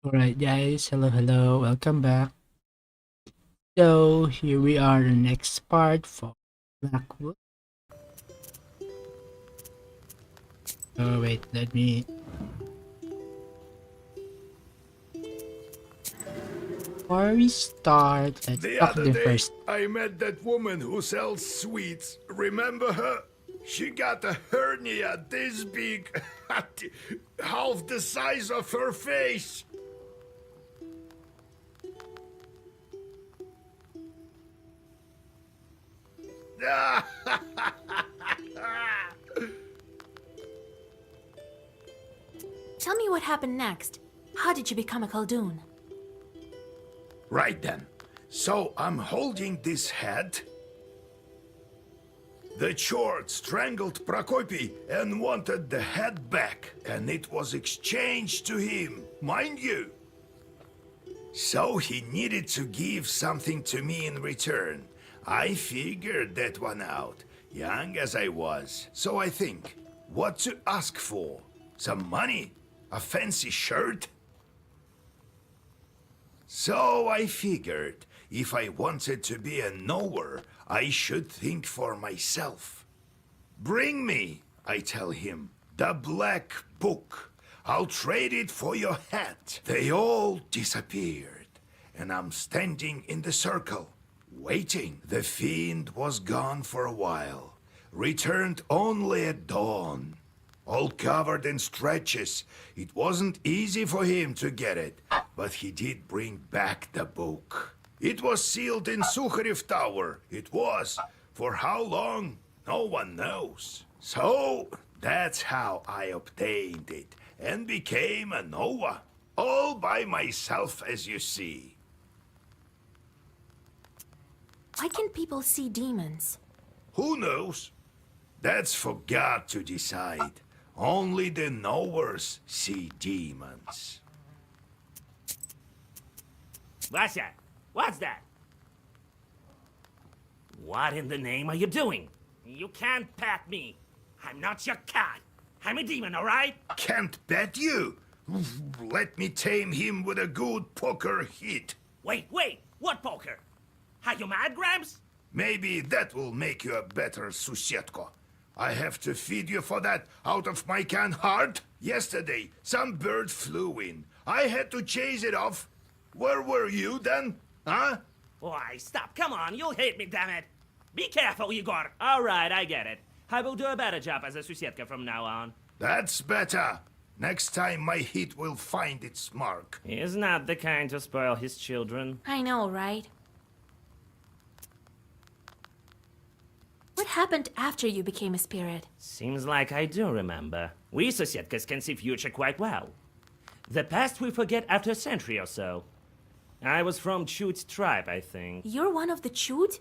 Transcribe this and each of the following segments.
Alright guys, hello, welcome back. So here we are, the next part for Blackwood. Oh wait, let me... Before we start, let's The talk to other them day, first. I met that woman who sells sweets. Remember her? She got a hernia this big, half the size of her face. Tell me what happened next. How did you become a Khaldun? Right then. So I'm holding this head. The Chort strangled Prokopy and wanted the head back, and it was exchanged to him, mind you. So he needed to give something to me in return. I figured that one out, young as I was. So I think, what to ask for? Some money? A fancy shirt? So I figured, if I wanted to be a knower, I should think for myself. Bring me, I tell him, the black book. I'll trade it for your hat. They all disappeared, and I'm standing in the circle, waiting. The fiend was gone for a while, returned only at dawn. All covered in stretches. It wasn't easy for him to get it, but he did bring back the book. It was sealed in Sukharev Tower. It was. For how long? No one knows. So, that's how I obtained it and became a Noah. All by myself, as you see. Why can people see demons? Who knows? That's for God to decide. Only the knowers see demons. What's that? What's that? What in the name are you doing? You can't pat me. I'm not your cat. I'm a demon, all right? Can't bet you. Let me tame him with a good poker hit. Wait, what poker? Are you mad, Gramps? Maybe that will make you a better Susetko. I have to feed you for that out of my canned heart. Yesterday, some bird flew in. I had to chase it off. Where were you then? Huh? Why, stop. Come on, you'll hate me, damn it. Be careful, Igor. All right, I get it. I will do a better job as a Susetka from now on. That's better. Next time my hit will find its mark. He's not the kind to spoil his children. I know, right? What happened after you became a spirit? Seems like I do remember. We Susetkas can see future quite well. The past we forget after a century or so. I was from Chut's tribe, I think. You're one of the Chut?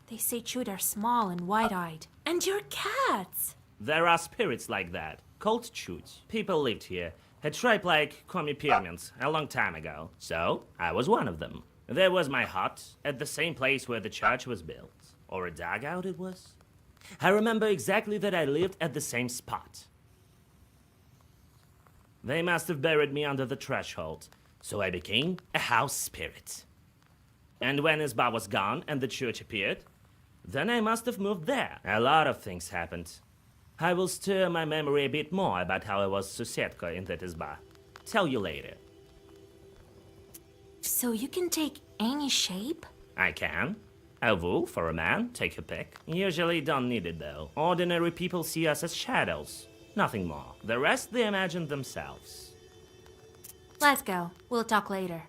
They say Chut are small and wide-eyed. And you're cats! There are spirits like that, called Chut. People lived here, a tribe like Komi-Pyrmians, a long time ago. So, I was one of them. There was my hut, at the same place where the church was built. Or a dugout it was. I remember exactly that I lived at the same spot. They must have buried me under the threshold, so I became a house spirit. And when Isba was gone and the church appeared, then I must have moved there. A lot of things happened. I will stir my memory a bit more about how I was Susetka in that Isba. Tell you later. So you can take any shape? I can. A wolf or a man, take your pick. Usually don't need it though. Ordinary people see us as shadows. Nothing more. The rest they imagine themselves. Let's go. We'll talk later.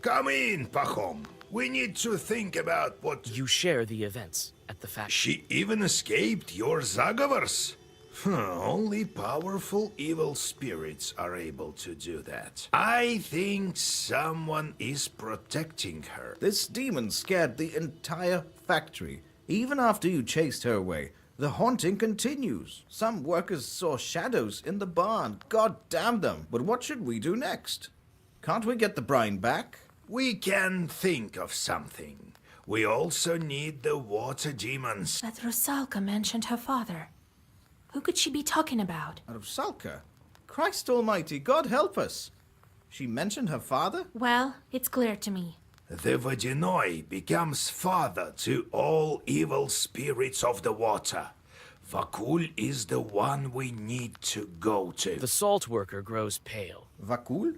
Come in, Pachom. We need to think about what... You share the events at the factory. She even escaped your Zagovars. Only powerful evil spirits are able to do that. I think someone is protecting her. This demon scared the entire factory. Even after you chased her away, the haunting continues. Some workers saw shadows in the barn. God damn them. But what should we do next? Can't we get the brine back? We can think of something. We also need the water demons. But Rusalka mentioned her father. Who could she be talking about? Out of Salka? Christ almighty, God help us! She mentioned her father? Well, it's clear to me. The Vodyanoi becomes father to all evil spirits of the water. Vakul is the one we need to go to. The salt worker grows pale. Vakul?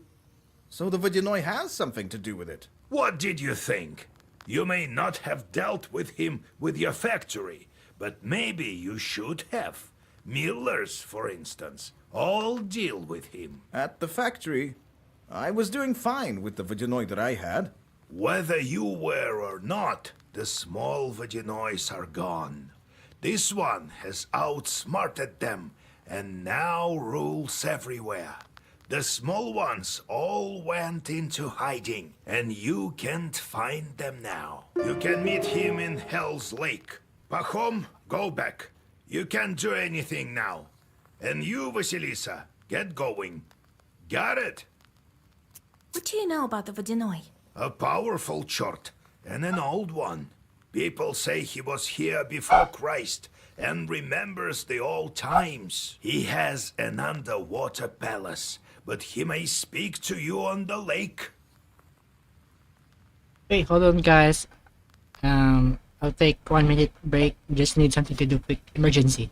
So the Vodyanoi has something to do with it. What did you think? You may not have dealt with him with your factory, but maybe you should have. Millers, for instance, all deal with him. At the factory, I was doing fine with the Vodyanoi that I had. Whether you were or not, the small Vodyanois are gone. This one has outsmarted them and now rules everywhere. The small ones all went into hiding, and you can't find them now. You can meet him in Hell's Lake. Pahom, go back. You can't do anything now. And you, Vasilisa, get going. Got it? What do you know about the Vodyanoi? A powerful chort, and an old one. People say he was here before Christ and remembers the old times. He has an underwater palace, but he may speak to you on the lake. Wait, hold on, guys. I'll take 1 minute break. Just need something to do. Quick emergency.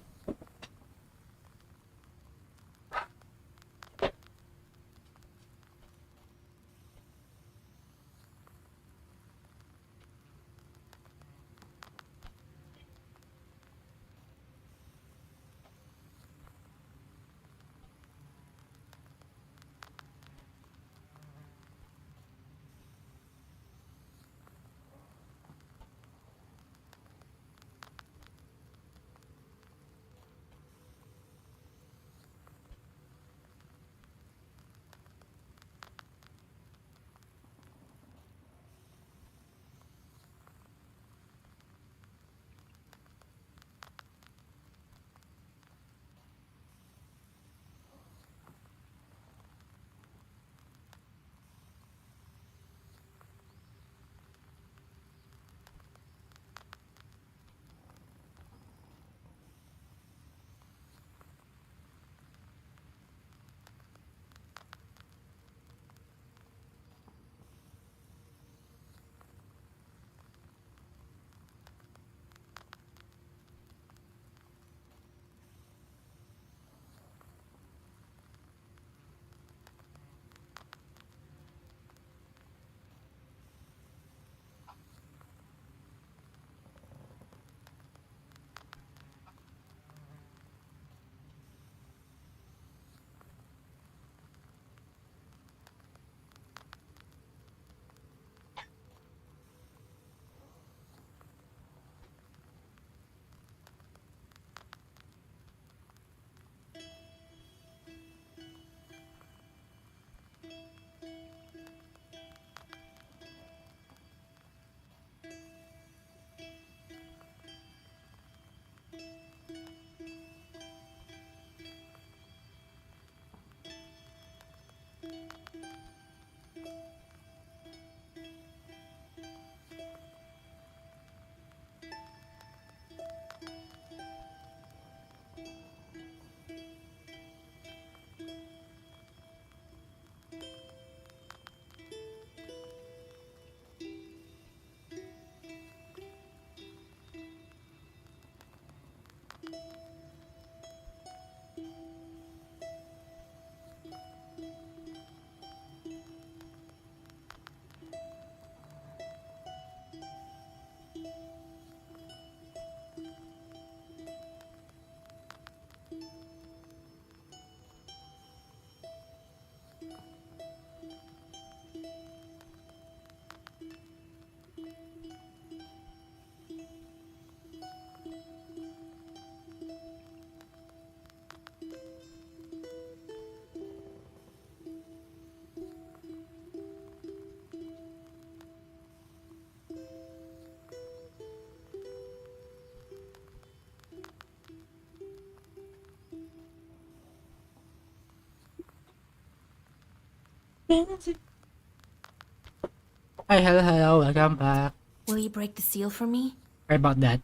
Hi, hello, welcome back. Will you break the seal for me? Sorry about that.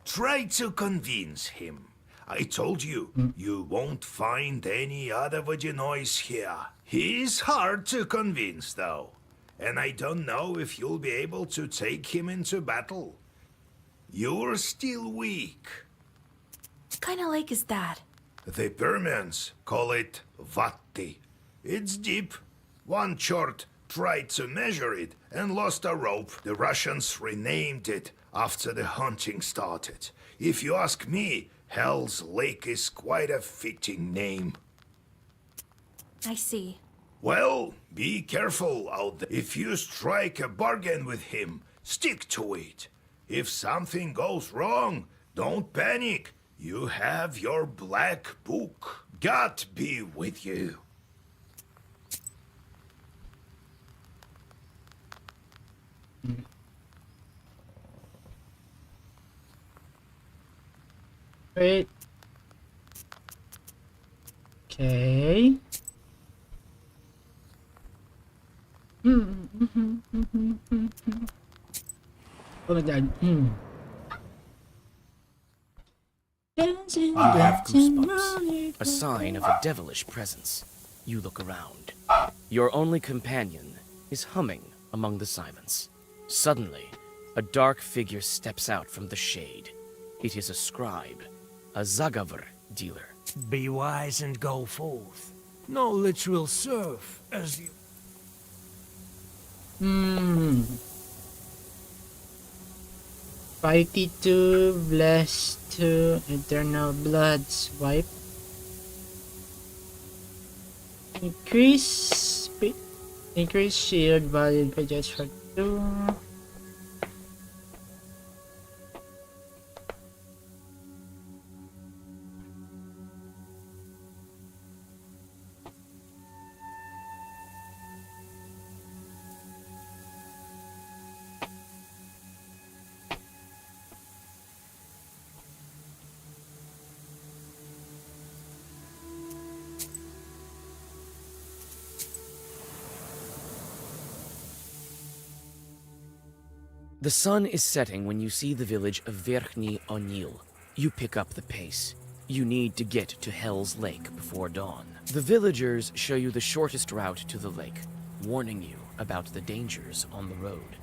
Try to convince him. I told you, you won't find any other Vodinois here. He's hard to convince, though. And I don't know if you'll be able to take him into battle. You're still weak. What kind of lake is that? The Permians call it Vatti. It's deep. One chort tried to measure it and lost a rope. The Russians renamed it after the hunting started. If you ask me, Hell's Lake is quite a fitting name. I see. Well, be careful out there. If you strike a bargain with him, stick to it. If something goes wrong, don't panic. You have your black book. God be with you. Wait. Okay. Oh my god. You have goosebumps, a sign of a devilish presence. You look around. Your only companion is humming among the silence. Suddenly, a dark figure steps out from the shade. It is a scribe, a Zagavr dealer. Be wise and go forth. No literal serf, as you... Fighty 2, blessed 2, eternal blood swipe. Increase shield value for just for 2. The sun is setting when you see the village of Verkhny O'Neill. You pick up the pace. You need to get to Hell's Lake before dawn. The villagers show you the shortest route to the lake, warning you about the dangers on the road.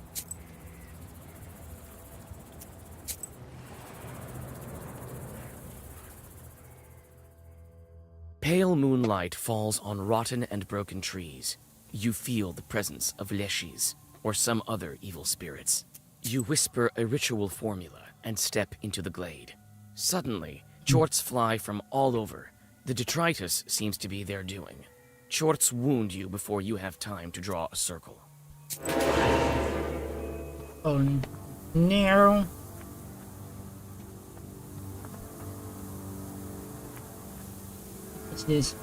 Pale moonlight falls on rotten and broken trees. You feel the presence of leshis, or some other evil spirits. You whisper a ritual formula and step into the glade. Suddenly, chorts fly from all over. The detritus seems to be their doing. Chorts wound you before you have time to draw a circle. Oh no. What's this?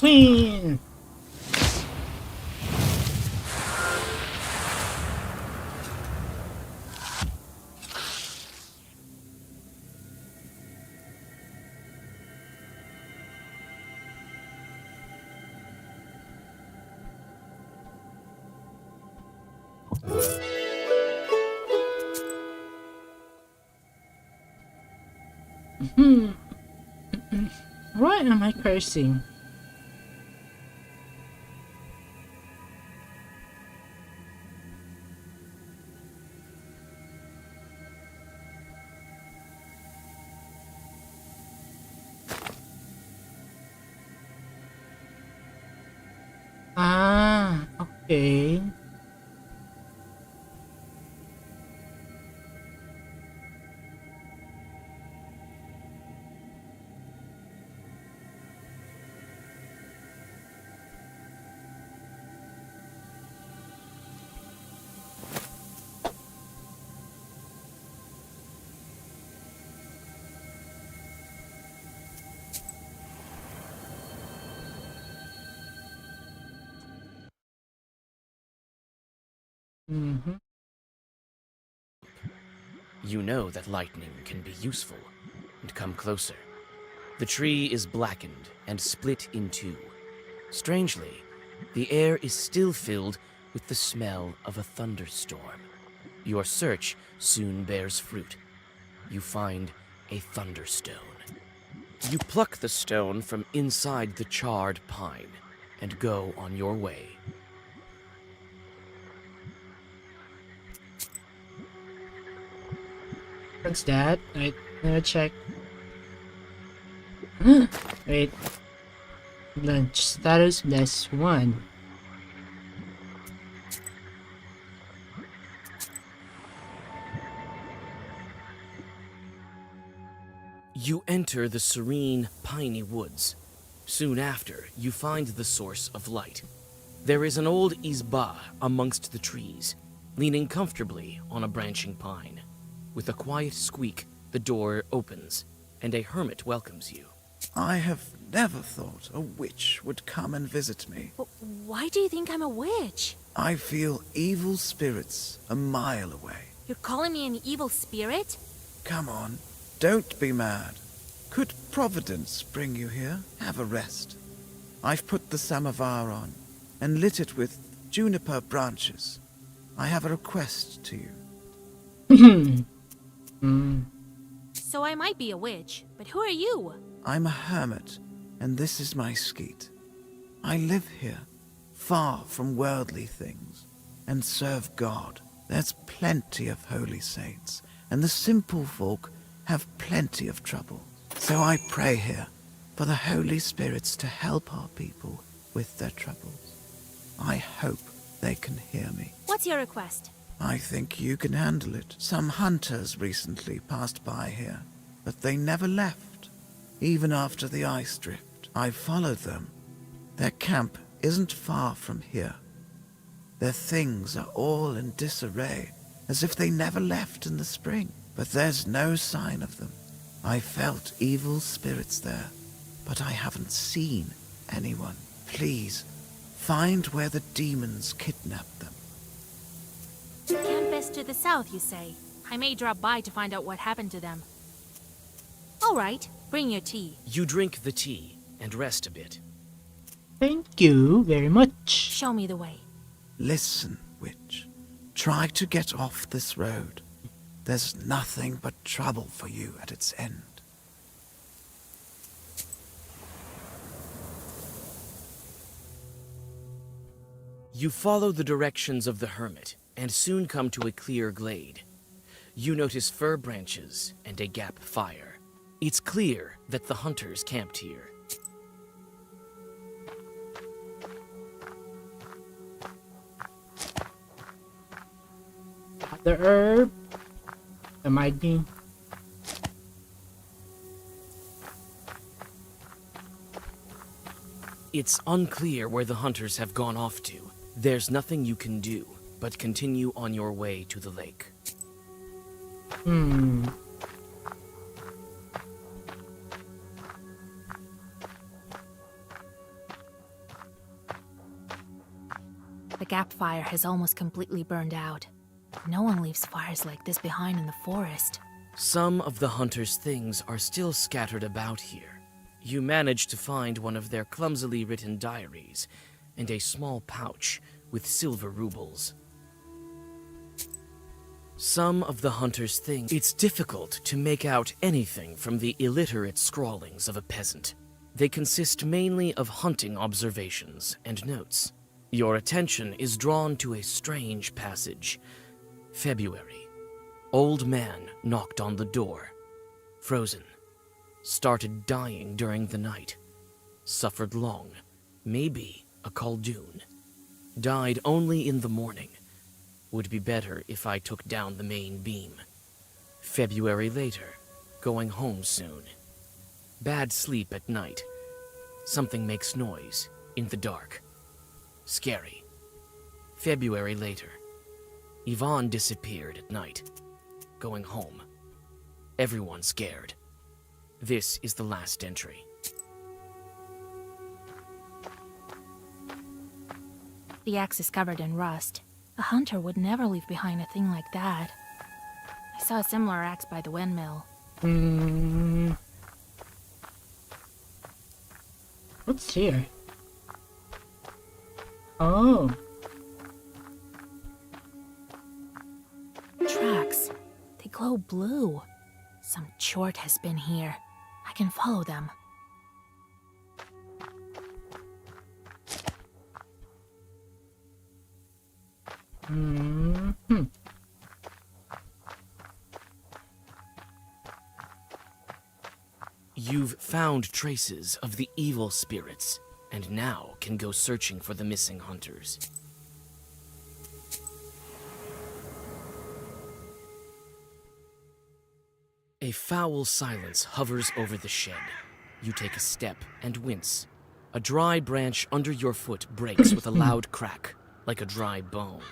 Queen! Why am I cursing? Ah, okay. Mm-hmm. You know that lightning can be useful, and come closer. The tree is blackened and split in two. Strangely, the air is still filled with the smell of a thunderstorm. Your search soon bears fruit. You find a thunderstone. You pluck the stone from inside the charred pine and go on your way. What's that? Wait, let me check. Wait. Lunch status +1. You enter the serene, piney woods. Soon after, you find the source of light. There is an old izba amongst the trees, leaning comfortably on a branching pine. With a quiet squeak, the door opens, and a hermit welcomes you. I have never thought a witch would come and visit me. Why do you think I'm a witch? I feel evil spirits a mile away. You're calling me an evil spirit? Come on, don't be mad. Could Providence bring you here? Have a rest. I've put the samovar on and lit it with juniper branches. I have a request to you. So I might be a witch, but who are you? I'm a hermit, and this is my skeet. I live here, far from worldly things, and serve God. There's plenty of holy saints, and the simple folk have plenty of trouble. So I pray here for the holy spirits to help our people with their troubles. I hope they can hear me. What's your request? I think you can handle it. Some hunters recently passed by here, but they never left, even after the ice drift. I followed them. Their camp isn't far from here. Their things are all in disarray, as if they never left in the spring, but there's no sign of them. I felt evil spirits there, but I haven't seen anyone. Please, find where the demons kidnapped them. Camp is to the south, you say. I may drop by to find out what happened to them. All right, bring your tea. You drink the tea and rest a bit. Thank you very much. Show me the way. Listen, witch. Try to get off this road. There's nothing but trouble for you at its end. You follow the directions of the hermit and soon come to a clear glade. You notice fir branches and a gap fire. It's clear that the hunters camped here. The herb. There might be. It's unclear where the hunters have gone off to. There's nothing you can do but continue on your way to the lake. The gap fire has almost completely burned out. No one leaves fires like this behind in the forest. Some of the hunters' things are still scattered about here. You manage to find one of their clumsily written diaries and a small pouch with silver rubles. Some of the hunters think it's difficult to make out anything from the illiterate scrawlings of a peasant. They consist mainly of hunting observations and notes. Your attention is drawn to a strange passage. February. Old man knocked on the door. Frozen. Started dying during the night. Suffered long. Maybe a Khaldun. Died only in the morning. Would be better if I took down the main beam. February later. Going home soon. Bad sleep at night. Something makes noise in the dark. Scary. February later. Yvonne disappeared at night. Going home. Everyone scared. This is the last entry. The axe is covered in rust. A hunter would never leave behind a thing like that. I saw a similar axe by the windmill. What's here? Oh. Tracks. They glow blue. Some chort has been here. I can follow them. You've found traces of the evil spirits, and now can go searching for the missing hunters. A foul silence hovers over the shed. You take a step and wince. A dry branch under your foot breaks with a loud crack, like a dry bone.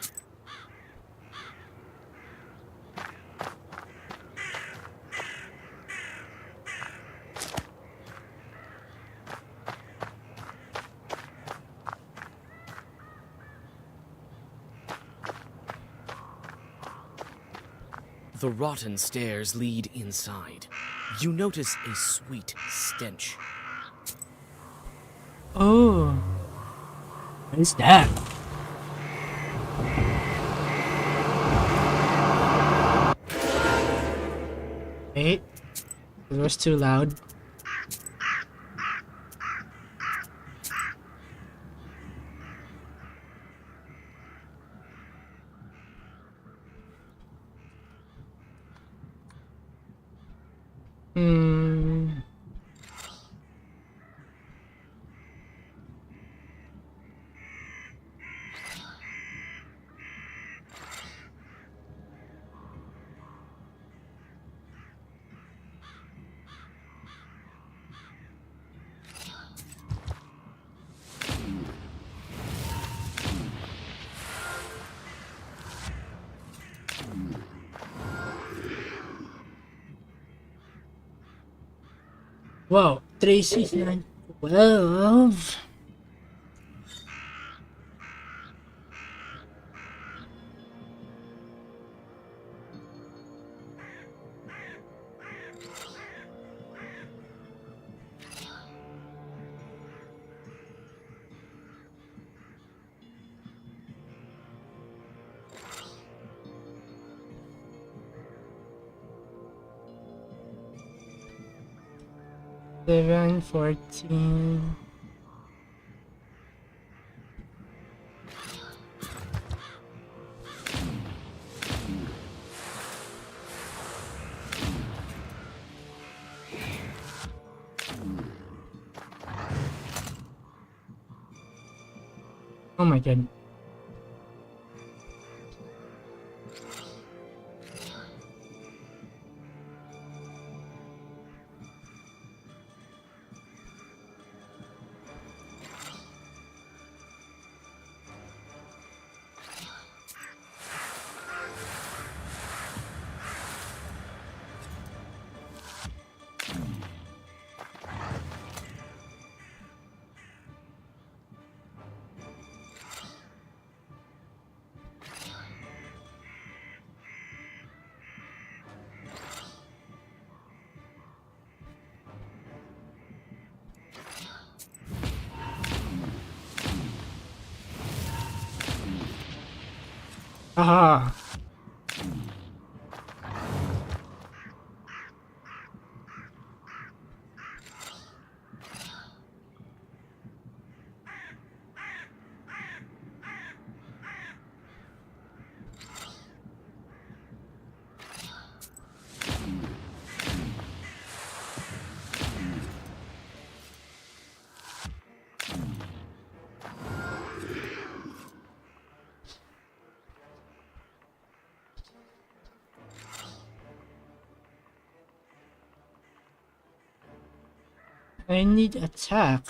The rotten stairs lead inside. You notice a sweet stench. Oh. What is that? Wait. It was too loud. Wow, 3, 6, 9, 12. Seven, 14. Oh my god. Ah. I need attack.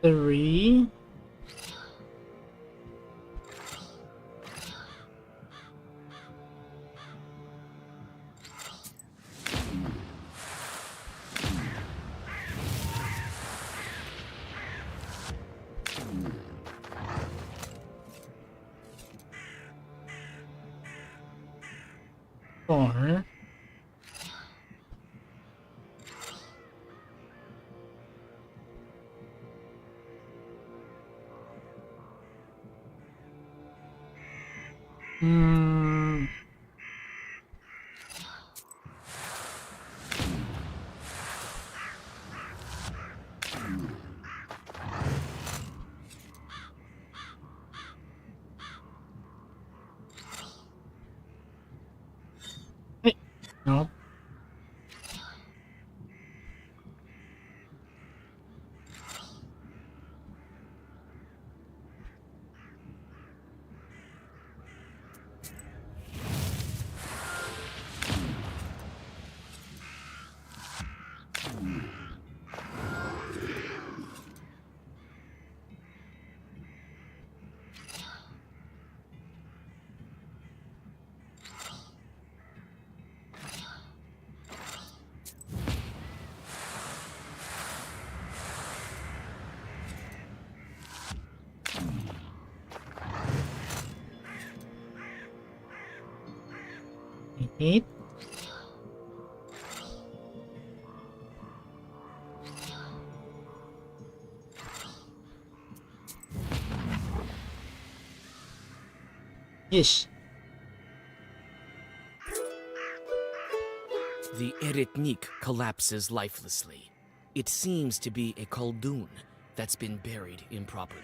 Three. Four. Hmm. Hey. No. Eight. Yes. The Eretnik collapses lifelessly. It seems to be a Khaldun that's been buried improperly.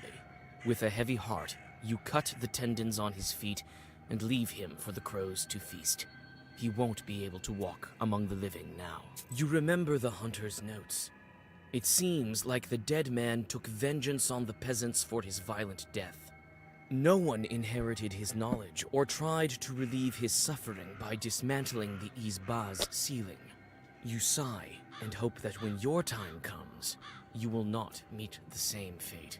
With a heavy heart, you cut the tendons on his feet and leave him for the crows to feast. He won't be able to walk among the living now. You remember the hunter's notes. It seems like the dead man took vengeance on the peasants for his violent death. No one inherited his knowledge or tried to relieve his suffering by dismantling the Izba's ceiling. You sigh and hope that when your time comes, you will not meet the same fate.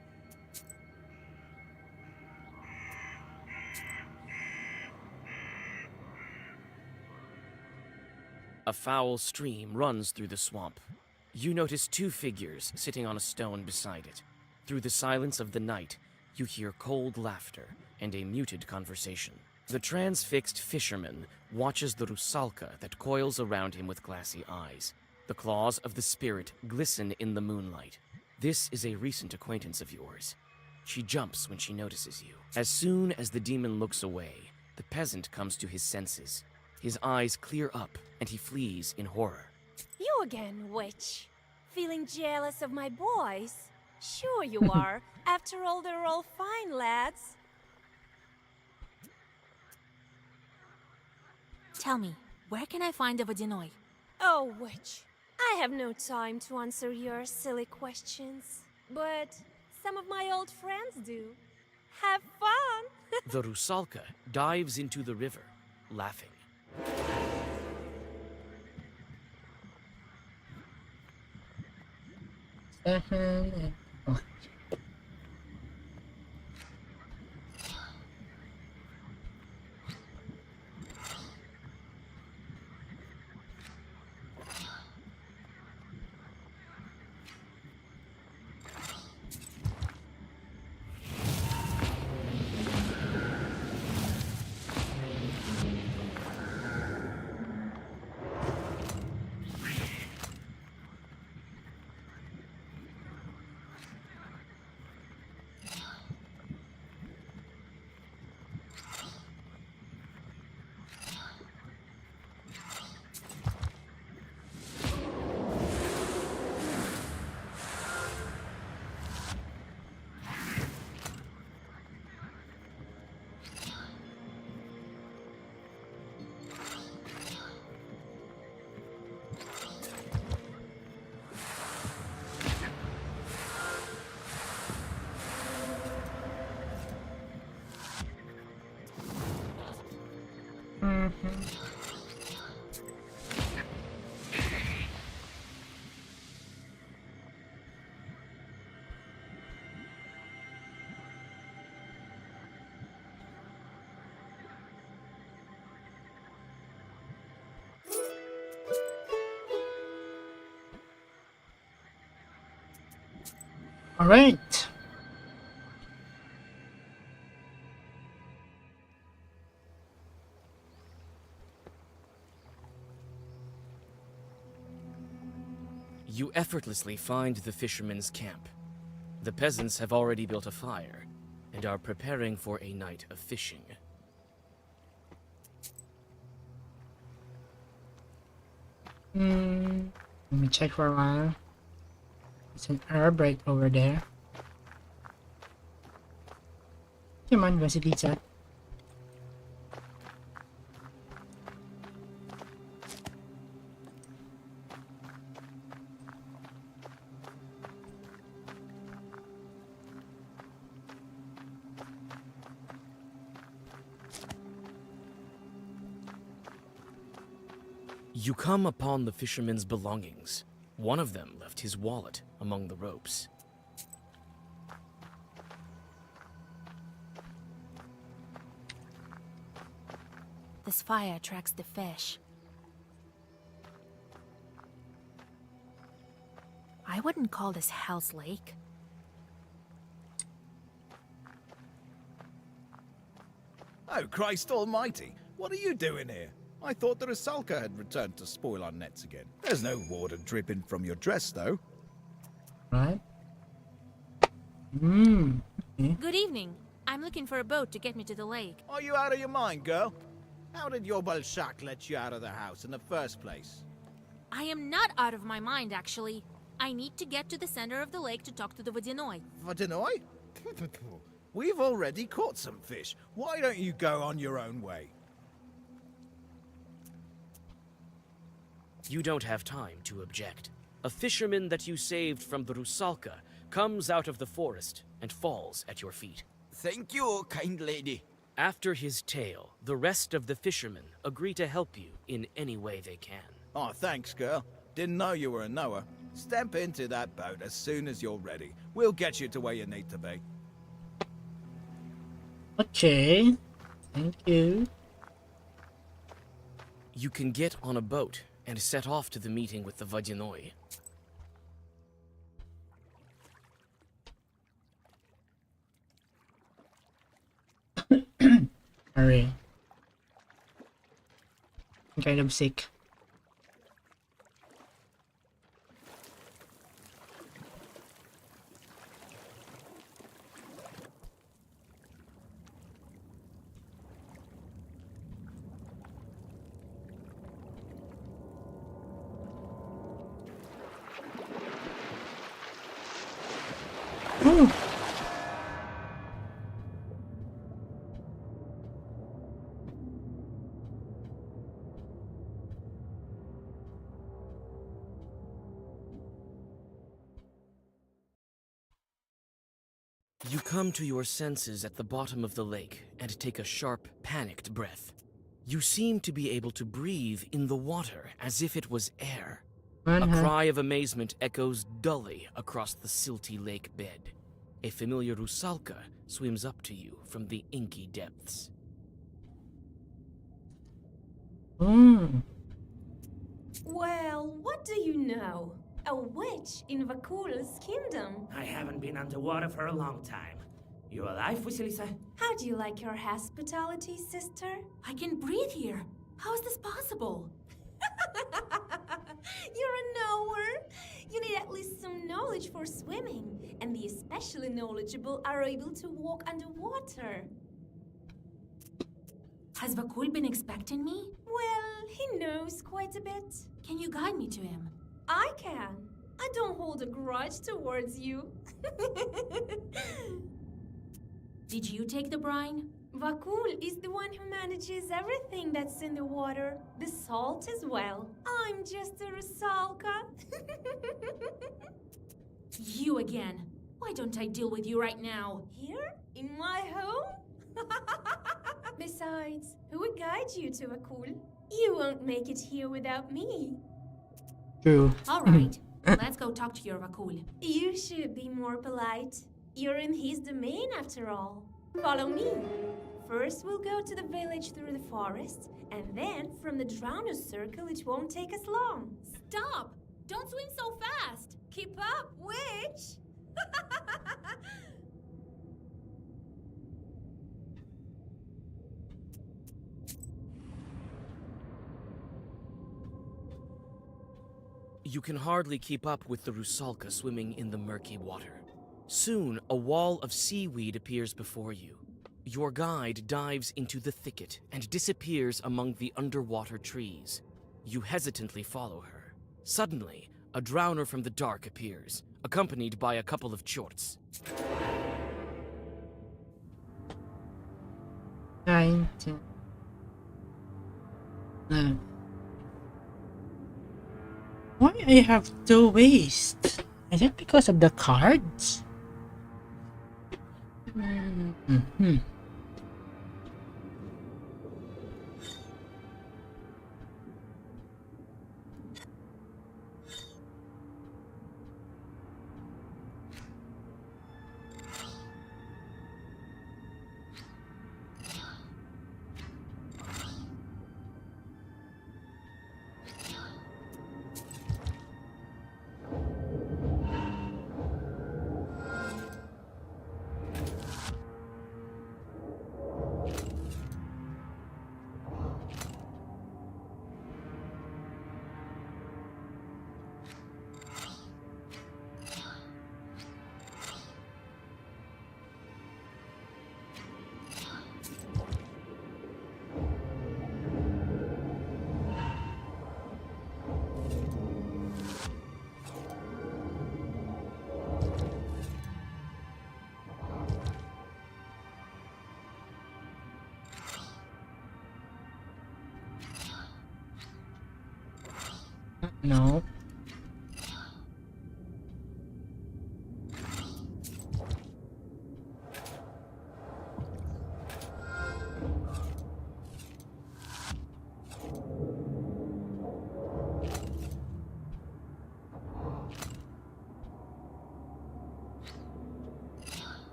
A foul stream runs through the swamp. You notice two figures sitting on a stone beside it. Through the silence of the night, you hear cold laughter and a muted conversation. The transfixed fisherman watches the rusalka that coils around him with glassy eyes. The claws of the spirit glisten in the moonlight. This is a recent acquaintance of yours. She jumps when she notices you. As soon as the demon looks away, the peasant comes to his senses. His eyes clear up, and he flees in horror. You again, witch. Feeling jealous of my boys? Sure you are. After all, they're all fine lads. Tell me, where can I find a Vodinoi? Oh, witch. I have no time to answer your silly questions. But some of my old friends do. Have fun! The rusalka dives into the river, laughing. Seven. Oh. All right. You effortlessly find the fishermen's camp. The peasants have already built a fire and are preparing for a night of fishing. Let me check for a while. It's an herb right over there. Come on, Vasilisa. You come upon the fishermen's belongings. One of them left his wallet among the ropes. This fire attracts the fish. I wouldn't call this Hell's Lake. Oh, Christ almighty! What are you doing here? I thought the Rusalka had returned to spoil our nets again. There's no water dripping from your dress, though. Right? Okay. Good evening. I'm looking for a boat to get me to the lake. Are you out of your mind, girl? How did your Balshak let you out of the house in the first place? I am not out of my mind, actually. I need to get to the center of the lake to talk to the Vodyanoi. Vodyanoi? We've already caught some fish. Why don't you go on your own way? You don't have time to object. A fisherman that you saved from the Rusalka comes out of the forest and falls at your feet. Thank you, kind lady. After his tale, the rest of the fishermen agree to help you in any way they can. Oh, thanks, girl. Didn't know you were a knower. Step into that boat as soon as you're ready. We'll get you to where you need to be. Okay. Thank you. You can get on a boat and set off to the meeting with the Vodyanoi. Sorry. I'm kind of sick. Ooh. You come to your senses at the bottom of the lake and take a sharp, panicked breath. You seem to be able to breathe in the water as if it was air. A cry of amazement echoes dully across the silty lake bed. A familiar Rusalka swims up to you from the inky depths. Well, what do you know? A witch in Vakul's kingdom. I haven't been underwater for a long time. You alive, Vasilisa? How do you like your hospitality, sister? I can breathe here. How is this possible? You're a knower. You need at least some knowledge for swimming, and the especially knowledgeable are able to walk underwater. Has Vakul been expecting me? Well, he knows quite a bit. Can you guide me to him? I can. I don't hold a grudge towards you. Did you take the brine? Vakul is the one who manages everything that's in the water. The salt as well. I'm just a Rusalka. You again. Why don't I deal with you right now? Here? In my home? Besides, who would guide you to Akul? You won't make it here without me. True. All right, let's go talk to your Vakul. You should be more polite. You're in his domain after all. Follow me. First, we'll go to the village through the forest, and then from the Drowners Circle, it won't take us long. Stop! Don't swim so fast! Keep up, witch! You can hardly keep up with the Rusalka swimming in the murky water. Soon, a wall of seaweed appears before you. Your guide dives into the thicket and disappears among the underwater trees. You hesitantly follow her. Suddenly, a drowner from the dark appears, accompanied by a couple of chorts. 9, 10, 11. Why I have to waste? Is it because of the cards? Mm-hmm. No.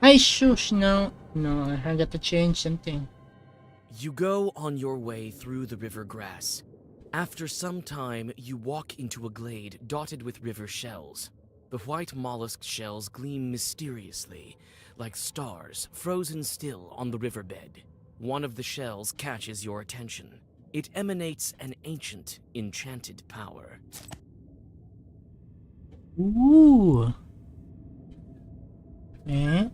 I shush, no, I got to change something. You go on your way through the river grass. After some time, you walk into a glade dotted with river shells. The white mollusk shells gleam mysteriously, like stars frozen still on the riverbed. One of the shells catches your attention. It emanates an ancient, enchanted power. Ooh. Eh?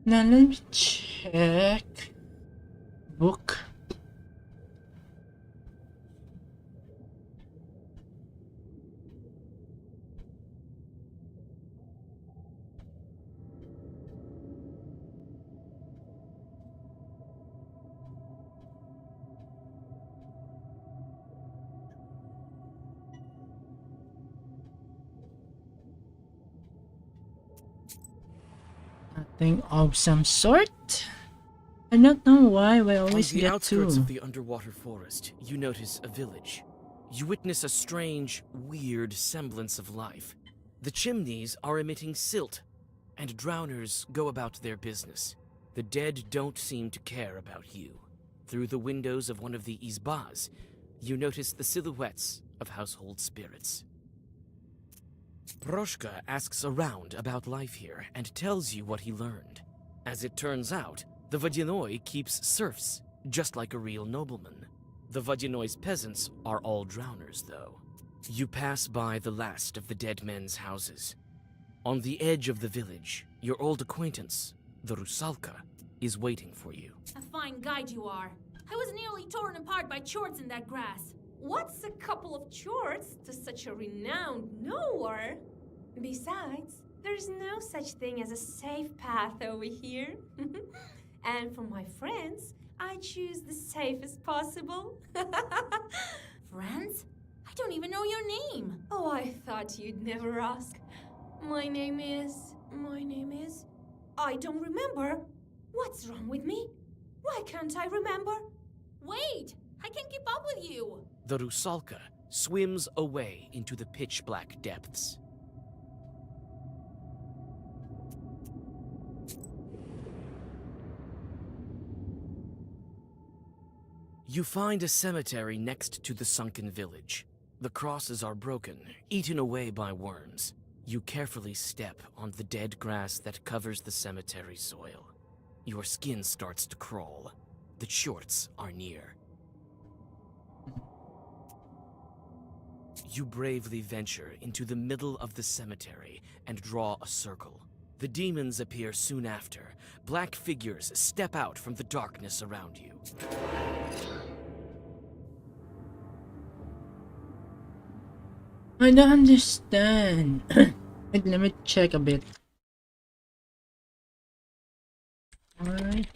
Now let me check. Book. Nothing of some sort? I don't know why I always On the get outskirts two. of the underwater forest, you notice a village. You witness a strange, weird semblance of life. The chimneys are emitting silt, and drowners go about their business. The dead don't seem to care about you. Through the windows of one of the izbas, you notice the silhouettes of household spirits. Proshka asks around about life here and tells you what he learned. As it turns out, the Vodyanoi keeps serfs, just like a real nobleman. The Vodyanoi's peasants are all drowners, though. You pass by the last of the dead men's houses. On the edge of the village, your old acquaintance, the Rusalka, is waiting for you. A fine guide you are. I was nearly torn apart by chords in that grass. What's a couple of chords to such a renowned knower? Besides, there's no such thing as a safe path over here. And for my friends, I choose the safest possible. Friends? I don't even know your name. Oh, I thought you'd never ask. My name is... I don't remember. What's wrong with me? Why can't I remember? Wait! I can't keep up with you! The Rusalka swims away into the pitch-black depths. You find a cemetery next to the sunken village. The crosses are broken, eaten away by worms. You carefully step on the dead grass that covers the cemetery soil. Your skin starts to crawl. The Chorts are near. You bravely venture into the middle of the cemetery and draw a circle. The demons appear soon after. Black figures step out from the darkness around you. I don't understand. Wait, let me check a bit. Alright.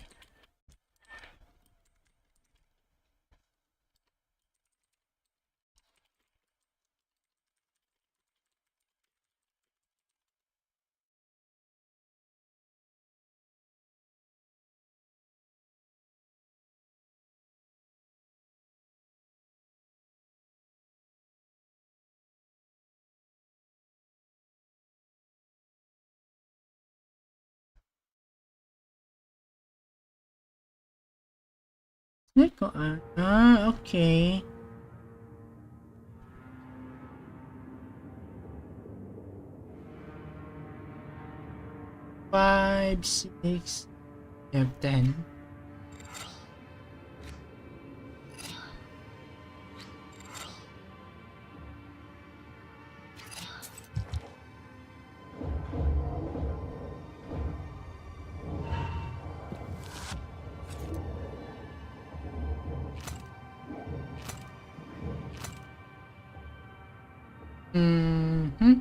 Okay. Five, six, you have 10. Mm-hmm.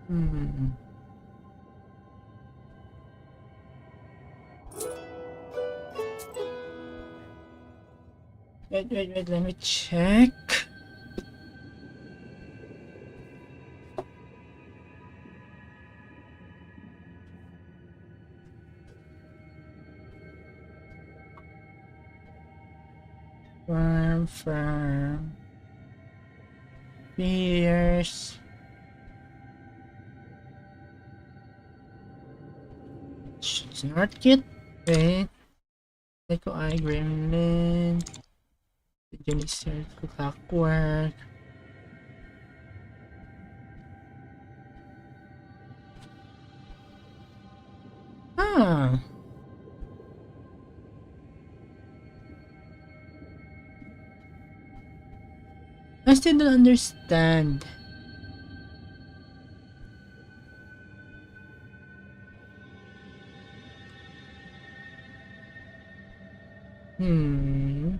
Hmm. Wait, let me check. Farm. Beers. Smart kit. Wait. Echo Eye Gremlin. Jenny Circle Clockwork. Ah. I still don't understand. Hmm.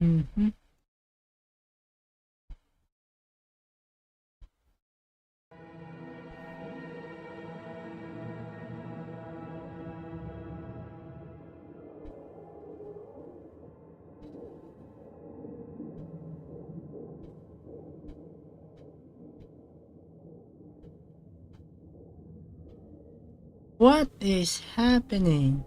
Mm-hmm. What is happening?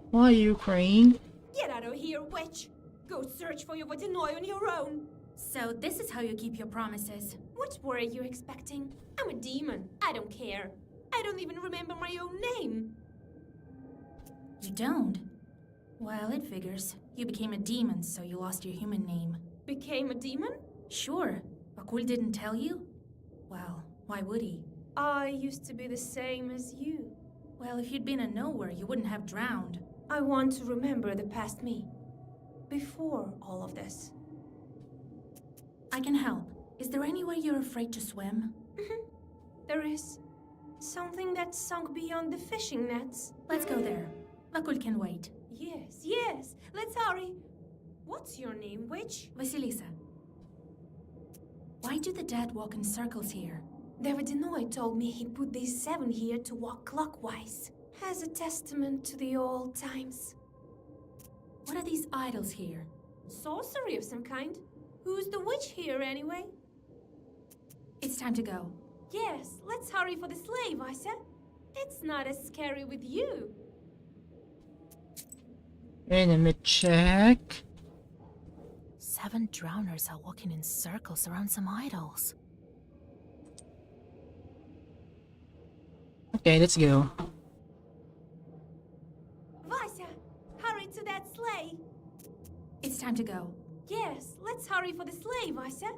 Why are you crying? Get out of here, witch! Go search for your Vodinoy on your own! So this is how you keep your promises. What were you expecting? I'm a demon. I don't care. I don't even remember my own name. You don't? Well, it figures. You became a demon, so you lost your human name. Became a demon? Sure. Bakul didn't tell you? Well, why would he? I used to be the same as you. Well, if you'd been a nowhere, you wouldn't have drowned. I want to remember the past me. Before all of this. I can help. Is there anywhere you're afraid to swim? There is. Something that sunk beyond the fishing nets. Let's go there. Bakul can wait. Yes. Let's hurry. What's your name, witch? Vasilisa. Why do the dead walk in circles here? The Vodinoy told me he put these 7 here to walk clockwise. As a testament to the old times. What are these idols here? Sorcery of some kind. Who's the witch here, anyway? It's time to go. Yes, let's hurry for the slave, I said. It's not as scary with you. Let check. 7 drowners are walking in circles around some idols. Okay, let's go. Vasia, hurry to that sleigh. It's time to go. Yes, let's hurry for the sleigh, Vasia.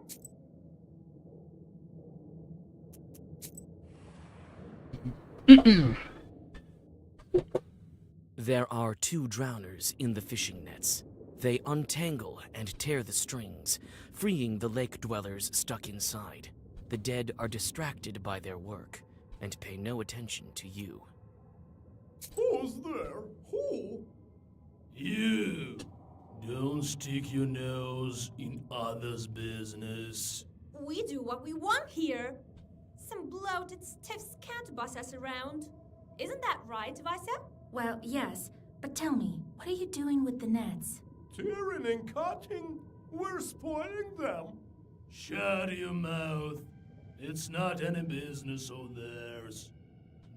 There are 2 drowners in the fishing nets. They untangle and tear the strings, freeing the lake dwellers stuck inside. The dead are distracted by their work and pay no attention to you. Who's there? Who? You! Don't stick your nose in others' business. We do what we want here. Some bloated, stiffs can't boss us around. Isn't that right, Vasia? Well, yes, but tell me, what are you doing with the nets? Tearing and cutting? We're spoiling them. Shut your mouth. It's not any business of theirs.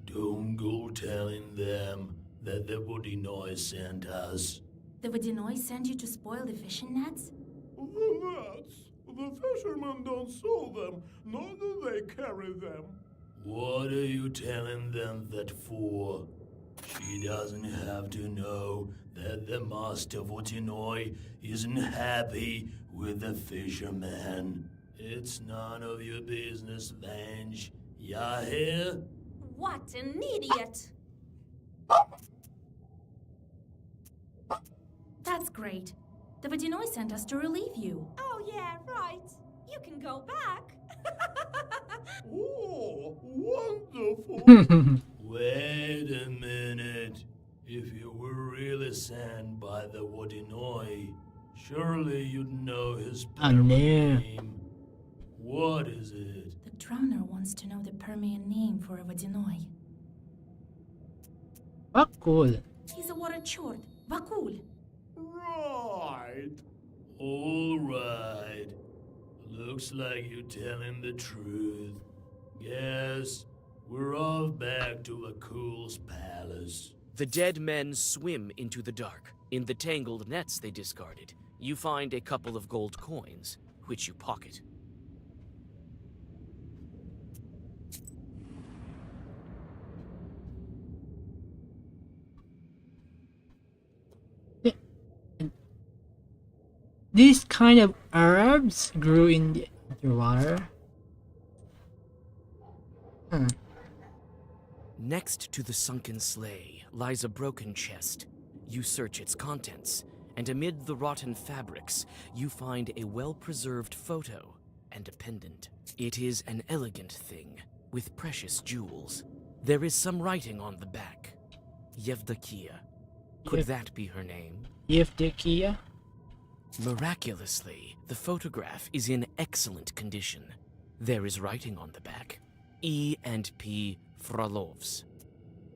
Don't go telling them that the Vodinoy sent us. The Vodinoy send you to spoil the fishing nets? The nets? The fishermen don't sew them, nor do they carry them. What are you telling them that for? She doesn't have to know that the master Vodinoy isn't happy with the fisherman. It's none of your business, Vange. Ya hear? What an idiot! That's great. The Vodinoy sent us to relieve you. Oh yeah, right. You can go back. Oh, wonderful. Wait a minute. If you were really sent by the Vodinoy, surely you'd know his Permian name. What is it? The drowner wants to know the Permian name for a Vodinoy. Oh, cool. He's a water черт, Вакуль. Right. All right. Looks like you're telling the truth. Guess we're off back to Vakul's palace. The dead men swim into the dark. In the tangled nets they discarded, you find a couple of gold coins, which you pocket. These kind of herbs grew in the underwater. Next to the sunken sleigh lies a broken chest. You search its contents, and amid the rotten fabrics, you find a well-preserved photo and a pendant. It is an elegant thing, with precious jewels. There is some writing on the back. Yevdokia. Could that be her name? Yevdokia? Miraculously, the photograph is in excellent condition. There is writing on the back. E and P Frolovs.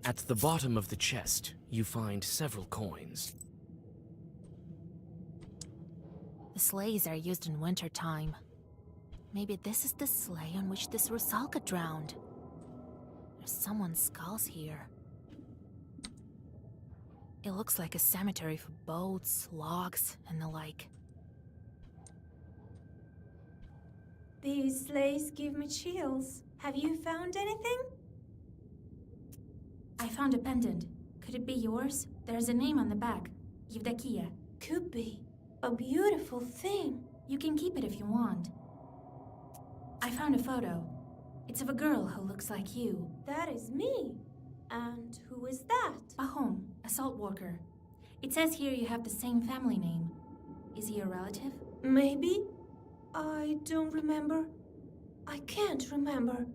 At the bottom of the chest, you find several coins. The sleighs are used in winter time. Maybe this is the sleigh on which this Rusalka drowned. There's someone's skulls here. It looks like a cemetery for boats, logs, and the like. These sleighs give me chills. Have you found anything? I found a pendant. Could it be yours? There's a name on the back. Yevdokia. Could be. A beautiful thing. You can keep it if you want. I found a photo. It's of a girl who looks like you. That is me. And who is that? Pahom, a salt worker. It says here you have the same family name. Is he a relative? Maybe. I don't remember. I can't remember.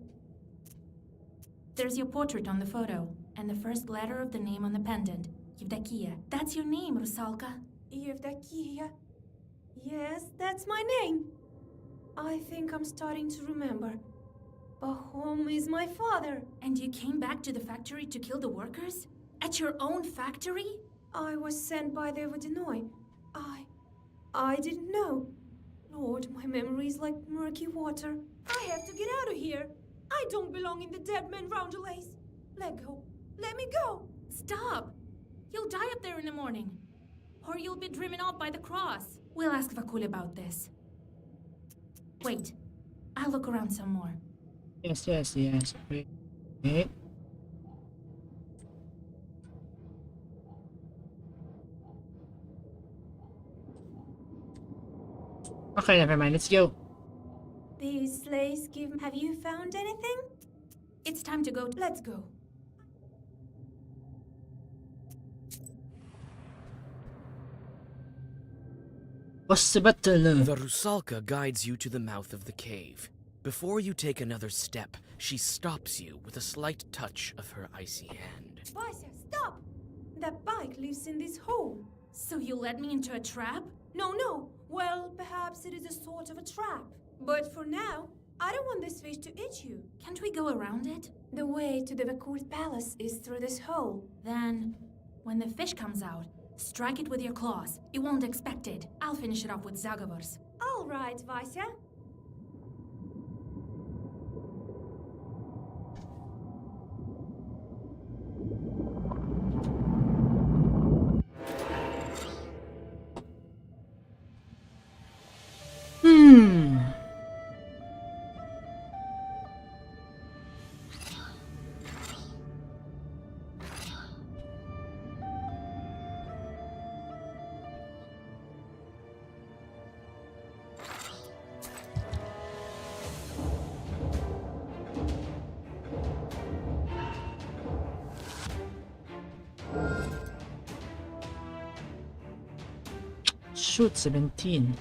There's your portrait on the photo, and the first letter of the name on the pendant. Yevdokia. That's your name, Rusalka. Yevdokia. Yes, that's my name. I think I'm starting to remember. Pahom is my father. And you came back to the factory to kill the workers? At your own factory? I was sent by the Vodinoy. I didn't know. Lord, my memory is like murky water. I have to get out of here. I don't belong in the dead man roundelays. Let go. Let me go. Stop! You'll die up there in the morning. Or you'll be driven off by the cross. We'll ask Vakul about this. Wait. I'll look around some more. Yes. Wait. Okay, never mind. Let's go. These sleighs give... Have you found anything? It's time to go. Let's go. What's the button? The Rusalka guides you to the mouth of the cave. Before you take another step, she stops you with a slight touch of her icy hand. Vasya, stop! That bike lives in this hole. So you led me into a trap? No. Well, perhaps it is a sort of a trap. But for now, I don't want this fish to eat you. Can't we go around it? The way to the Vakul palace is through this hole. Then, when the fish comes out, strike it with your claws. It won't expect it. I'll finish it off with Zagavars. All right, Vasya. Shoot, 17.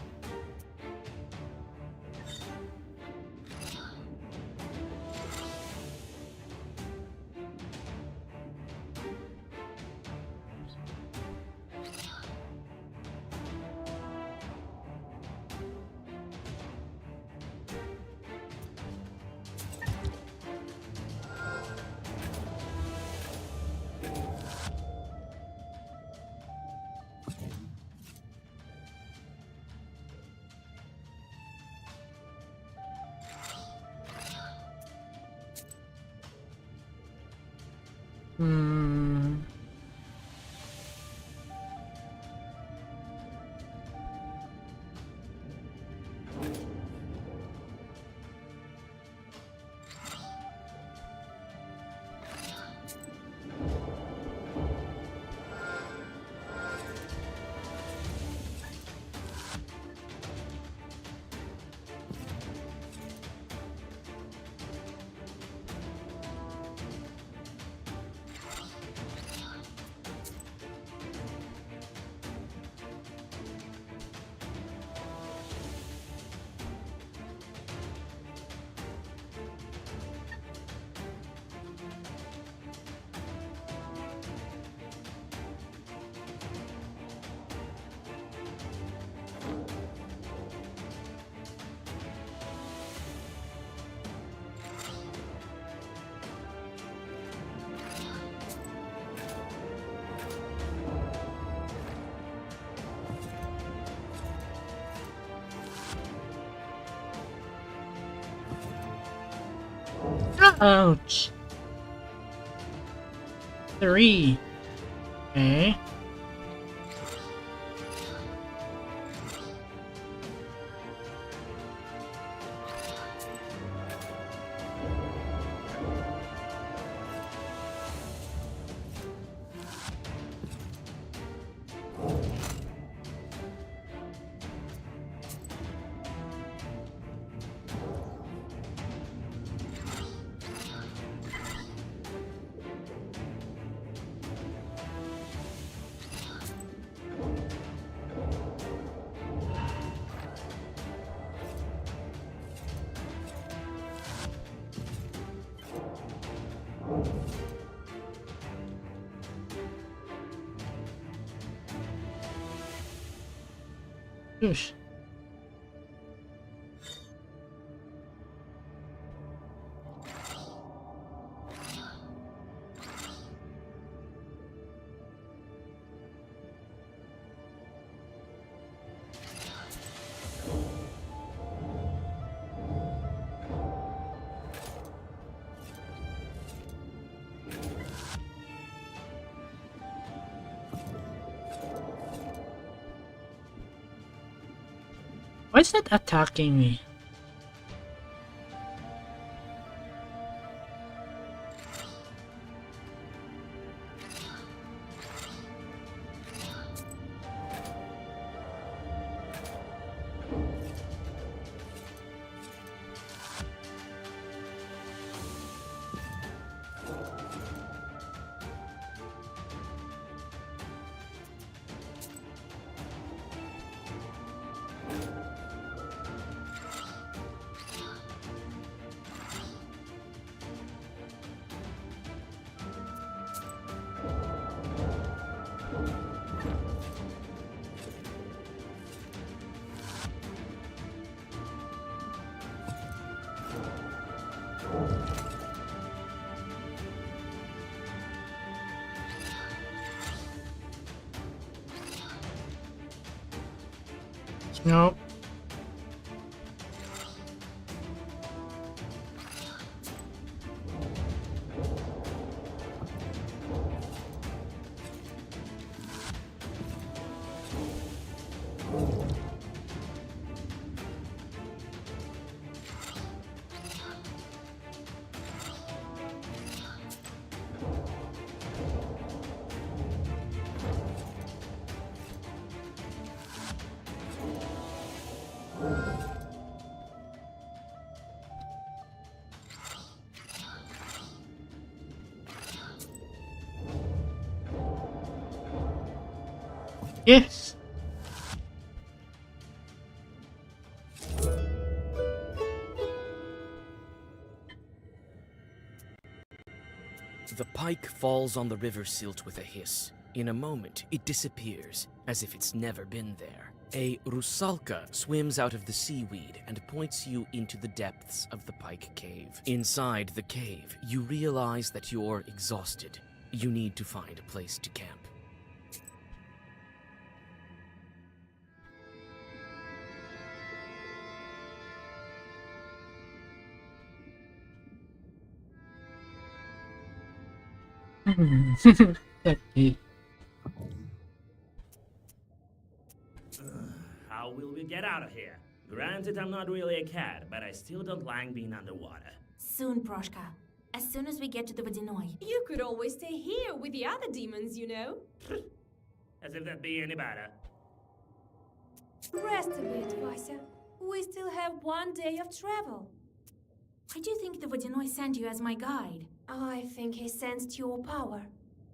Ouch. 3. Okay. Oosh. Why is that attacking me? Nope. Yes. The pike falls on the river silt with a hiss. In a moment, it disappears, as if it's never been there. A rusalka swims out of the seaweed and points you into the depths of the pike cave. Inside the cave, you realize that you're exhausted. You need to find a place to camp. Okay. How will we get out of here? Granted, I'm not really a cat, but I still don't like being underwater. Soon, Proshka. As soon as we get to the Vodyanoi. You could always stay here with the other demons, you know. As if that'd be any better. Rest a bit, Vasya. We still have 1 day of travel. Why do you think the Vodyanoi sent you as my guide? I think he sensed your power.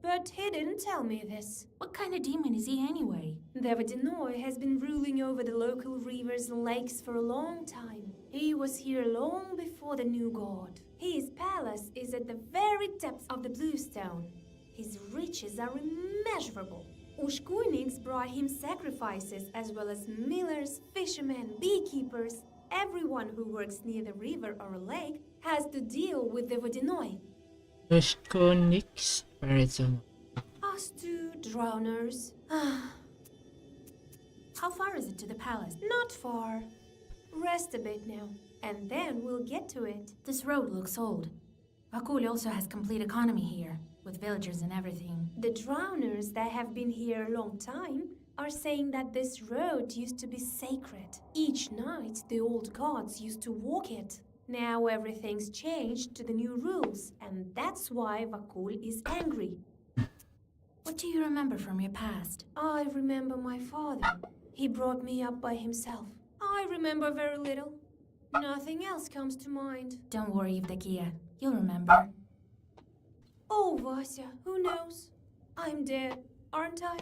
But he didn't tell me this. What kind of demon is he anyway? The Vodyanoi has been ruling over the local rivers and lakes for a long time. He was here long before the new god. His palace is at the very depths of the Bluestone. His riches are immeasurable. Ushkuiniks brought him sacrifices as well as millers, fishermen, beekeepers. Everyone who works near the river or a lake has to deal with the Vodyanoi. Ushkunik spirits of... Us two drowners. How far is it to the palace? Not far. Rest a bit now, and then we'll get to it. This road looks old. Vakul also has complete economy here, with villagers and everything. The drowners that have been here a long time are saying that this road used to be sacred. Each night, the old gods used to walk it. Now everything's changed to the new rules, and that's why Vakul is angry. What do you remember from your past? I remember my father. He brought me up by himself. I remember very little. Nothing else comes to mind. Don't worry, Evdokia. You'll remember. Oh, Vasya, who knows? I'm dead, aren't I?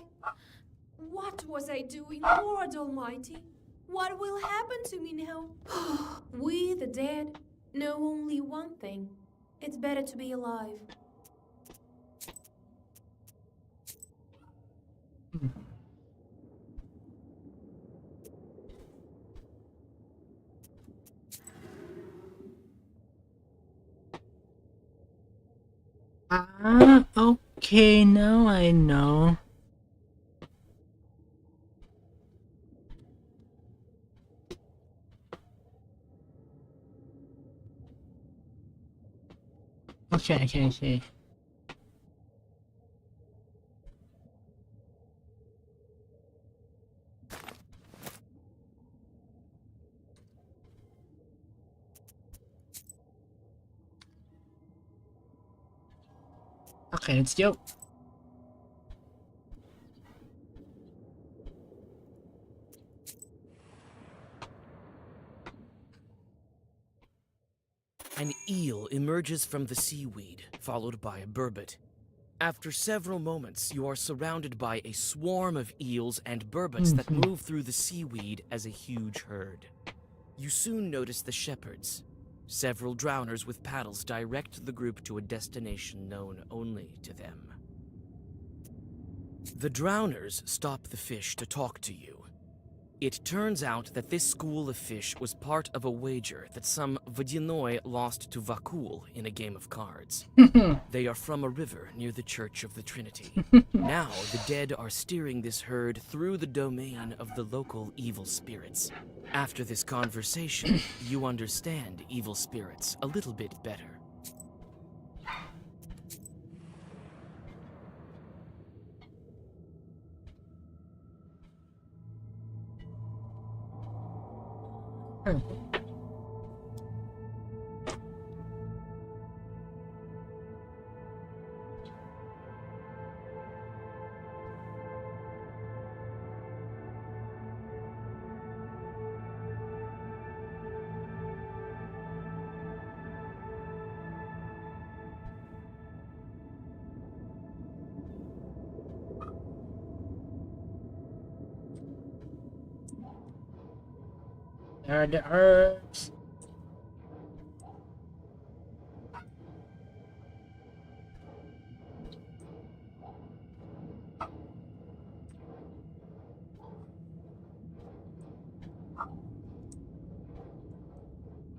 What was I doing, Lord Almighty? What will happen to me now? We, the dead, know only one thing. It's better to be alive. Ah, okay, now I know. Okay. Okay, let's go. An eel emerges from the seaweed, followed by a burbot. After several moments, you are surrounded by a swarm of eels and burbots that move through the seaweed as a huge herd. You soon notice the shepherds. Several drowners with paddles direct the group to a destination known only to them. The drowners stop the fish to talk to you. It turns out that this school of fish was part of a wager that some Vodyanoi lost to Vakul in a game of cards. They are from a river near the Church of the Trinity. Now, the dead are steering this herd through the domain of the local evil spirits. After this conversation, you understand evil spirits a little bit better. There are the herbs.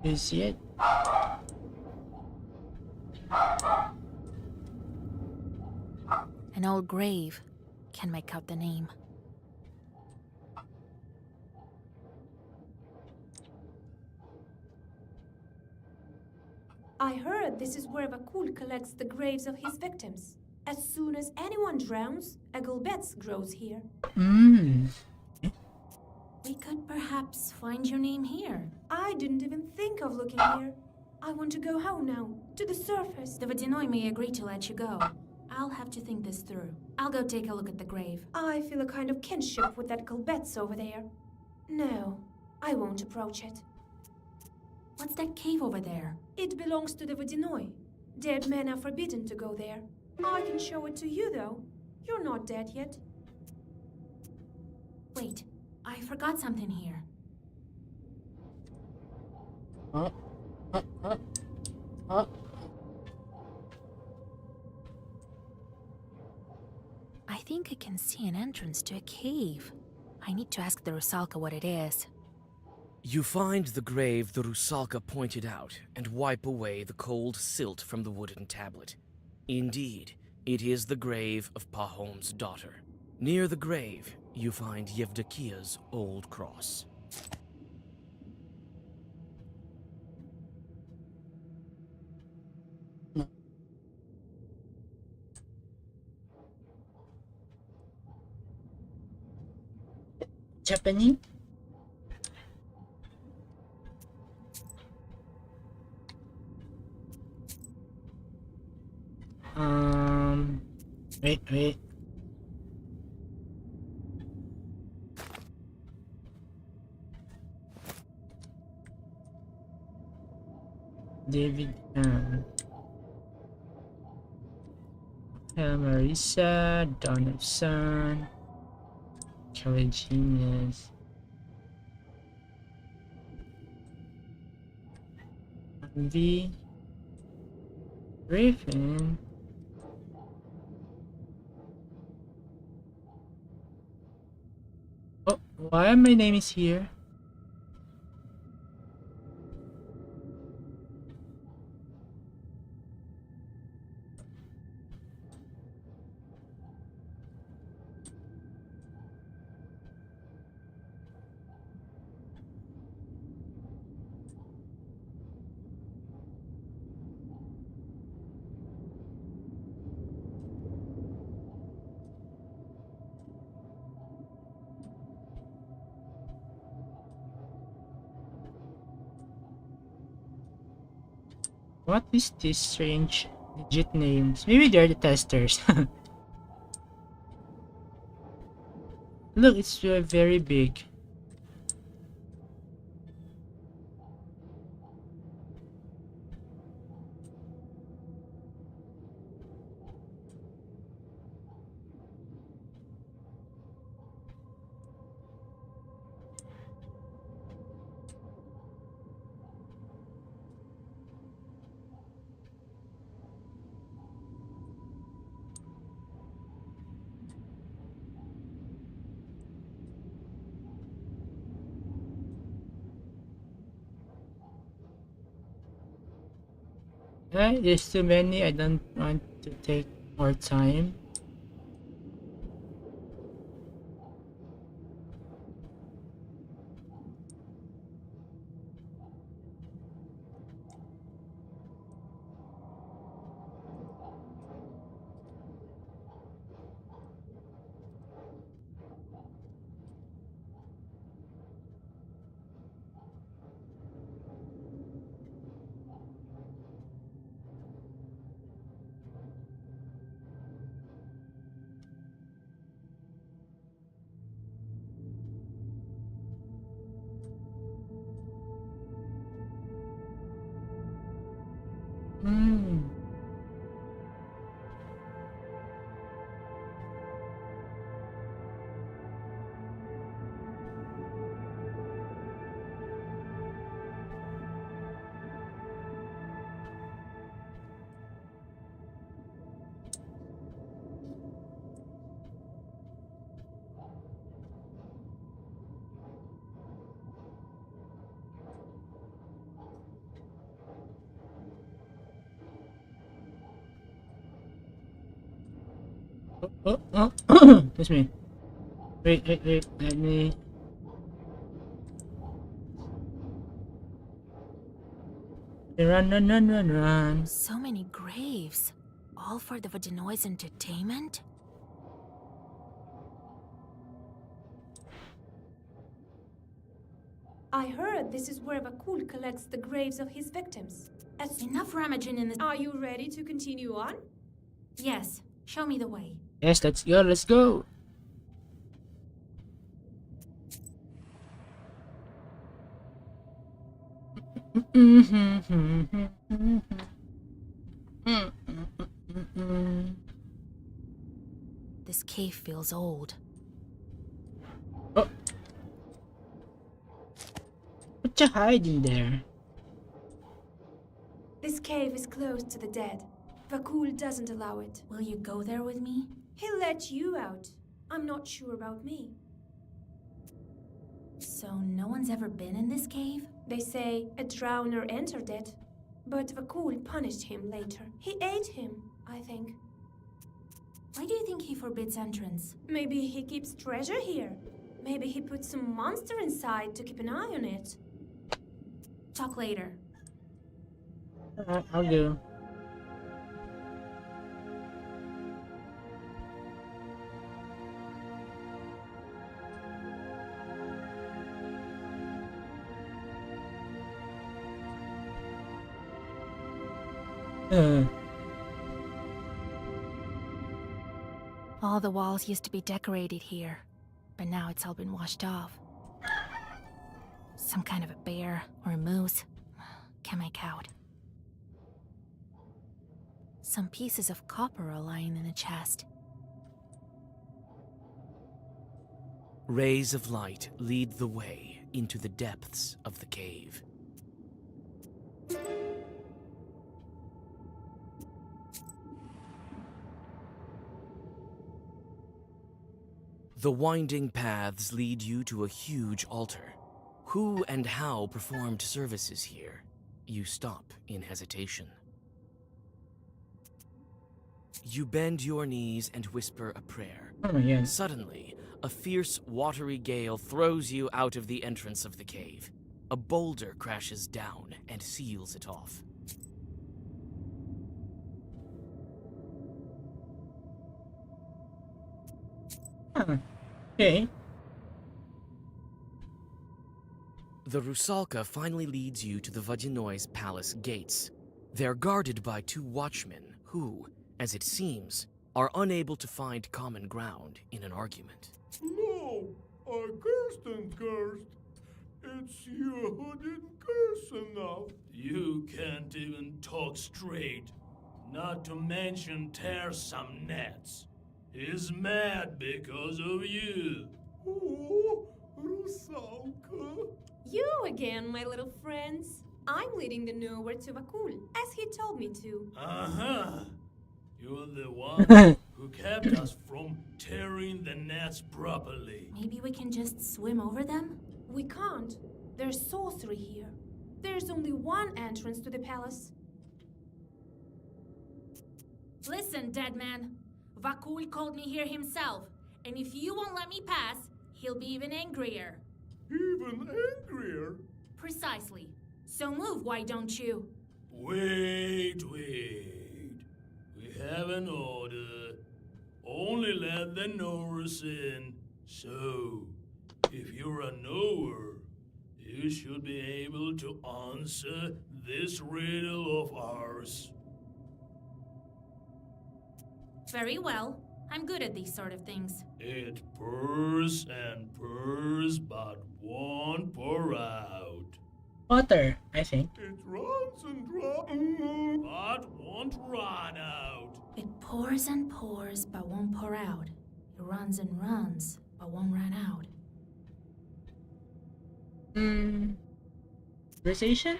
You see it? An old grave. Can make out the name. I heard this is where Vakul collects the graves of his victims. As soon as anyone drowns, a gulbets grows here. We could perhaps find your name here. I didn't even think of looking here. I want to go home now, to the surface. The Vodyanoi may agree to let you go. I'll have to think this through. I'll go take a look at the grave. I feel a kind of kinship with that gulbets over there. No, I won't approach it. What's that cave over there? It belongs to the Vodyanoi. Dead men are forbidden to go there. I can show it to you, though. You're not dead yet. Wait, I forgot something here. I think I can see an entrance to a cave. I need to ask the Rusalka what it is. You find the grave the Rusalka pointed out and wipe away the cold silt from the wooden tablet. Indeed, it is the grave of Pahom's daughter. Near the grave, you find Yevdokia's old cross. What's happening? Wait. David, Marisa, Dawn of Sun, Kelly Genius, V, Griffin. Oh, why my name is here? What is this strange legit names? Maybe they're the testers. Look, it's very big. There's too many. I don't want to take more time. Oh, that's me. Wait, let me. Run. So many graves. All for the Vaginoids entertainment? I heard this is where Vakul collects the graves of his victims. Enough rummaging in this. Are you ready to continue on? Yes, show me the way. Yes, let's go. This cave feels old. Oh. What you hiding there? This cave is closed to the dead. Vakul doesn't allow it. Will you go there with me? He'll let you out. I'm not sure about me. So no one's ever been in this cave? They say a drowner entered it, but Vakul punished him later. He ate him, I think. Why do you think he forbids entrance? Maybe he keeps treasure here. Maybe he put some monster inside to keep an eye on it. Talk later. I'll do. Uh, All the walls used to be decorated here, but now it's all been washed off. Some kind of a bear or a moose. Can't make out. Some pieces of copper are lying in a chest. Rays of light lead the way into the depths of the cave. The winding paths lead you to a huge altar. Who and how performed services here? You stop in hesitation. You bend your knees and whisper a prayer. oh my god. Suddenly, a fierce, watery gale throws you out of the entrance of the cave. A boulder crashes down and seals it off. Huh. Okay. The Rusalka finally leads you to the Vodinoi's palace gates. They're guarded by two watchmen who, as it seems, are unable to find common ground in an argument. No, I cursed and cursed. It's you who didn't curse enough. You can't even talk straight. Not to mention tear some nets. He's mad because of you. Oh, Rusalka. You again, my little friends. I'm leading the nowhere to Vakul, as he told me to. Uh-huh. You're the one who kept us from tearing the nets properly. Maybe we can just swim over them? We can't. There's sorcery here. There's only one entrance to the palace. Listen, dead man. Vakul called me here himself, and if you won't let me pass, he'll be even angrier. Even angrier? Precisely. So move, why don't you? Wait. We have an order. Only let the knowers in. So, if you're a knower, you should be able to answer this riddle of ours. Very well. I'm good at these sort of things. It purrs and purrs, but won't pour out. Water, I think. It runs and runs, but won't run out. It pours and pours, but won't pour out. It runs and runs, but won't run out. Conversation?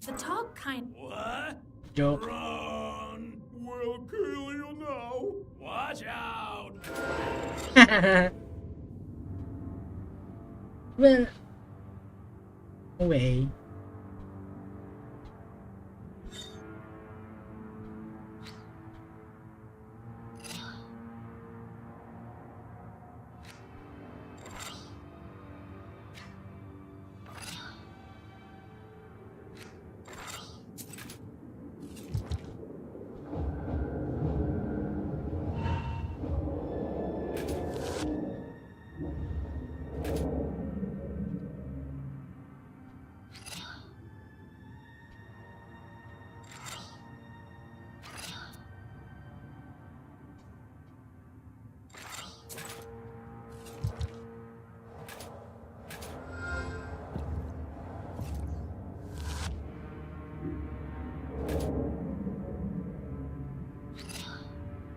The talk kind. What? Joke. Run! We'll kill you now. Watch out! Well, away.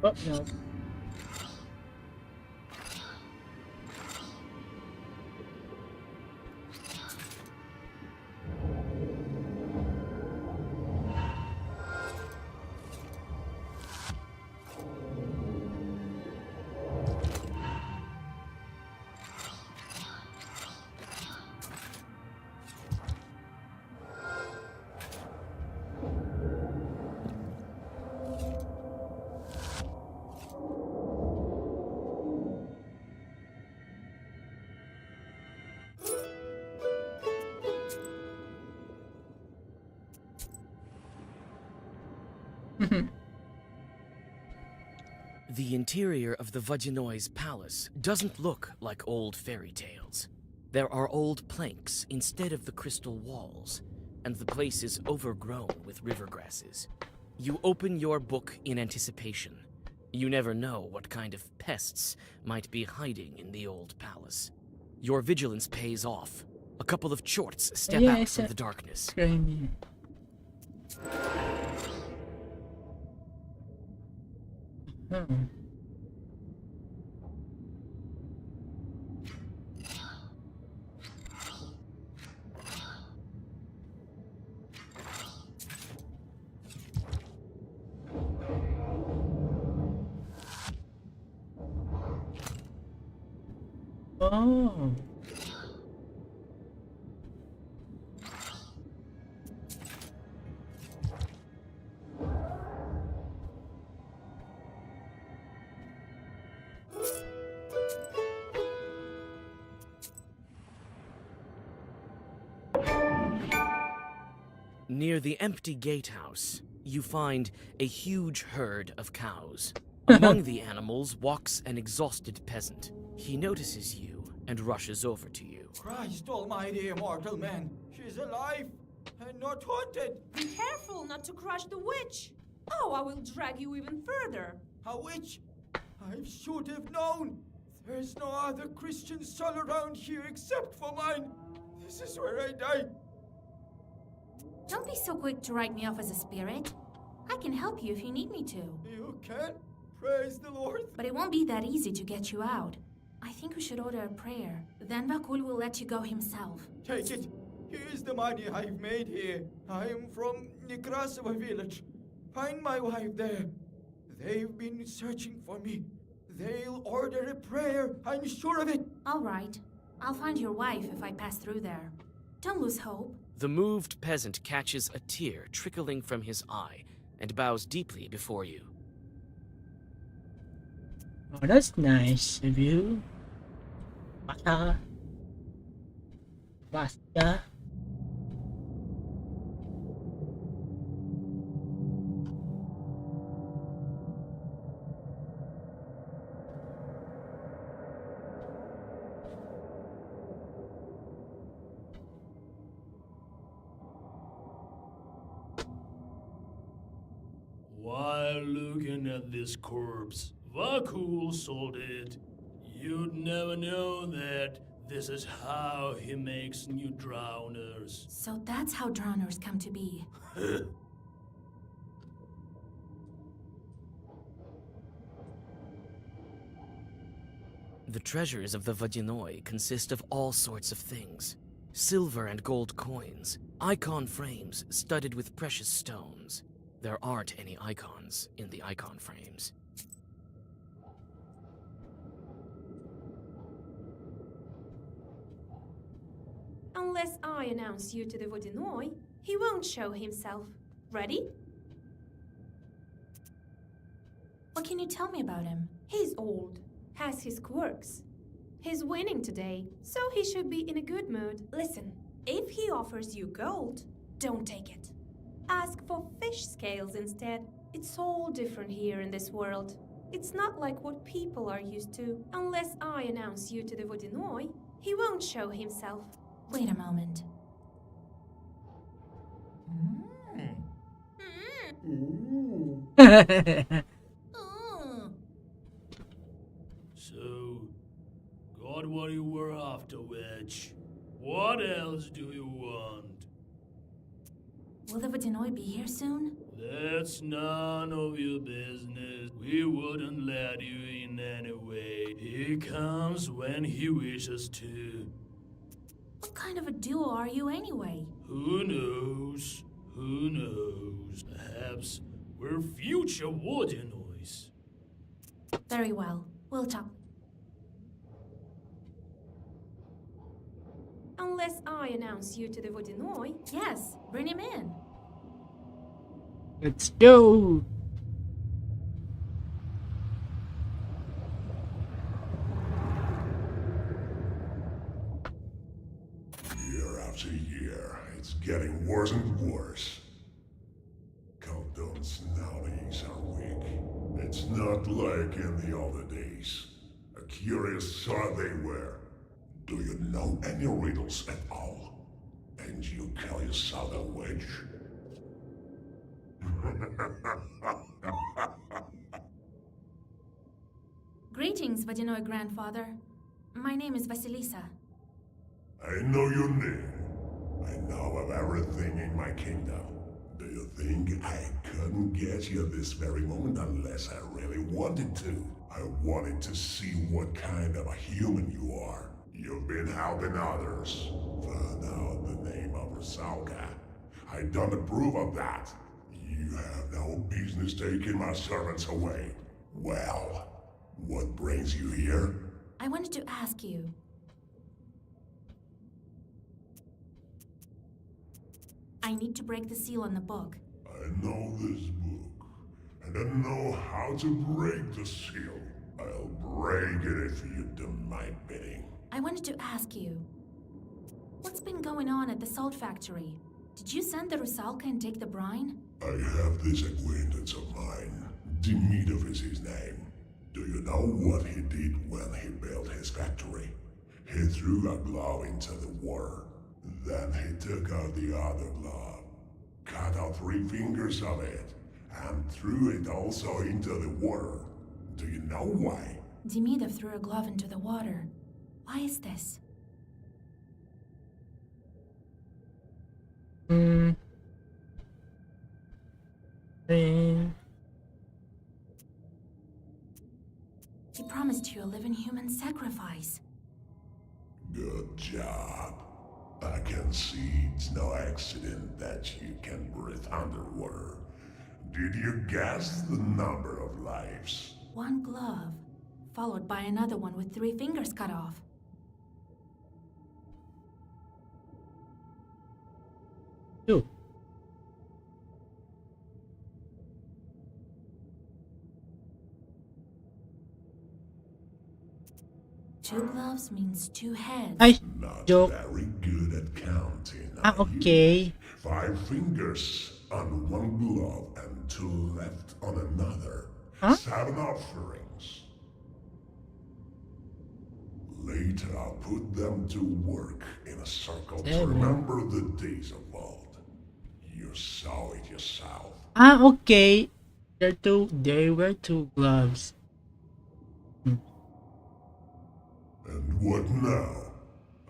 Oh, no. The interior of the Vodinoi's palace doesn't look like old fairy tales. There are old planks instead of the crystal walls. and the place is overgrown with river grasses. You open your book in anticipation. You never know what kind of pests might be hiding in the old palace. Your vigilance pays off. A couple of chorts step out from the darkness. Crimey. Oh. Near the empty gatehouse, you find a huge herd of cows. Among the animals walks an exhausted peasant. He notices you and rushes over to you. Christ almighty, immortal man. She's alive and not haunted. Be careful not to crush the witch. Oh, I will drag you even further. A witch? I should have known. There's no other Christian soul around here except for mine. This is where I die. Don't be so quick to write me off as a spirit. I can help you if you need me to. You can? Praise the Lord. But it won't be that easy to get you out. I think we should order a prayer. Then Vakul will let you go himself. Take it. Here's the money I've made here. I am from Nekrasova village. Find my wife there. They've been searching for me. They'll order a prayer, I'm sure of it. All right. I'll find your wife if I pass through there. Don't lose hope. The moved peasant catches a tear trickling from his eye and bows deeply before you. Oh, that's nice of you. Basta. While looking at this corpse, Vakul sold it. You'd never know that this is how he makes new drowners. So that's how drowners come to be. The treasures of the Vodyanoi consist of all sorts of things. Silver and gold coins, icon frames studded with precious stones. There aren't any icons in the icon frames. Unless I announce you to the Vodyanoi, he won't show himself. Ready? What can you tell me about him? He's old, has his quirks. He's winning today, so he should be in a good mood. Listen, if he offers you gold, don't take it. Ask for fish scales instead. It's all different here in this world. It's not like what people are used to. Unless I announce you to the Vodyanoi, he won't show himself. Wait a moment. So, got what you were after, witch. What else do you want? Will the Vodyanoi be here soon? That's none of your business. We wouldn't let you in anyway. He comes when he wishes to. What kind of a duo are you anyway? Who knows? Who knows? Perhaps we're future Vodyanoi. Very well. We'll talk. Unless I announce you to the Vodyanoi. Yes, bring him in. Let's go. Year after year, it's getting worse and worse. Countdown's nowadays are weak. It's not like in the older days. A curious sort they were. Do you know any riddles at all? And you call yourself a witch? Greetings, Vodяной grandfather. My name is Vasilisa. I know your name. I know of everything in my kingdom. Do you think I couldn't get you this very moment unless I really wanted to? I wanted to see what kind of a human you are. You've been helping others. Found out the name of Rusalka. I don't approve of that. You have no business taking my servants away. Well, what brings you here? I wanted to ask you. I need to break the seal on the book. I know this book, and I know how to break the seal. I'll break it if you do my bidding. I wanted to ask you. What's been going on at the salt factory? Did you send the Rusalka and take the brine? I have this acquaintance of mine. Demidov is his name. Do you know what he did when he built his factory? He threw a glove into the water. Then he took out the other glove, cut out 3 fingers of it, and threw it also into the water. Do you know why? Demidov threw a glove into the water. Why is this? He promised you a living human sacrifice. Good job. I can see it's no accident that you can breathe underwater. Did you guess the number of lives? 1 glove, followed by another one with 3 fingers cut off. Two. Two gloves means 2 heads. Ay, Not joke. very good at counting. Ah, are you? okay. 5 fingers on 1 glove and 2 left on another. Huh? 7 offerings. Later I'll put them to work in a circle to Seven. remember the days of old. You saw it yourself. Ah, okay. There were 2 gloves. And what now?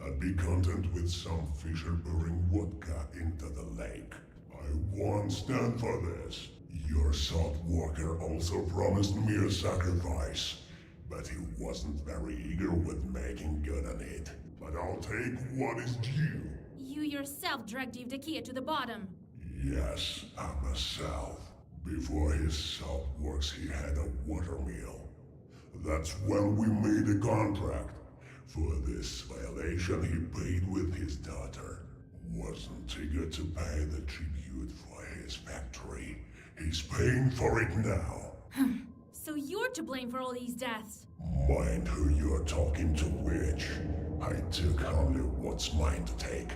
I'd be content with some fisher pouring vodka into the lake. I won't stand for this. Your salt walker also promised me a sacrifice, but he wasn't very eager with making good on it. But I'll take what is due. You yourself dragged Evdokia to the bottom. Yes, I myself. Before his salt works, he had a watermill. That's when we made a contract. For this violation, he paid with his daughter. Wasn't eager to pay the tribute for his factory. He's paying for it now. So you're to blame for all these deaths. Mind who you're talking to, witch. I took only what's mine to take.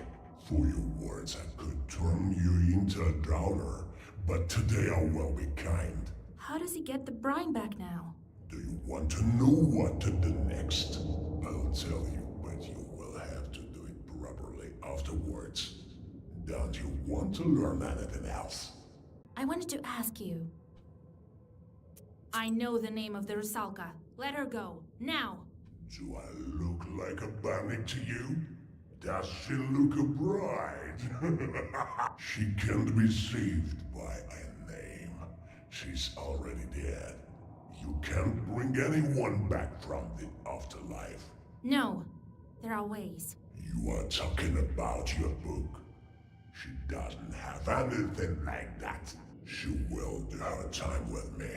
For your words, I could turn you into a drowner, but today I will be kind. How does he get the brine back now? Do you want to know what to do next? I'll tell you, but you will have to do it properly afterwards. Don't you want to learn anything else? I wanted to ask you. I know the name of the Rusalka. Let her go. Now. Do I look like a bandit to you? Does she look a bride? She can't be saved by a name. She's already dead. You can't bring anyone back from the afterlife. No. There are ways. You are talking about your book. She doesn't have anything like that. She will do her time with me.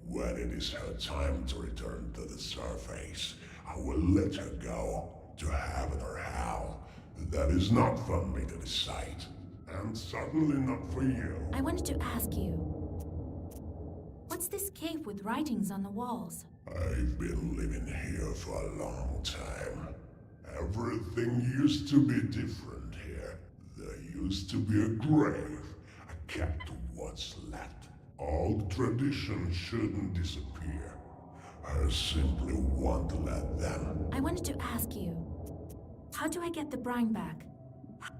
When it is her time to return to the surface, I will let her go, to heaven or hell. That is not for me to decide, and certainly not for you. I wanted to ask you. What's this cave with writings on the walls? I've been living here for a long time. Everything used to be different here. There used to be a grave. I kept what's left. Old traditions shouldn't disappear. I simply want to let them. I wanted to ask you. How do I get the brine back?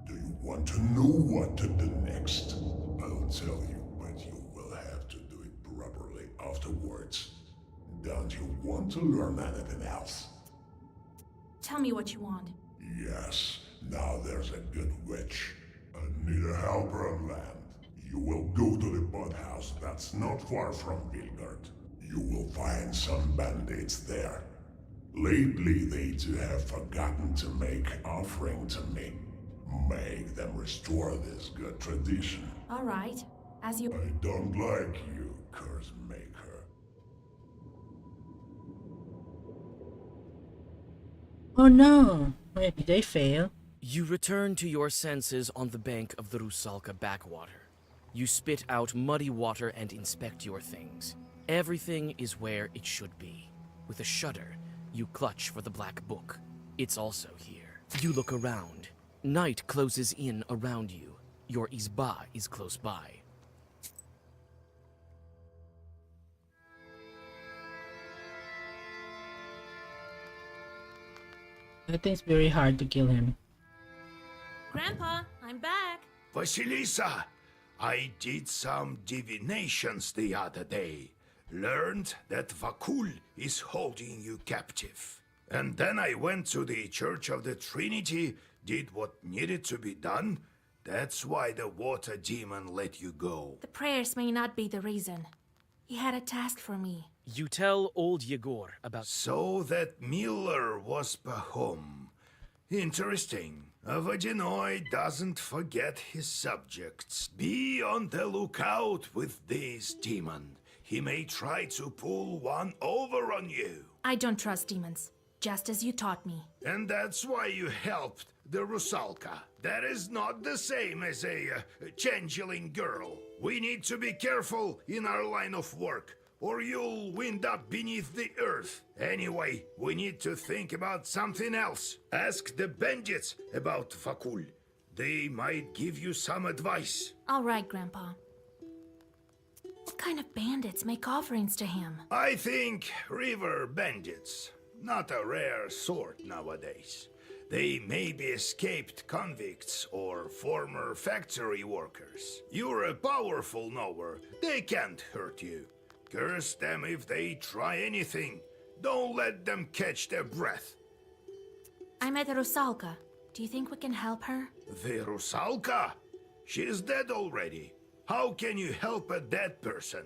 Do you want to know what to do next? I'll tell you, but you will have to do it properly afterwards. Don't you want to learn anything else? Tell me what you want. Yes, now there's a good witch. I need a helper on land. You will go to the boathouse that's not far from Vilgard. You will find some bandits there. Lately, they too have forgotten to make offering to me. Make them restore this good tradition. All right, as you... I don't like you, curse maker. Oh no! Wait, did they fail? You return to your senses on the bank of the Rusalka backwater. You spit out muddy water and inspect your things. Everything is where it should be. With a shudder, you clutch for the black book. It's also here. You look around. Night closes in around you. Your izba is close by. I think it's very hard to kill him. Grandpa, I'm back. Vasilisa, I did some divinations the other day. Learned that Vakul is holding you captive. And then I went to the Church of the Trinity, did what needed to be done. That's why the water demon let you go. The prayers may not be the reason. He had a task for me. You tell old Yegor about... So that Miller was Pahom. Interesting. A Vadinoi doesn't forget his subjects. Be on the lookout with this demon. He may try to pull one over on you. I don't trust demons, just as you taught me. And that's why you helped the Rusalka. That is not the same as a changeling girl. We need to be careful in our line of work, or you'll wind up beneath the earth. Anyway, we need to think about something else. Ask the bandits about Vakul. They might give you some advice. All right, Grandpa. What kind of bandits make offerings to him? I think river bandits. Not a rare sort nowadays. They may be escaped convicts or former factory workers. You're a powerful knower. They can't hurt you. Curse them if they try anything. Don't let them catch their breath. I met Rusalka. Do you think we can help her? The Rusalka? She's dead already. How can you help a dead person?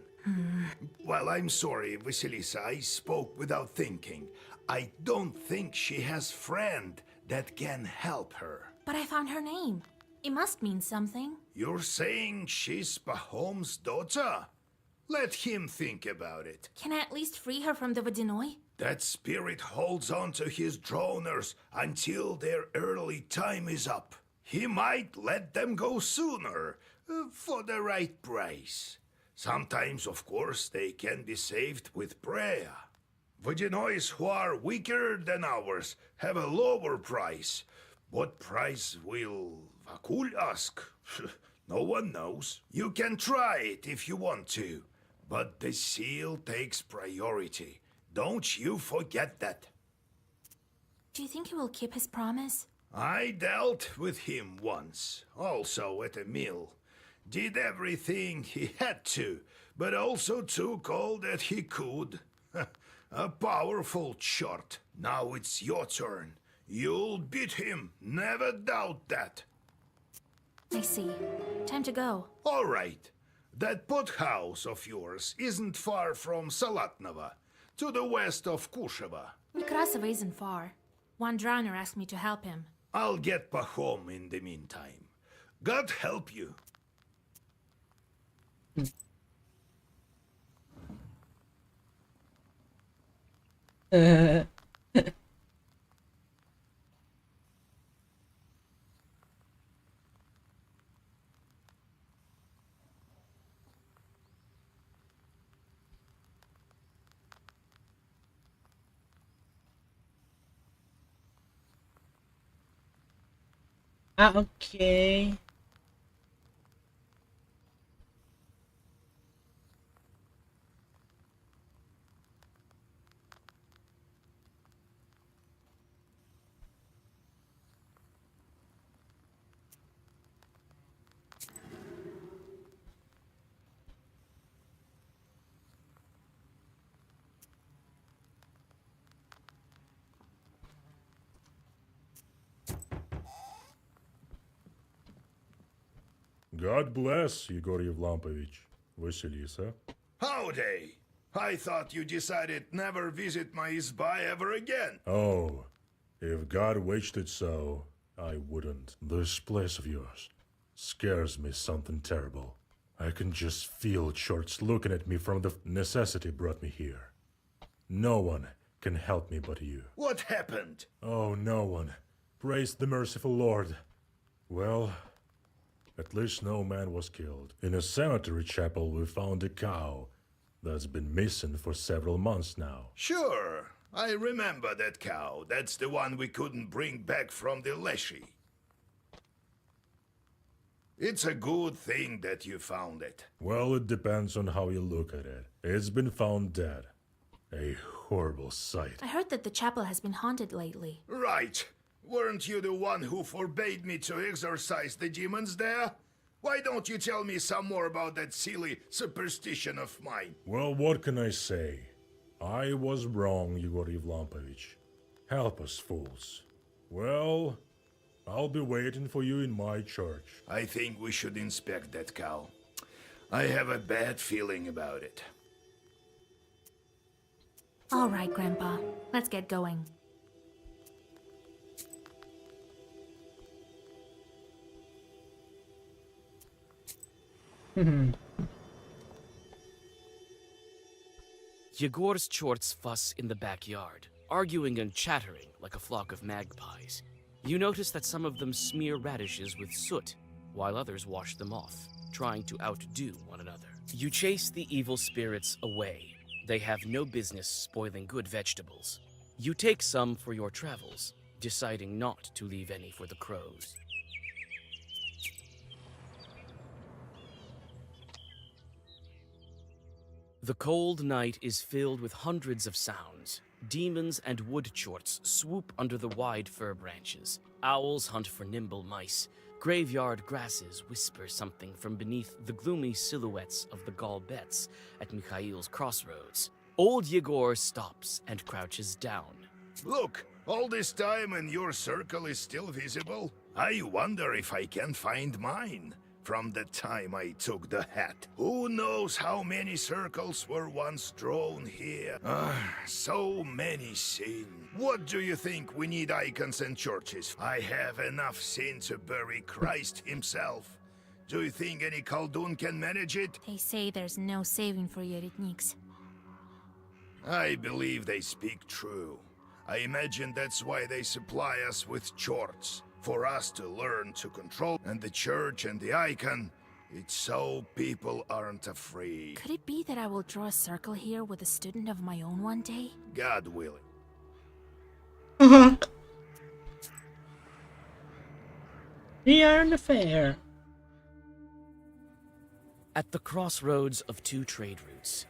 Well, I'm sorry, Vasilisa. I spoke without thinking. I don't think she has friend that can help her. But I found her name. It must mean something. You're saying she's Pahom's daughter? Let him think about it. Can I at least free her from the Vadinoi? That spirit holds on to his droners until their early time is up. He might let them go sooner, for the right price. Sometimes, of course, they can be saved with prayer. Vadinois who are weaker than ours have a lower price. What price will Vakul ask? No one knows. You can try it if you want to. But the seal takes priority. Don't you forget that. Do you think he will keep his promise? I dealt with him once, also at a mill. Did everything he had to, but also took all that he could. A powerful shot. Now it's your turn. You'll beat him, never doubt that. I see. Time to go. All right. That pothouse of yours isn't far from Salatnova, to the west of Kusheva. Nekrasova isn't far. One drowner asked me to help him. I'll get Pahom in the meantime. God help you. Okay. God bless, Igor Yevlampovich. Vasilisa. Howdy! I thought you decided never visit my izba ever again. Oh, if God wished it so, I wouldn't. This place of yours scares me something terrible. I can just feel Chorts looking at me from the necessity brought me here. No one can help me but you. What happened? Oh, no one. Praise the merciful Lord. Well, at least no man was killed. In a cemetery chapel we found a cow that's been missing for several months now. Sure, I remember that cow. That's the one we couldn't bring back from the Leshy. It's a good thing that you found it. Well, it depends on how you look at it. It's been found dead. A horrible sight. I heard that the chapel has been haunted lately. Right. Weren't you the one who forbade me to exorcise the demons there? Why don't you tell me some more about that silly superstition of mine? Well, what can I say? I was wrong, Igor Yevlampovich. Help us, fools. Well, I'll be waiting for you in my church. I think we should inspect that cow. I have a bad feeling about it. All right, Grandpa. Let's get going. Yegor's Chorts fuss in the backyard, arguing and chattering like a flock of magpies. You notice that some of them smear radishes with soot, while others wash them off, trying to outdo one another. You chase the evil spirits away. They have no business spoiling good vegetables. You take some for your travels, deciding not to leave any for the crows. The cold night is filled with hundreds of sounds. Demons and wood chorts swoop under the wide fir branches. Owls hunt for nimble mice. Graveyard grasses whisper something from beneath the gloomy silhouettes of the Galbets at Mikhail's crossroads. Old Yegor stops and crouches down. Look, all this time and your circle is still visible? I wonder if I can find mine. From the time I took the hat. Who knows how many circles were once drawn here? So many sin. What do you think we need icons and churches? I have enough sin to bury Christ himself. Do you think any Khaldun can manage it? They say there's no saving for Yeretniks. I believe they speak true. I imagine that's why they supply us with chorts. For us to learn to control, and the church and the icon, it's so people aren't afraid. Could it be that I will draw a circle here with a student of my own one day? God willing. We are in the fair. At the crossroads of two trade routes,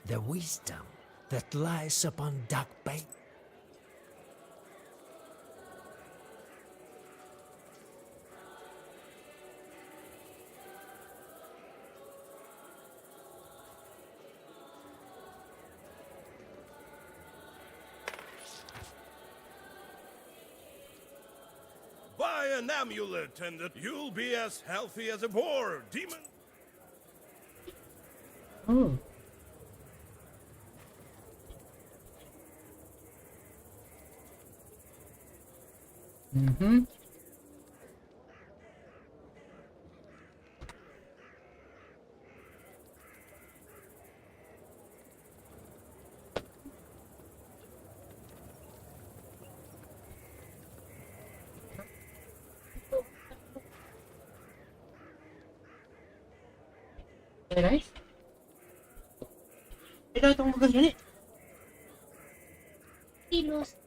The wisdom that lies upon Duck Bay. Buy an amulet and you'll be as healthy as a boar, demon. Oh. Mm-hmm. Hey guys. Ito itong magagani. Tilos.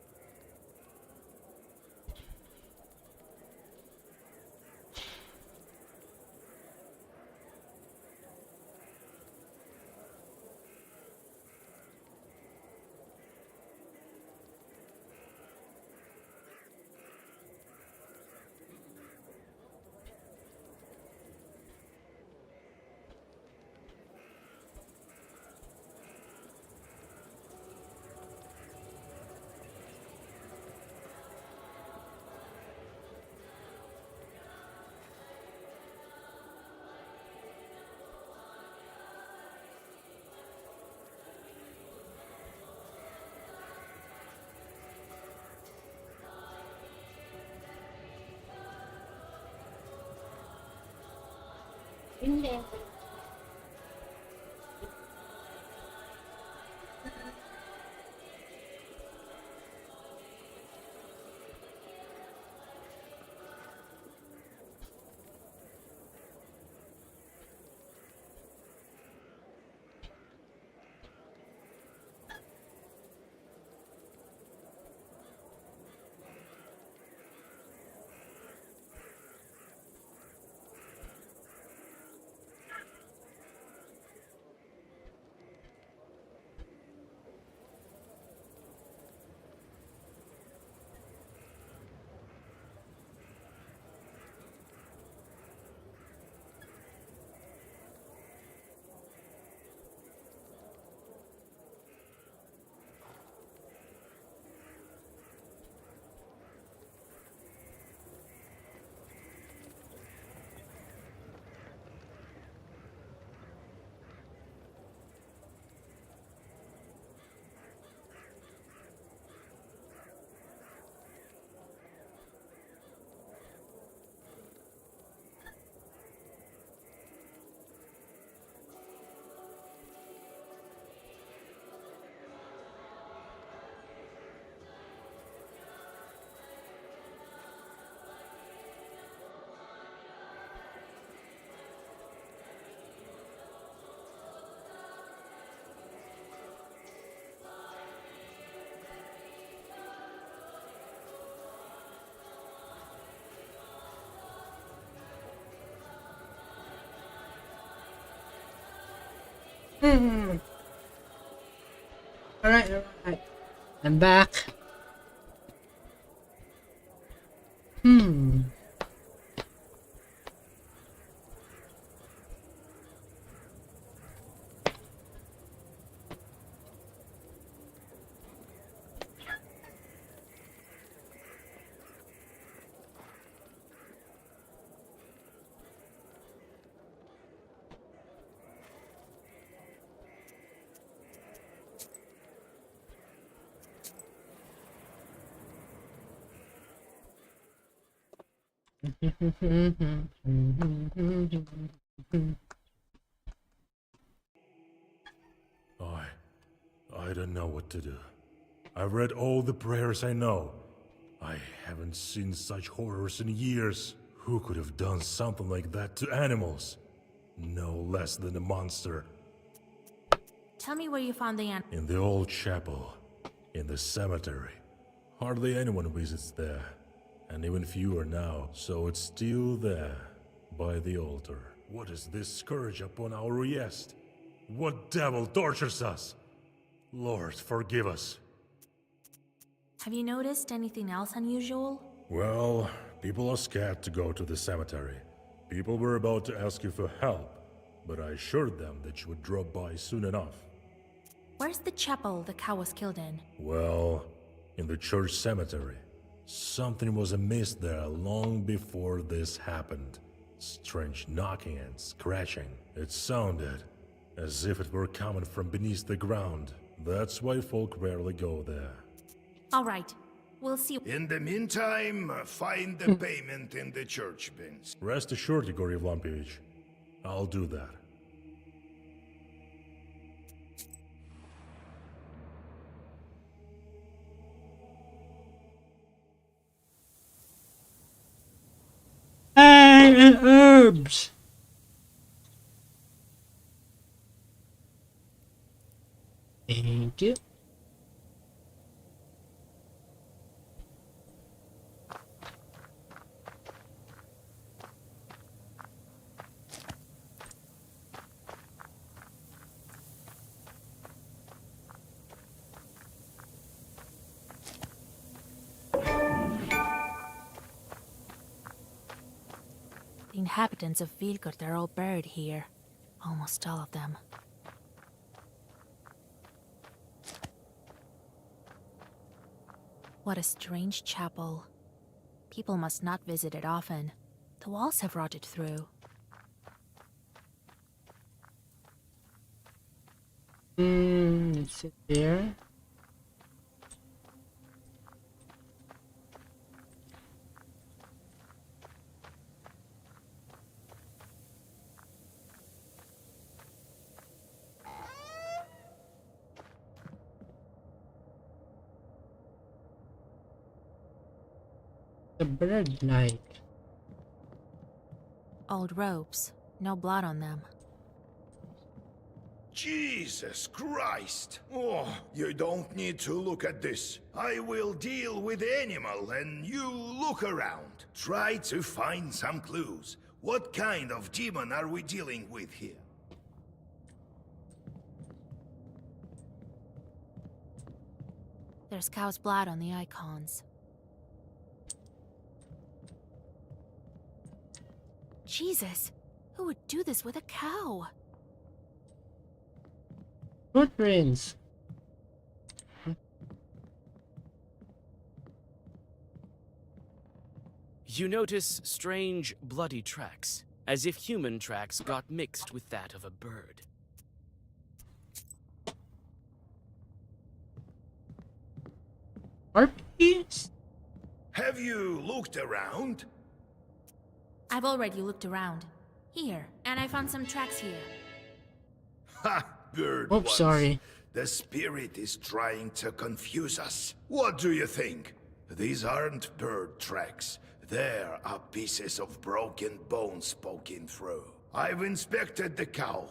Alright. I'm back. Hmm. I don't know what to do. I've read all the prayers I know. I haven't seen such horrors in years. Who could have done something like that to animals? No less than a monster. Tell me where you found the In the old chapel. In the cemetery. Hardly anyone visits there. And even fewer now. So it's still there. By the altar. What is this scourge upon our Riest? What devil tortures us? Lord, forgive us. Have you noticed anything else unusual? Well, people are scared to go to the cemetery. People were about to ask you for help, but I assured them that you would drop by soon enough. Where's the chapel the cow was killed in? Well, in the church cemetery. Something was amiss there long before this happened. Strange knocking and scratching. It sounded as if it were coming from beneath the ground. That's why folk rarely go there. All right, we'll see. In the meantime, find the payment in the church bins. Rest assured, Igor Yevlampevich. I'll do that. And herbs. Thank you. The inhabitants of Vilgard are all buried here. Almost all of them. What a strange chapel. People must not visit it often. The walls have rotted through. Let's sit there. The bird like. Old ropes. No blood on them. Jesus Christ! Oh, you don't need to look at this. I will deal with the animal and you look around. Try to find some clues. What kind of demon are we dealing with here? There's cow's blood on the icons. Jesus! Who would do this with a cow? Footprints. You notice strange, bloody tracks, as if human tracks got mixed with that of a bird. RPs? Have you looked around? I've already looked around. Here, and I found some tracks here. Ha! Bird Oops, once. sorry. The spirit is trying to confuse us. What do you think? These aren't bird tracks. There are pieces of broken bones poking through. I've inspected the cow.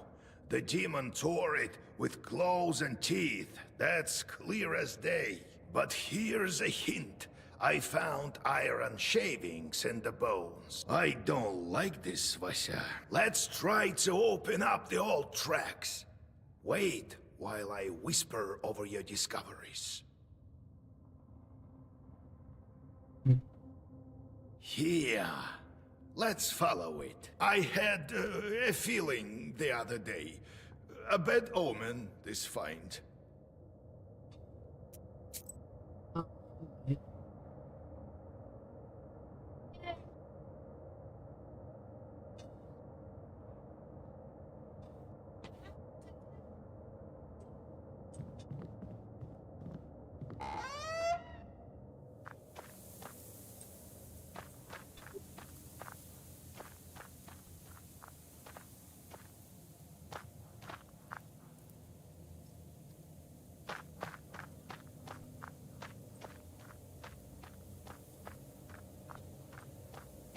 The demon tore it with claws and teeth. That's clear as day. But here's a hint. I found iron shavings in the bones. I don't like this, Vasya. Let's try to open up the old tracks. Wait while I whisper over your discoveries. Here. Let's follow it. I had a feeling the other day. A bad omen, this find.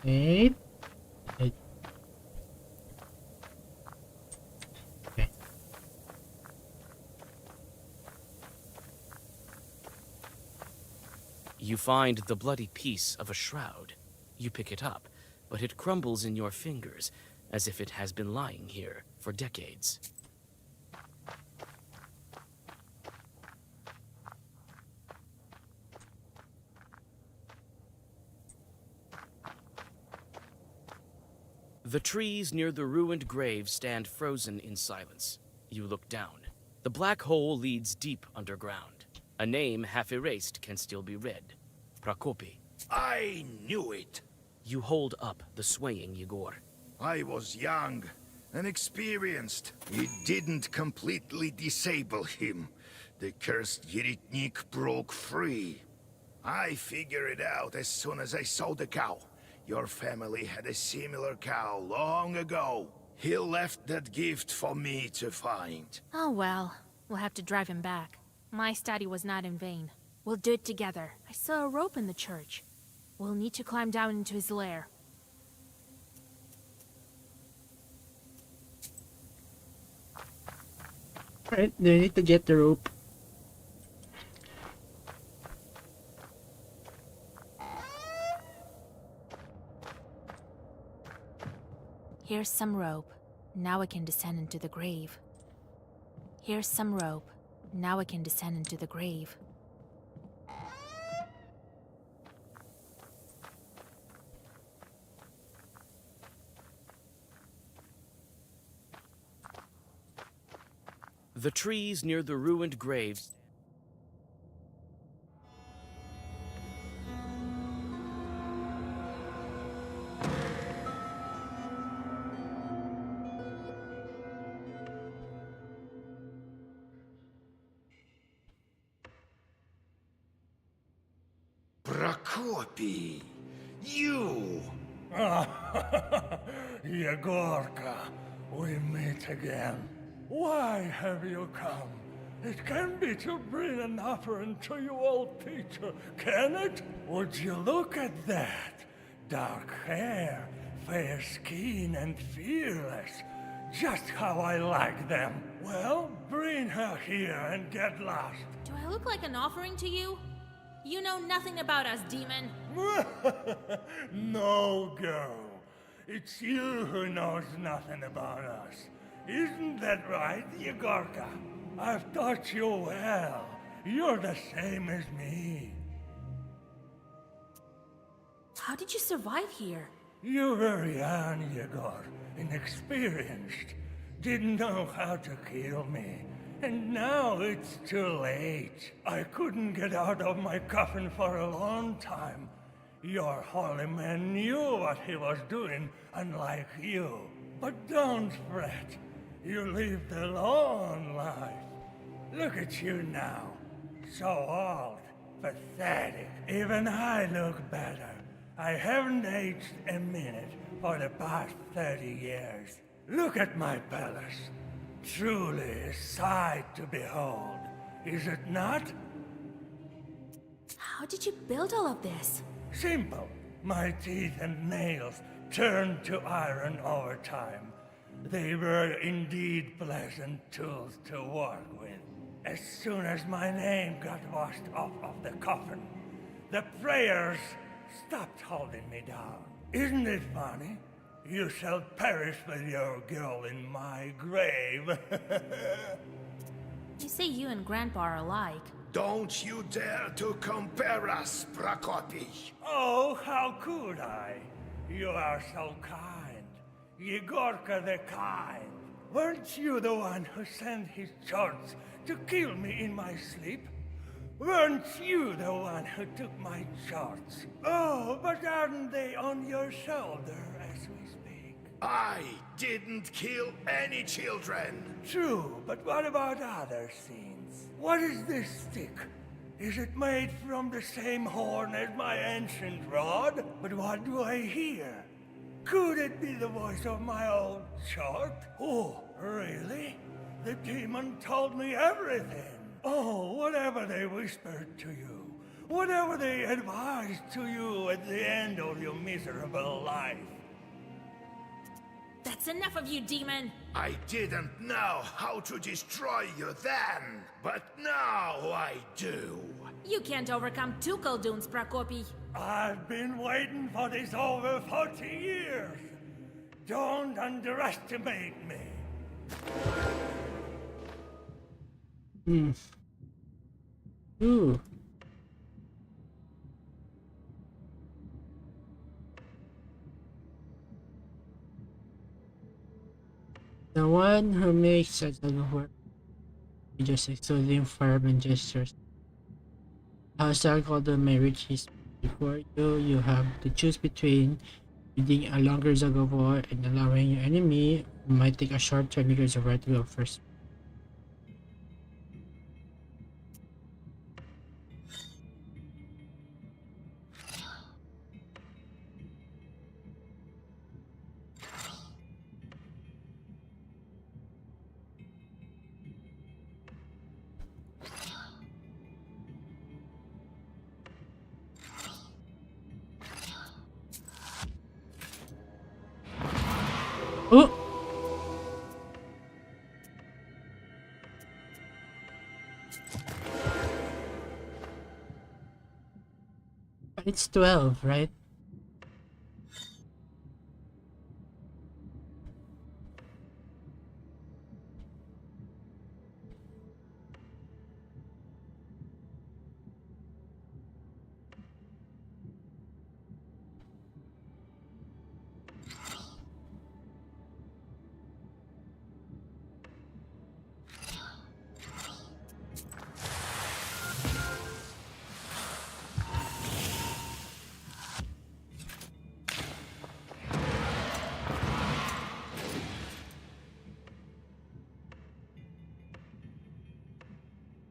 Wait. Okay. You find the bloody piece of a shroud. You pick it up, but it crumbles in your fingers, as if it has been lying here for decades. The trees near the ruined grave stand frozen in silence. You look down. The black hole leads deep underground. A name half erased can still be read. Prokopi. I knew it. You hold up the swaying Yegor. I was young and experienced. It didn't completely disable him. The cursed Yeritnik broke free. I figured it out as soon as I saw the cow. Your family had a similar cow long ago. He left that gift for me to find. Oh well, we'll have to drive him back. My study was not in vain. We'll do it together. I saw a rope in the church. We'll need to climb down into his lair. Alright, do you need to get the rope? Here's some rope. Now I can descend into the grave. Here's some rope. Now I can descend into the grave. The trees near the ruined graves. Prokopi, you! Yegorka, we meet again. Why have you come? It can be to bring an offering to your old teacher, can it? Would you look at that? Dark hair, fair skin, and fearless. Just how I like them. Well, bring her here and get lost. Do I look like an offering to you? You know nothing about us, demon. No, girl. It's you who knows nothing about us. Isn't that right, Yegorka? I've taught you well. You're the same as me. How did you survive here? You were young, Yegor, inexperienced. Didn't know how to kill me. And now it's too late. I couldn't get out of my coffin for a long time. Your holy man knew what he was doing, unlike you. But don't fret. You lived a long life. Look at you now. So old, pathetic. Even I look better. I haven't aged a minute for the past 30 years. Look at my palace. Truly a sight to behold, is it not? How did you build all of this? Simple. My teeth and nails turned to iron over time. They were indeed pleasant tools to work with. As soon as my name got washed off of the coffin, the prayers stopped holding me down. Isn't it funny? You shall perish with your girl in my grave. You say you and Grandpa are alike. Don't you dare to compare us, Prokopy. Oh, how could I? You are so kind. Yegorka the kind. Weren't you the one who sent his charts to kill me in my sleep? Weren't you the one who took my charts? Oh, but aren't they on your shoulder as we speak? I didn't kill any children. True, but what about other scenes? What is this stick? Is it made from the same horn as my ancient rod? But what do I hear? Could it be the voice of my old chart? Oh, really? The demon told me everything. Oh, whatever they whispered to you, whatever they advised to you at the end of your miserable life. That's enough of you, demon! I didn't know how to destroy you then, but now I do. You can't overcome two Kolduns, Prokopy. I've been waiting for this over 40 years. Don't underestimate me. Ooh. The one who makes such a work just excluding firm and gestures. Hostile Golden may reach his before you. You have to choose between reading a longer Zago war and allowing your enemy who might take a short turn because of right to go first. Oh! But it's 12, right?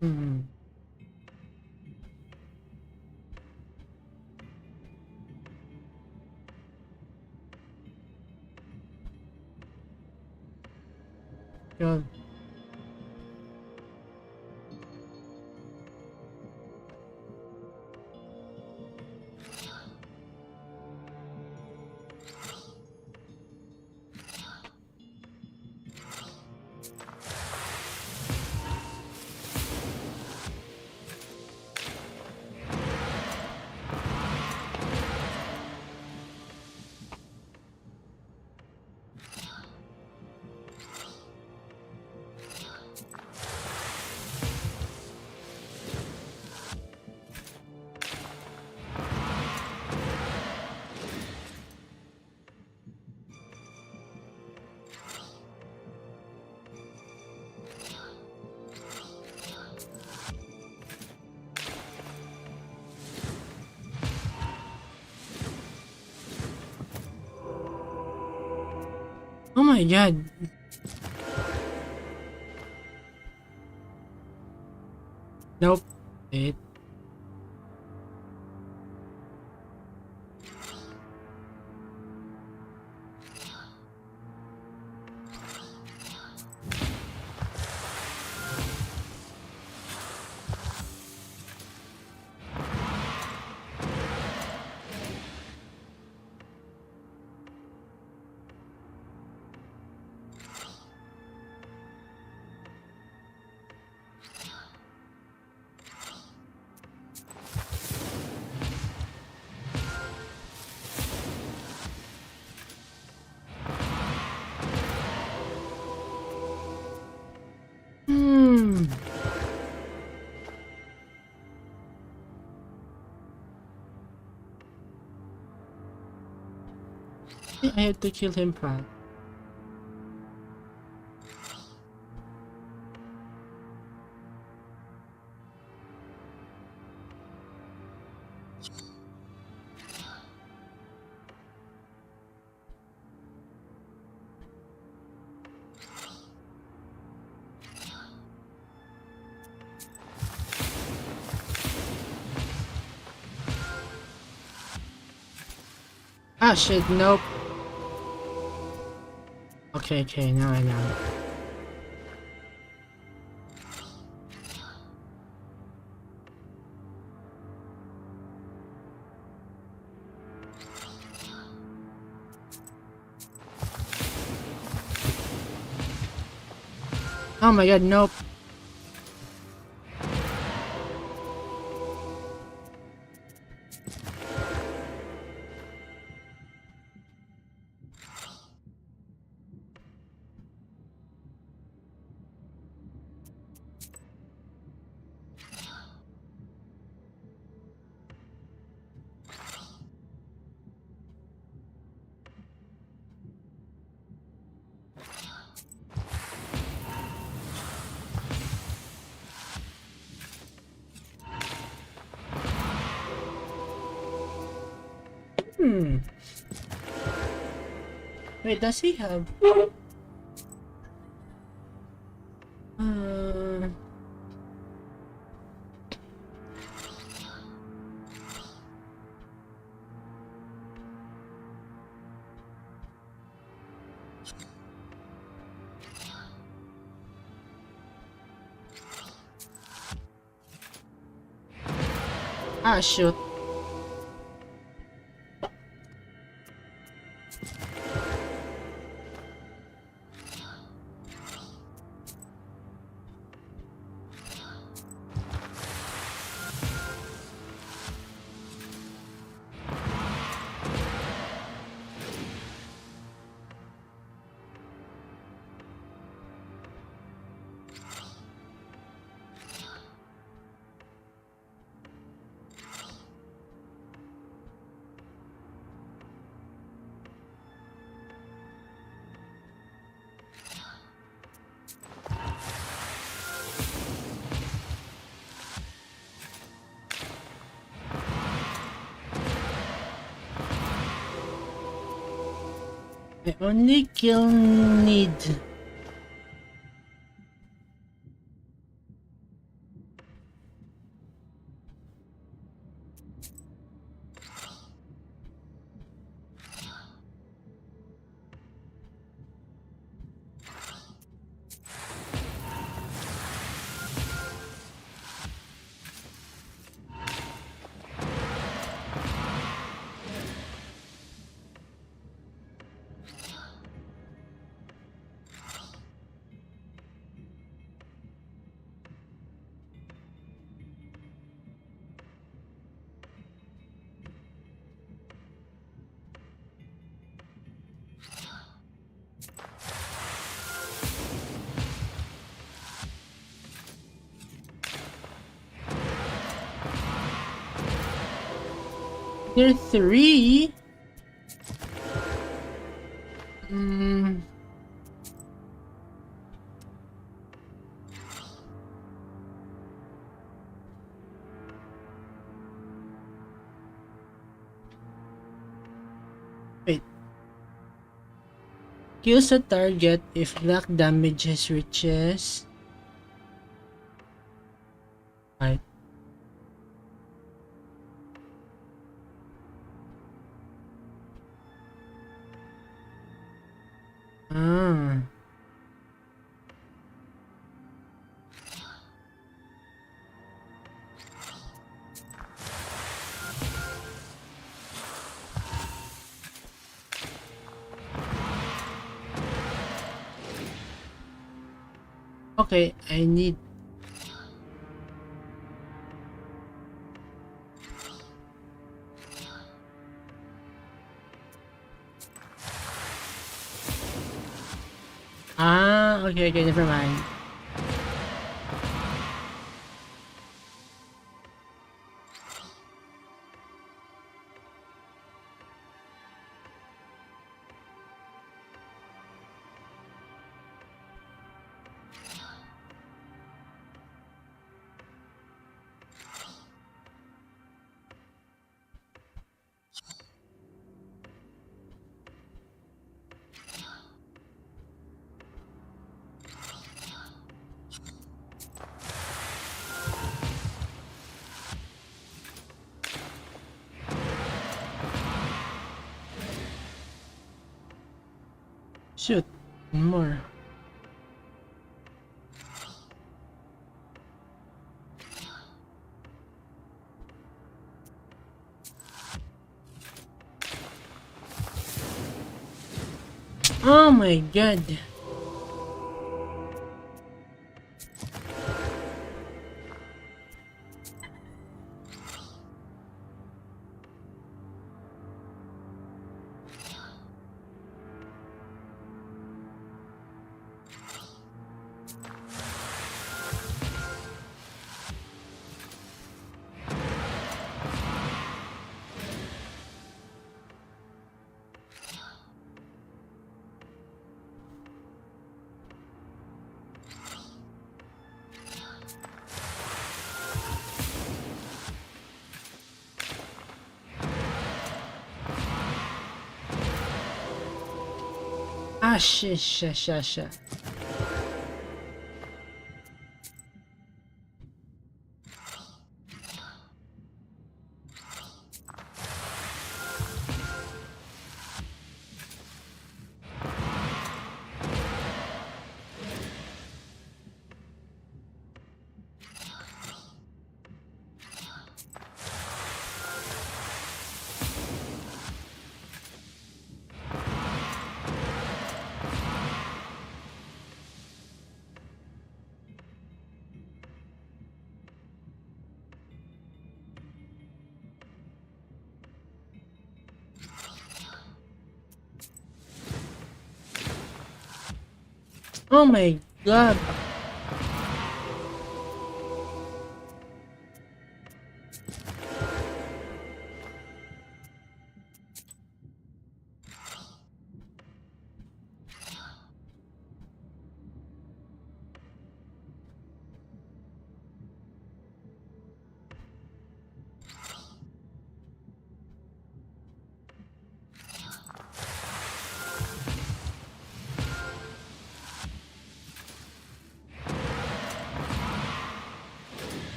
Hmm. God. Oh my god. Nope. Wait. Hmm. I have to kill him fast. Ah shit, nope. Okay, okay, now I know. Oh my god, nope. Hmm. Wait, does he have... Uh... Ah, shoot. I only kill need... There are three? Hmm... Wait. Kills a target if black damages reaches. Right. Ah. Okay, I need. Ah, okay, never mind. Shoot, one more. Oh my god. Ah, shit. Oh my god.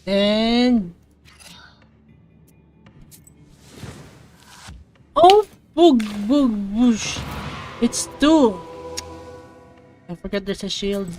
And oh, boosh. It's two. I forgot there's a shield.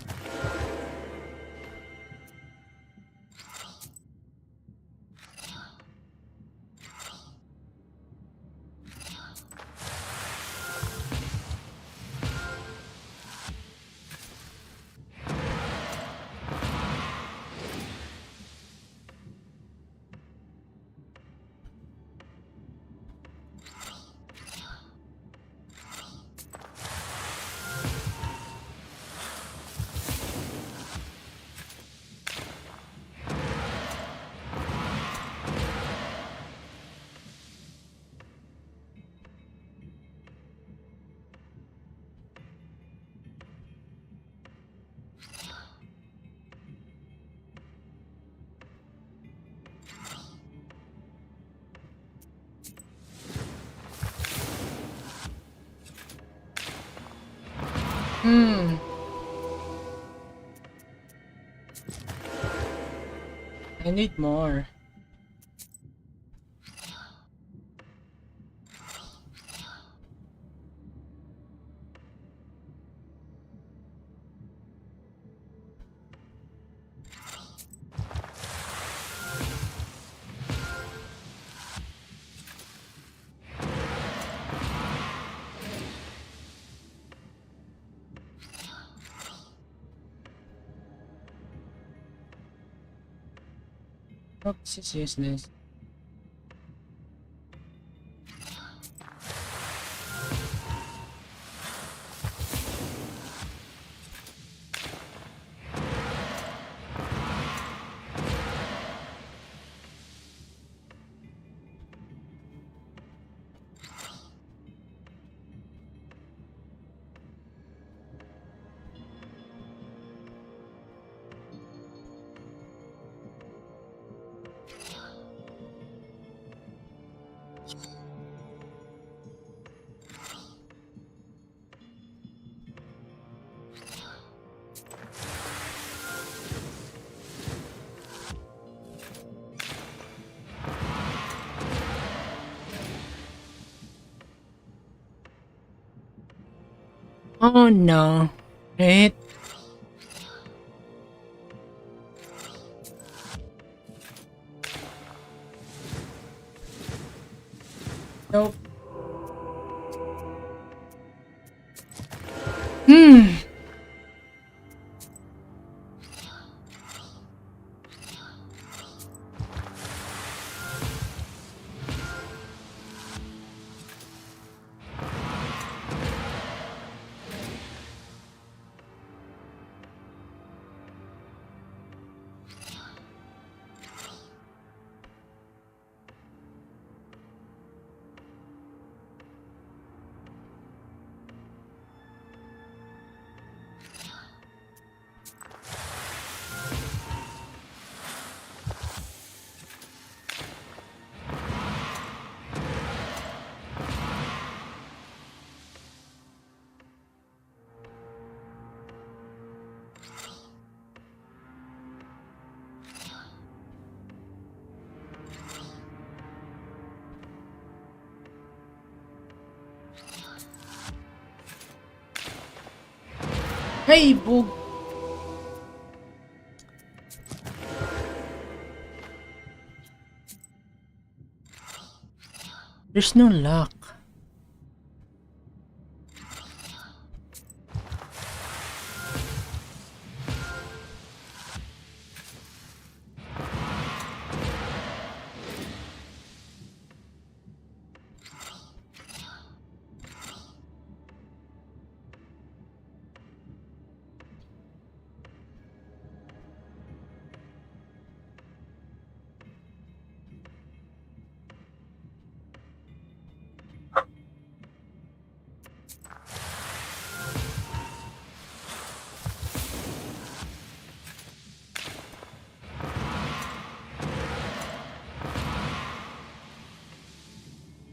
Hmm. I need more. Oh, this is useless. Oh no. Right? Nope. Hmm. Hey, Boog. There's no luck.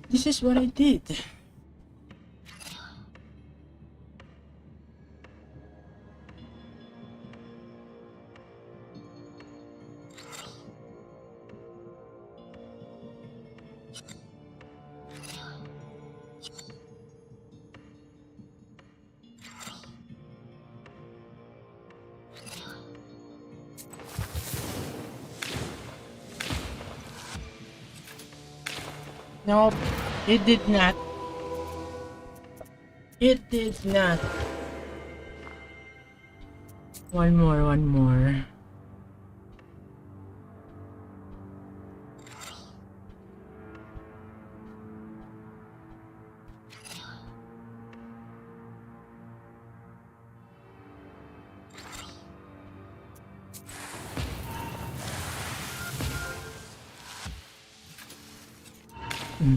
This is what I did. Nope, it did not. It did not. One more, one more. Hmm.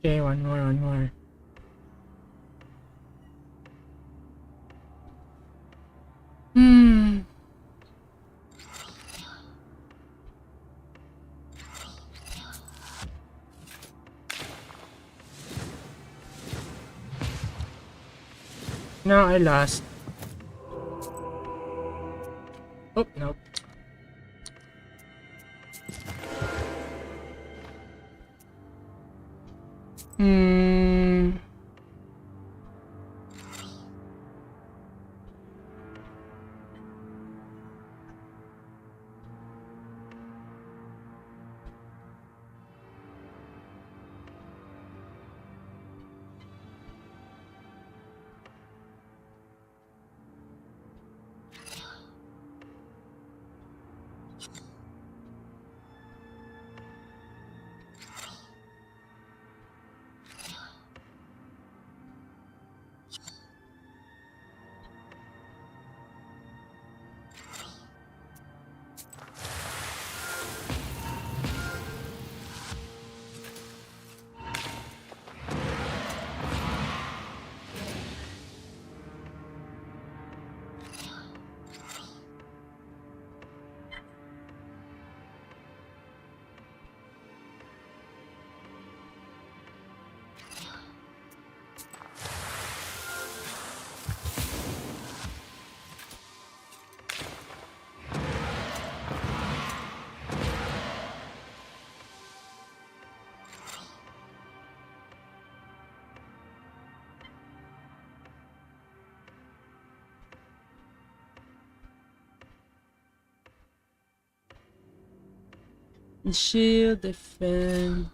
Okay, one more, one more. Hmm. No, I lost. Oh, nope. Hmm. Shield, defend.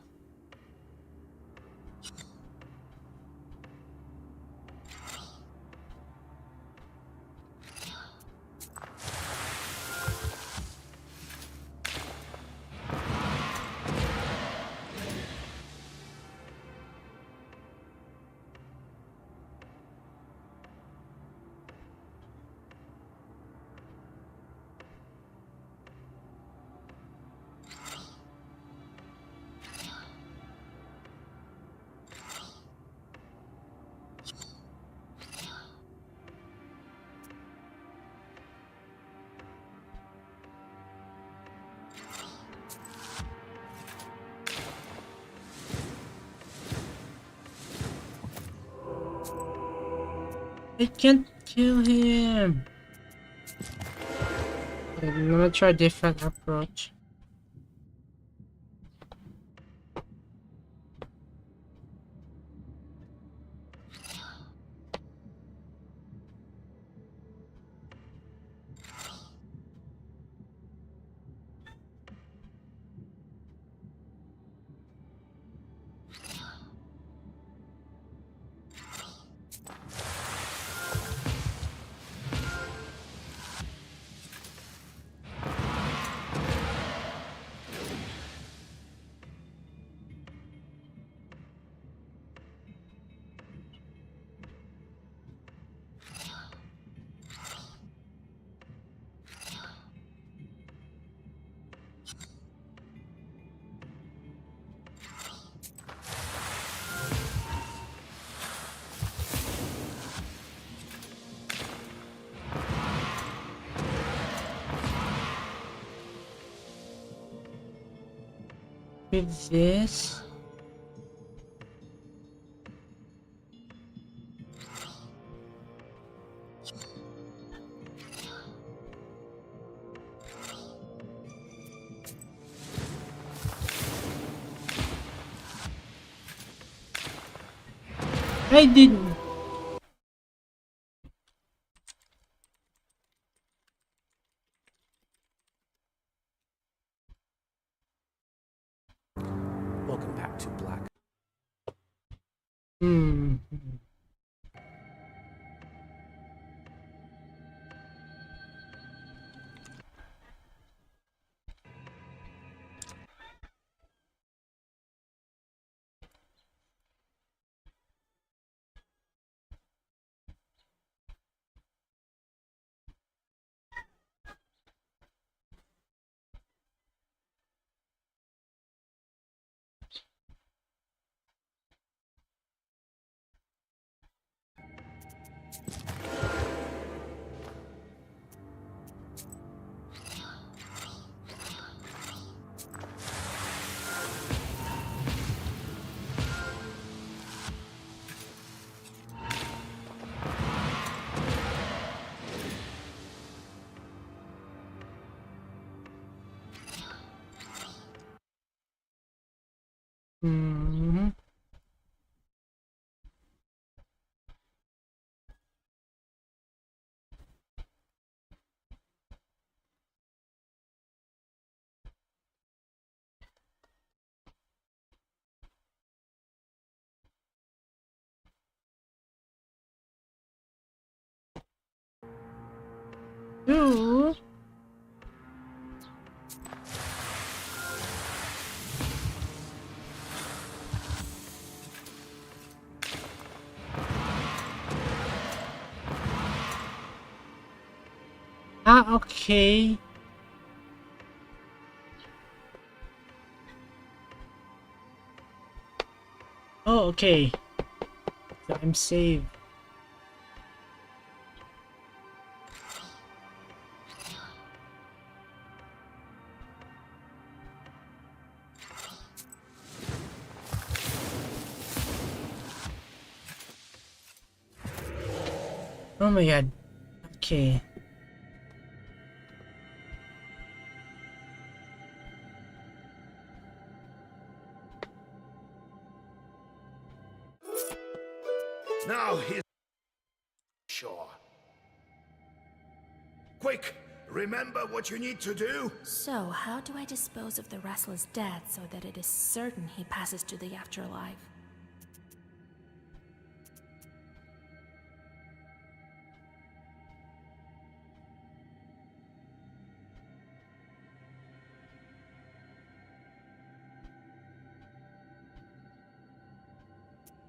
I can't kill him. I'm gonna try a different approach. With this. I didn't. Welcome back to Black. Hmm. Mm-hmm. Ooh. Ah, okay. Oh, okay. So I'm saved. Oh my god. Okay. Now he's sure. Quick! Remember what you need to do? So, how do I dispose of the restless dead so that it is certain he passes to the afterlife?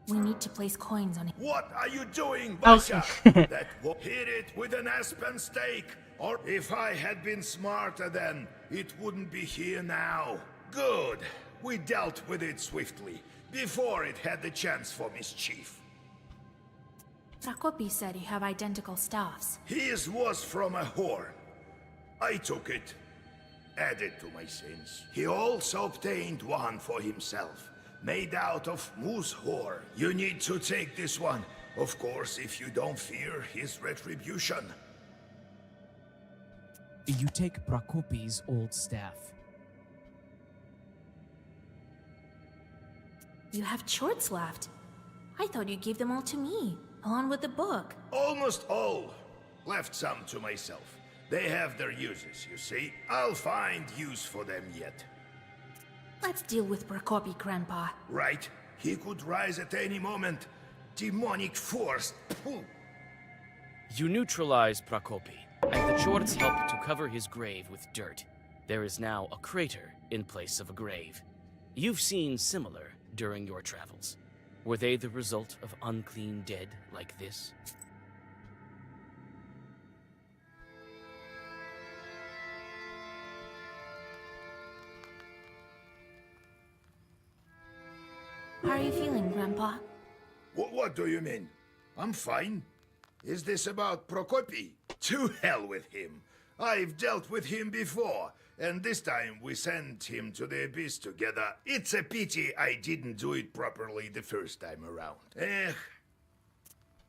We need to place coins on it. What are you doing, Oh. Basha? That will hit it with an aspen stake. Or if I had been smarter then, it wouldn't be here now. Good. We dealt with it swiftly, before it had the chance for mischief. Prokopy said you have identical staffs. His was from a horn. I took it, added to my sins. He also obtained one for himself, made out of moose horn. You need to take this one, of course, if you don't fear his retribution. You take Prokopy's old staff. You have shorts left. I thought you gave them all to me, along with the book. Almost all. Left some to myself. They have their uses, you see. I'll find use for them yet. Let's deal with Prokopy, Grandpa. Right. He could rise at any moment. Demonic force. Pooh. You neutralize Prokopy, and the Chorts help to cover his grave with dirt. There is now a crater in place of a grave. You've seen similar during your travels. Were they the result of unclean dead like this? How are you feeling, Grandpa? What do you mean? I'm fine. Is this about Prokopy? To hell with him. I've dealt with him before, and this time we sent him to the abyss together. It's a pity I didn't do it properly the first time around.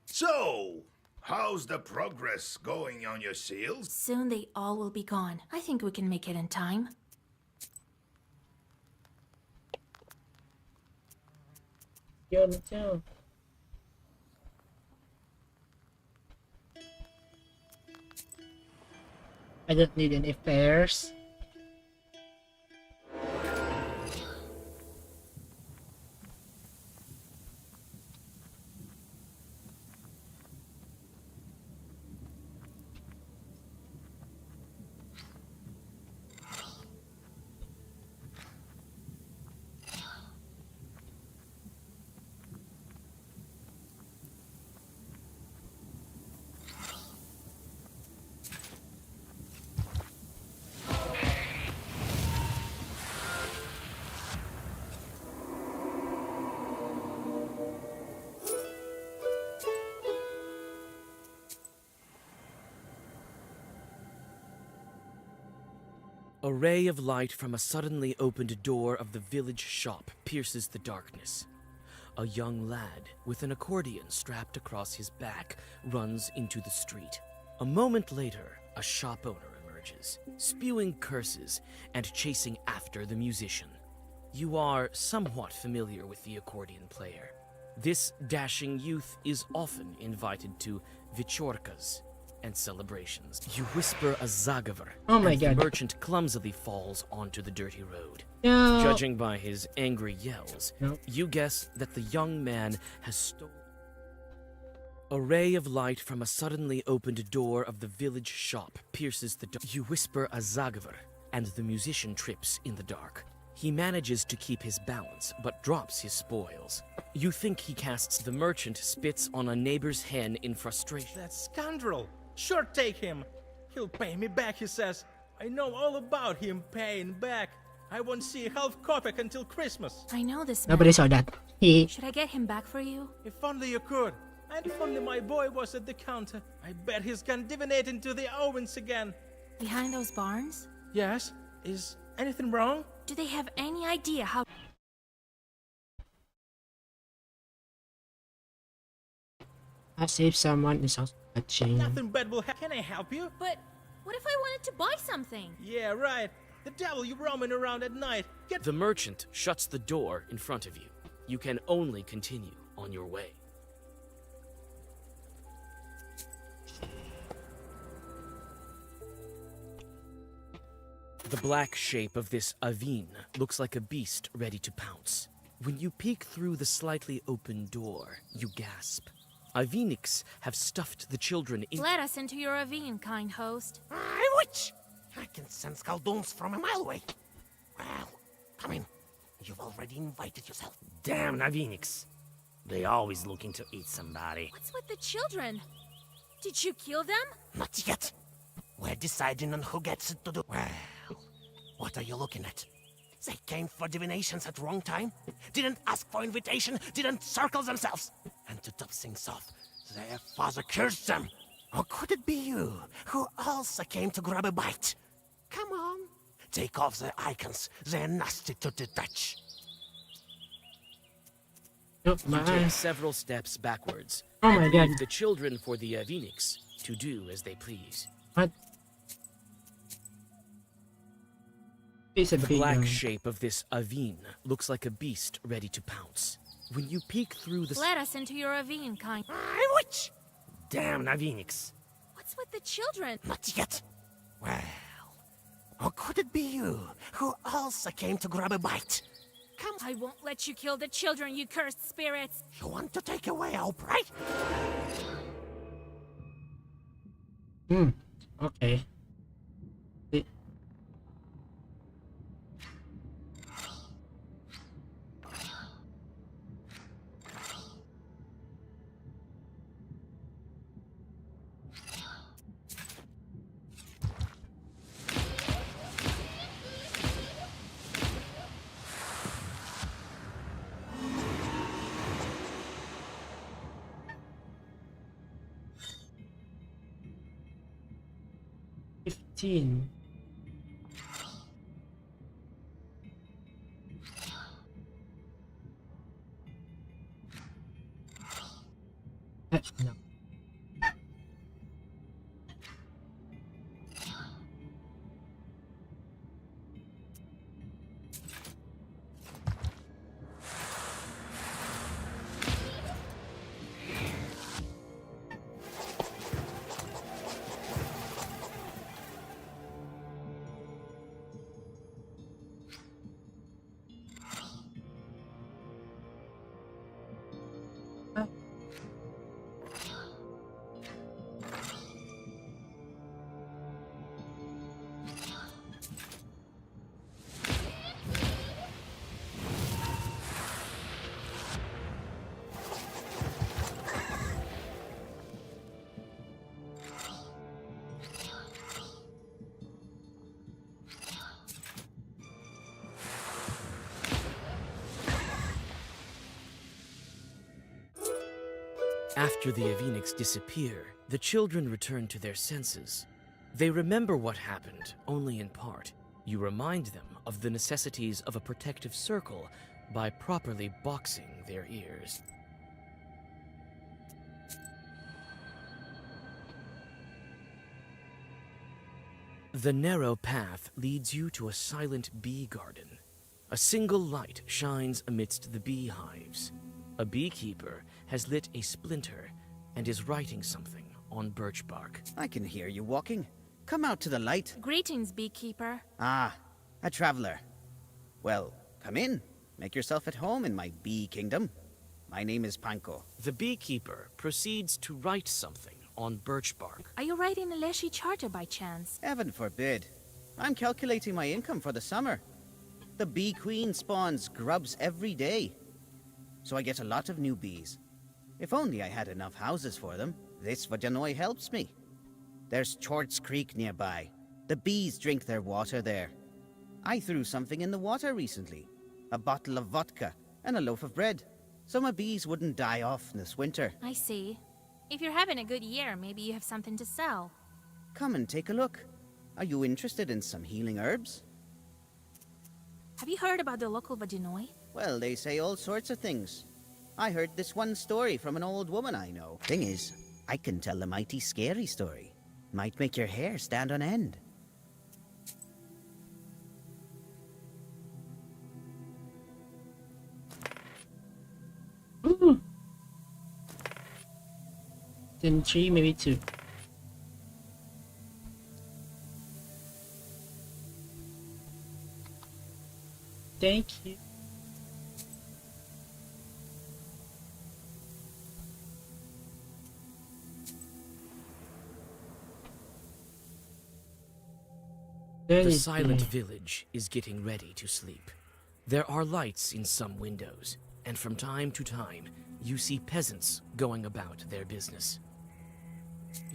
So, how's the progress going on your seals? Soon they all will be gone. I think we can make it in time. Yo, me too. I don't need any fares. A ray of light from a suddenly opened door of the village shop pierces the darkness. A young lad with an accordion strapped across his back runs into the street. A moment later, a shop owner emerges, spewing curses and chasing after the musician. You are somewhat familiar with the accordion player. This dashing youth is often invited to Vichorkas and celebrations. You whisper a zagaver, Oh my and god. the merchant clumsily falls onto the dirty road. No. Judging by his angry yells, Nope. you guess that the young man has stolen. A ray of light from a suddenly opened door of the village shop pierces the dark. You whisper a zagaver, and the musician trips in the dark. He manages to keep his balance, but drops his spoils. You think he casts. The merchant spits on a neighbor's hen in frustration. That scoundrel! Sure, take him! He'll pay me back, he says. I know all about him paying back. I won't see a half kopeck until Christmas. I know this man. Nobody saw that. He. Should I get him back for you? If only you could. And if only my boy was at the counter. I bet he's gone divinating to the Owens again. Behind those barns? Yes? Is anything wrong? Do they have any idea how... As if someone is also watching. Nothing bad will happen. Can I help you? But what if I wanted to buy something? Yeah, right. The devil you roaming around at night. Get... The merchant shuts the door in front of you. You can only continue on your way. The black shape of this Avin looks like a beast ready to pounce. When you peek through the slightly open door, you gasp. Aviniks have stuffed the children in... Let us into your ravine, kind host. Witch! I can sense Galdoons from a mile away. Well, come in. You've already invited yourself. Damn Navinix. They always looking to eat somebody. What's with the children? Did you kill them? Not yet. We're deciding on who gets it to do. Well, what are you looking at? They came for divinations at wrong time, didn't ask for invitation, didn't circle themselves. And to top things off, their father cursed them. Or could it be you, who also came to grab a bite? Come on, take off their icons. They're nasty to the touch. Oh You my. take several steps backwards. Oh my and god. leave the children for the Aviniks to do as they please. What? It's a The big black one. shape of this Avin looks like a beast ready to pounce. When you peek through the... Let us into your ravine, kind... Witch! Damn Navinix. What's with the children? Not yet. Well, or could it be you, who also came to grab a bite? Come. I won't let you kill the children, you cursed spirits. You want to take away our pride? Okay. $15. No. After the Aviniks disappear, the children return to their senses. They remember what happened, only in part. You remind them of the necessities of a protective circle by properly boxing their ears. The narrow path leads you to a silent bee garden. A single light shines amidst the beehives. A beekeeper has lit a splinter and is writing something on birch bark. I can hear you walking. Come out to the light. Greetings, beekeeper. Ah, a traveler. Well, come in. Make yourself at home in my bee kingdom. My name is Panko. The beekeeper proceeds to write something on birch bark. Are you writing a Leshy charter by chance? Heaven forbid. I'm calculating my income for the summer. The bee queen spawns grubs every day, so I get a lot of new bees. If only I had enough houses for them. This Vajanoi helps me. There's Chorts Creek nearby. The bees drink their water there. I threw something in the water recently. A bottle of vodka and a loaf of bread, so my bees wouldn't die off this winter. I see. If you're having a good year, maybe you have something to sell. Come and take a look. Are you interested in some healing herbs? Have you heard about the local Vajanoi? Well, they say all sorts of things. I heard this one story from an old woman I know. Thing is, I can tell a mighty scary story. Might make your hair stand on end. Ooh. Then 3, maybe 2. Thank you. The silent village is getting ready to sleep. There are lights in some windows, and from time to time, you see peasants going about their business.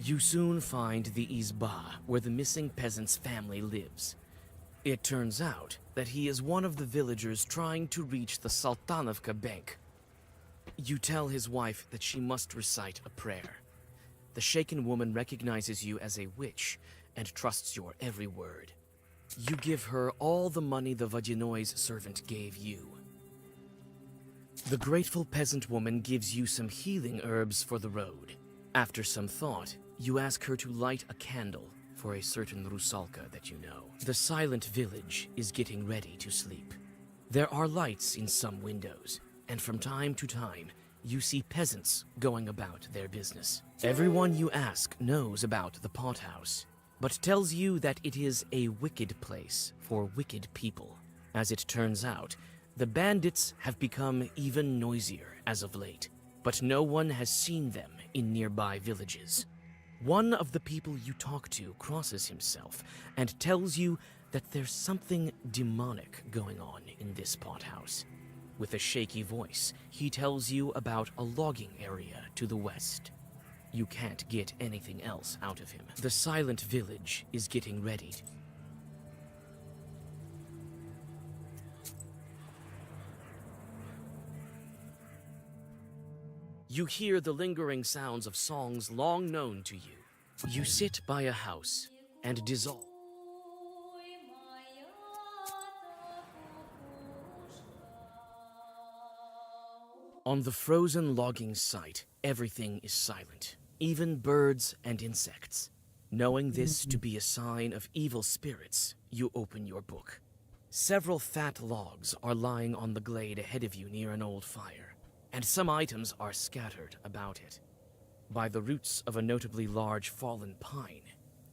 You soon find the Izba, where the missing peasant's family lives. It turns out that he is one of the villagers trying to reach the Sultanovka Bank. You tell his wife that she must recite a prayer. The shaken woman recognizes you as a witch and trusts your every word. You give her all the money the Vajinoi's servant gave you. The grateful peasant woman gives you some healing herbs for the road. After some thought, you ask her to light a candle for a certain Rusalka that you know. The silent village is getting ready to sleep. There are lights in some windows, and from time to time, you see peasants going about their business. Everyone you ask knows about the pothouse, but tells you that it is a wicked place for wicked people. As it turns out, the bandits have become even noisier as of late, but no one has seen them in nearby villages. One of the people you talk to crosses himself and tells you that there's something demonic going on in this pothouse. With a shaky voice, he tells you about a logging area to the west. You can't get anything else out of him. The silent village is getting ready. You hear the lingering sounds of songs long known to you. You sit by a house and dissolve. On the frozen logging site, everything is silent, even birds and insects. Knowing this to be a sign of evil spirits, you open your book. Several fat logs are lying on the glade ahead of you near an old fire, and some items are scattered about it. By the roots of a notably large fallen pine,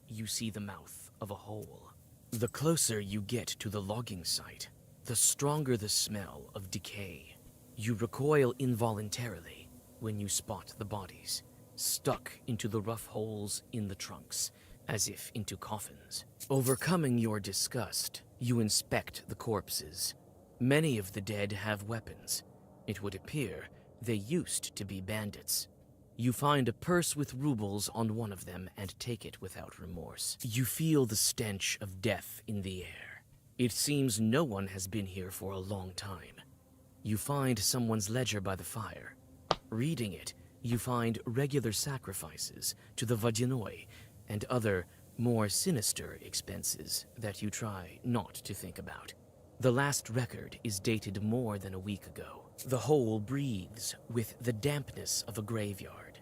you see the mouth of a hole. The closer you get to the logging site, the stronger the smell of decay. You recoil involuntarily when you spot the bodies, stuck into the rough holes in the trunks, as if into coffins. Overcoming your disgust, you inspect the corpses. Many of the dead have weapons. It would appear they used to be bandits. You find a purse with rubles on one of them and take it without remorse. You feel the stench of death in the air. It seems no one has been here for a long time. You find someone's ledger by the fire. Reading it, you find regular sacrifices to the Vajinoi and other, more sinister expenses that you try not to think about. The last record is dated more than a week ago. The hole breathes with the dampness of a graveyard.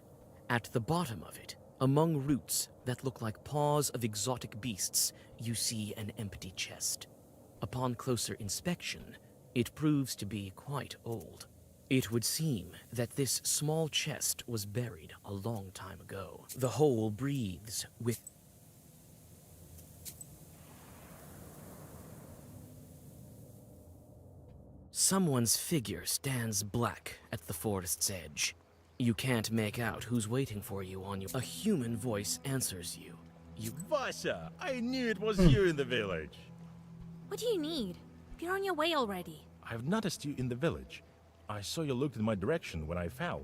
At the bottom of it, among roots that look like paws of exotic beasts, you see an empty chest. Upon closer inspection, It proves to be quite old. It would seem that this small chest was buried a long time ago. The hole breathes with... Someone's figure stands black at the forest's edge. You can't make out who's waiting for you on your... A human voice answers you. Vasha, I knew it was you in the village. What do you need? You're on your way already. I've noticed you in the village. I saw you looked in my direction when I fell.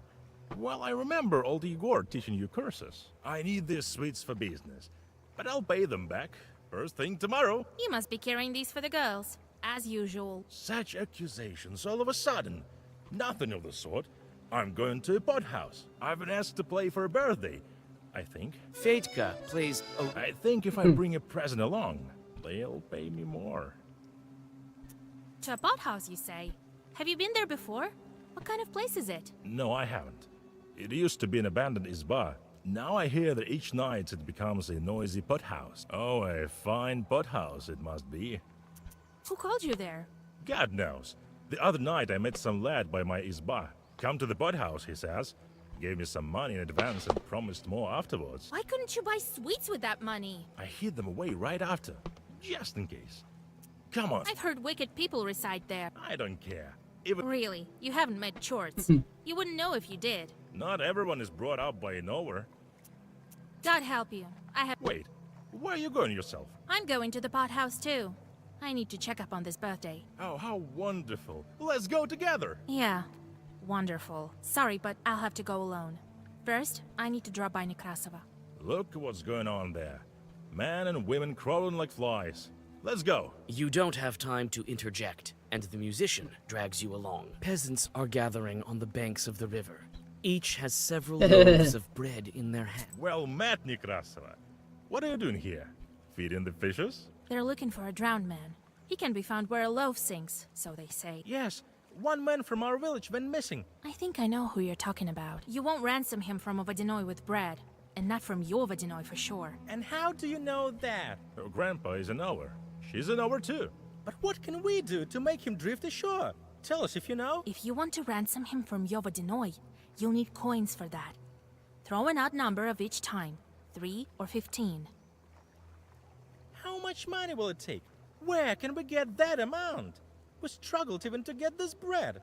Well, I remember old Igor teaching you curses. I need these sweets for business, but I'll pay them back first thing tomorrow. You must be carrying these for the girls, as usual. Such accusations all of a sudden. Nothing of the sort. I'm going to a pot house. I've been asked to play for a birthday, I think. Fedka plays... I think if I bring a present along, they'll pay me more. To a pot house, you say? Have you been there before? What kind of place is it? No, I haven't. It used to be an abandoned izba. Now I hear that each night it becomes a noisy pot house. Oh, a fine pot house it must be. Who called you there? God knows. The other night I met some lad by my izba. Come to the pot house, he says. Gave me some money in advance and promised more afterwards. Why couldn't you buy sweets with that money? I hid them away right after, just in case. Come on. I've heard wicked people reside there. I don't care. Really, you haven't met Chorts. You wouldn't know if you did. Not everyone is brought up by a knower. God help you. I have... Wait, where are you going yourself? I'm going to the pot house too. I need to check up on this birthday. Oh, how wonderful. Let's go together. Yeah, wonderful. Sorry, but I'll have to go alone. First, I need to drop by Nekrasova. Look what's going on there. Men and women crawling like flies. Let's go. You don't have time to interject, and the musician drags you along. Peasants are gathering on the banks of the river. Each has several loaves of bread in their hand. Well met, Nekrasova. What are you doing here? Feeding the fishes? They're looking for a drowned man. He can be found where a loaf sinks, so they say. Yes, one man from our village went missing. I think I know who you're talking about. You won't ransom him from a Vodinoy with bread, and not from your Vodinoy for sure. And how do you know that? Her grandpa is a knower. She's a knower too. But what can we do to make him drift ashore? Tell us if you know. If you want to ransom him from your Vodinoy, you'll need coins for that. Throw an odd number of each time, 3 or 15. How much money will it take? Where can we get that amount? We struggled even to get this bread.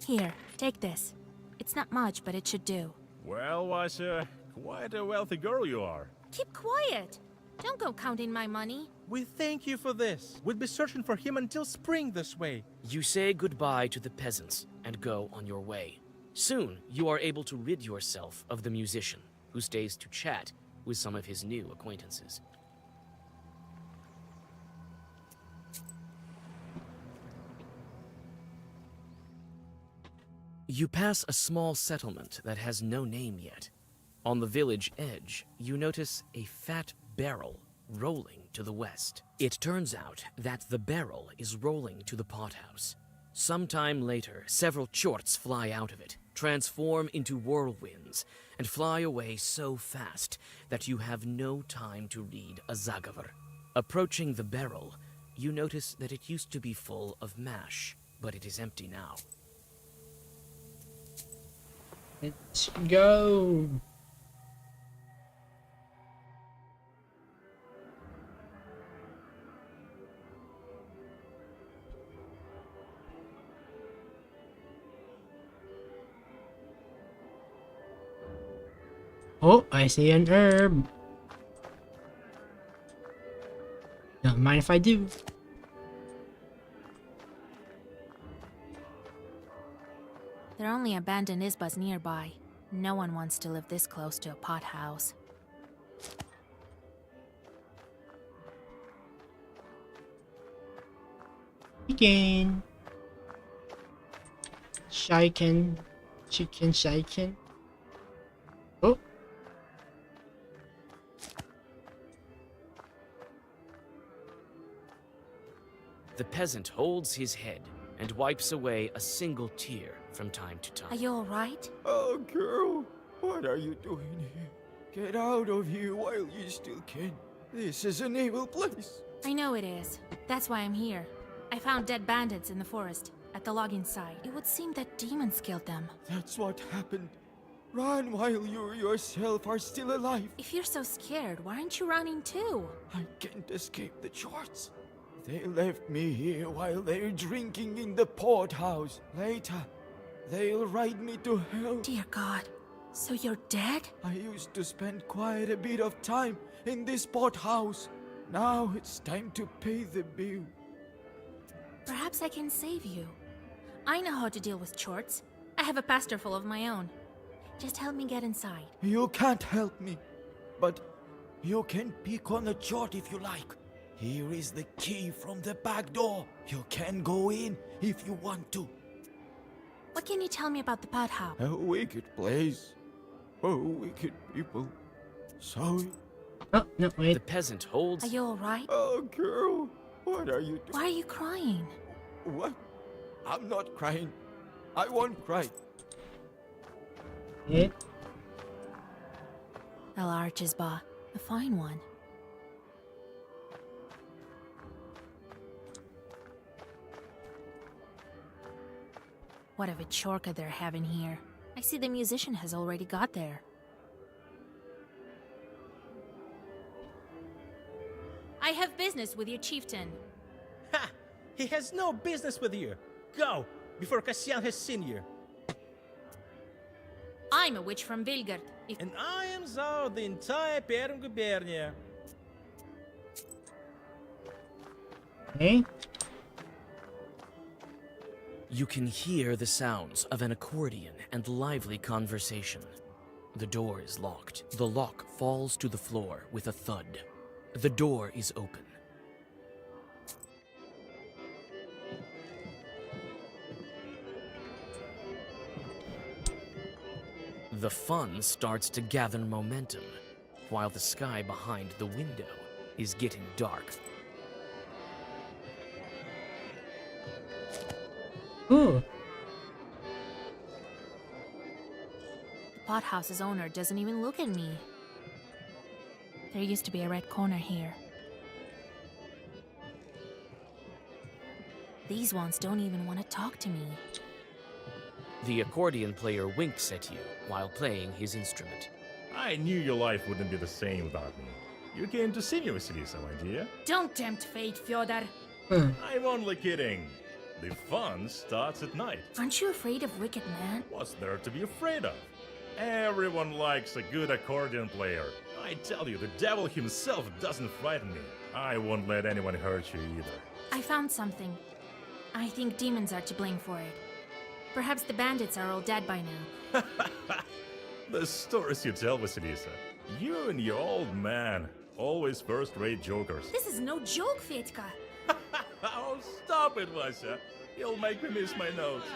Here, take this. It's not much, but it should do. Well, Vasha, quite a wealthy girl you are. Keep quiet! Don't go counting my money. We thank you for this. We'll be searching for him until spring this way. You say goodbye to the peasants and go on your way. Soon, you are able to rid yourself of the musician, who stays to chat with some of his new acquaintances. You pass a small settlement that has no name yet. On the village edge, you notice a fat barrel rolling to the west. It turns out that the barrel is rolling to the pothouse. Sometime later, several chorts fly out of it, transform into whirlwinds, and fly away so fast that you have no time to read a zagavar. Approaching the barrel, you notice that it used to be full of mash, but it is empty now. Let's go. Oh, I see an herb. Don't mind if I do. There are only abandoned isbas nearby. No one wants to live this close to a pot house. Chicken. Chicken. Chicken. Oh. The peasant holds his head and wipes away a single tear from time to time. Are you alright? Oh, girl, what are you doing here? Get out of here while you still can. This is an evil place. I know it is. That's why I'm here. I found dead bandits in the forest, at the logging site. It would seem that demons killed them. That's what happened. Run while you yourself are still alive. If you're so scared, why aren't you running too? I can't escape the Jorts. They left me here while they're drinking in the pothouse. Later, they'll ride me to hell. Dear God, so you're dead? I used to spend quite a bit of time in this pothouse. Now it's time to pay the bill. Perhaps I can save you. I know how to deal with chorts. I have a pastor full of my own. Just help me get inside. You can't help me, but you can pick on a chort if you like. Here is the key from the back door. You can go in if you want to. What can you tell me about the pothouse? A wicked place. Oh, wicked people. Sorry. Oh, no, wait. The peasant holds... Are you alright? Oh, girl. What are you doing? Why are you crying? What? I'm not crying. I won't cry. It? A large isba. A fine one. What a chorka they're having here. I see the musician has already got there. I have business with your chieftain. Ha! He has no business with you. Go, before Cassian has seen you. I'm a witch from Vilgard. And I am Zao, the entire Perm Gubernia. Hey? You can hear the sounds of an accordion and lively conversation. The door is locked. The lock falls to the floor with a thud. The door is open. The fun starts to gather momentum, while the sky behind the window is getting dark. Ooh. The pothouse's owner doesn't even look at me. There used to be a red corner here. These ones don't even want to talk to me. The accordion player winks at you while playing his instrument. I knew your life wouldn't be the same without me. You came to see me, Vasilisa, my dear. Don't tempt fate, Fyodor. I'm only kidding. The fun starts at night. Aren't you afraid of wicked man? What's there to be afraid of? Everyone likes a good accordion player. I tell you, the devil himself doesn't frighten me. I won't let anyone hurt you either. I found something. I think demons are to blame for it. Perhaps the bandits are all dead by now. The stories you tell, Vasilisa. You and your old man, always first-rate jokers. This is no joke, Fetka. Oh, stop it, Vasya. You'll make me miss my notes.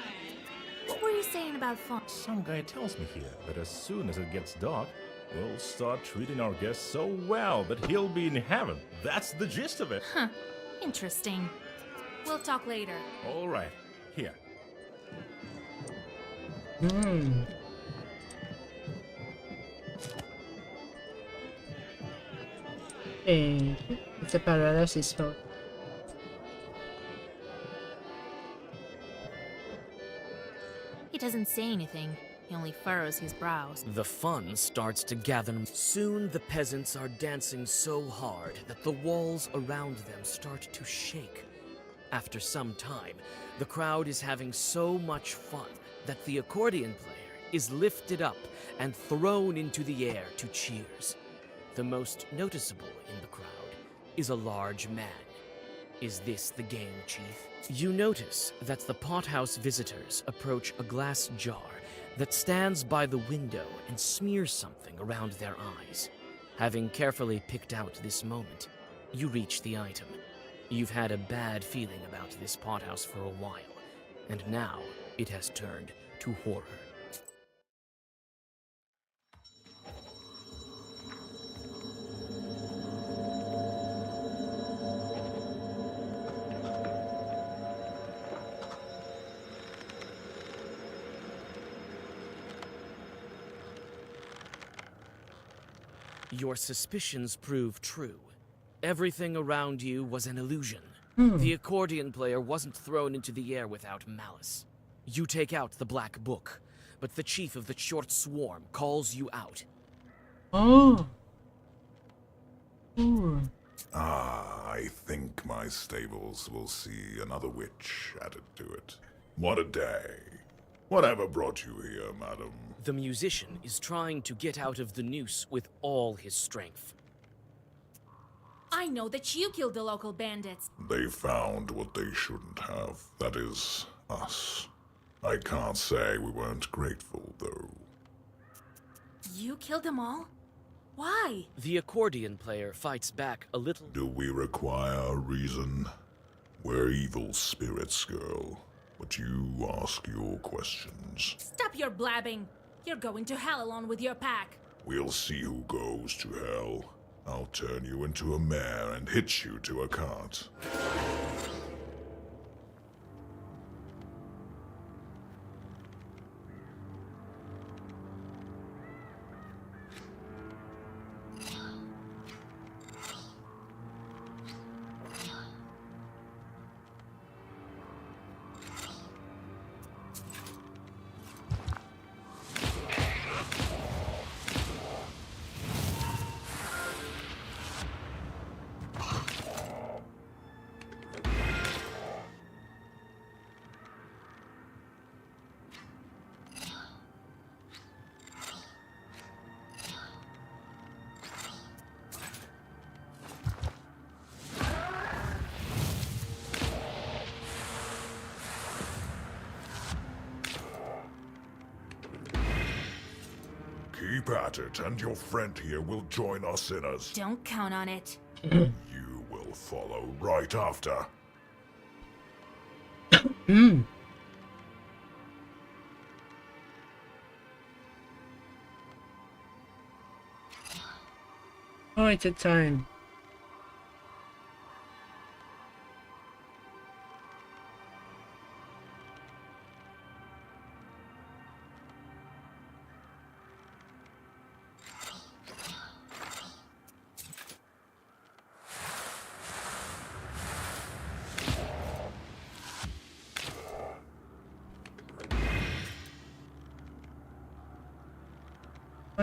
What were you saying about fun? Some guy tells me here that as soon as it gets dark, we'll start treating our guests so well that he'll be in heaven. That's the gist of it. Huh. Interesting. We'll talk later. All right. Here. Hey, it's a paralysis phone. He doesn't say anything. He only furrows his brows. The fun starts to gather. Soon the peasants are dancing so hard that the walls around them start to shake. After some time, the crowd is having so much fun that the accordion player is lifted up and thrown into the air to cheers. The most noticeable in the crowd is a large man. Is this the game, Chief? You notice that the pothouse visitors approach a glass jar that stands by the window and smears something around their eyes. Having carefully picked out this moment, you reach the item. You've had a bad feeling about this pothouse for a while, and now it has turned to horror. Your suspicions prove true. Everything around you was an illusion. The accordion player wasn't thrown into the air without malice. You take out the black book, but the chief of the short swarm calls you out. Oh. Ooh. I think my stables will see another witch added to it. What a day. Whatever brought you here, madam? The musician is trying to get out of the noose with all his strength. I know that you killed the local bandits. They found what they shouldn't have. That is, us. I can't say we weren't grateful, though. You killed them all? Why? The accordion player fights back a little. Do we require a reason? We're evil spirits, girl. But you ask your questions. Stop your blabbing. You're going to hell alone with your pack. We'll see who goes to hell. I'll turn you into a mare and hitch you to a cart. Keep at it, and your friend here will join us sinners. Don't count on it. You will follow right after. Oh, it's a time.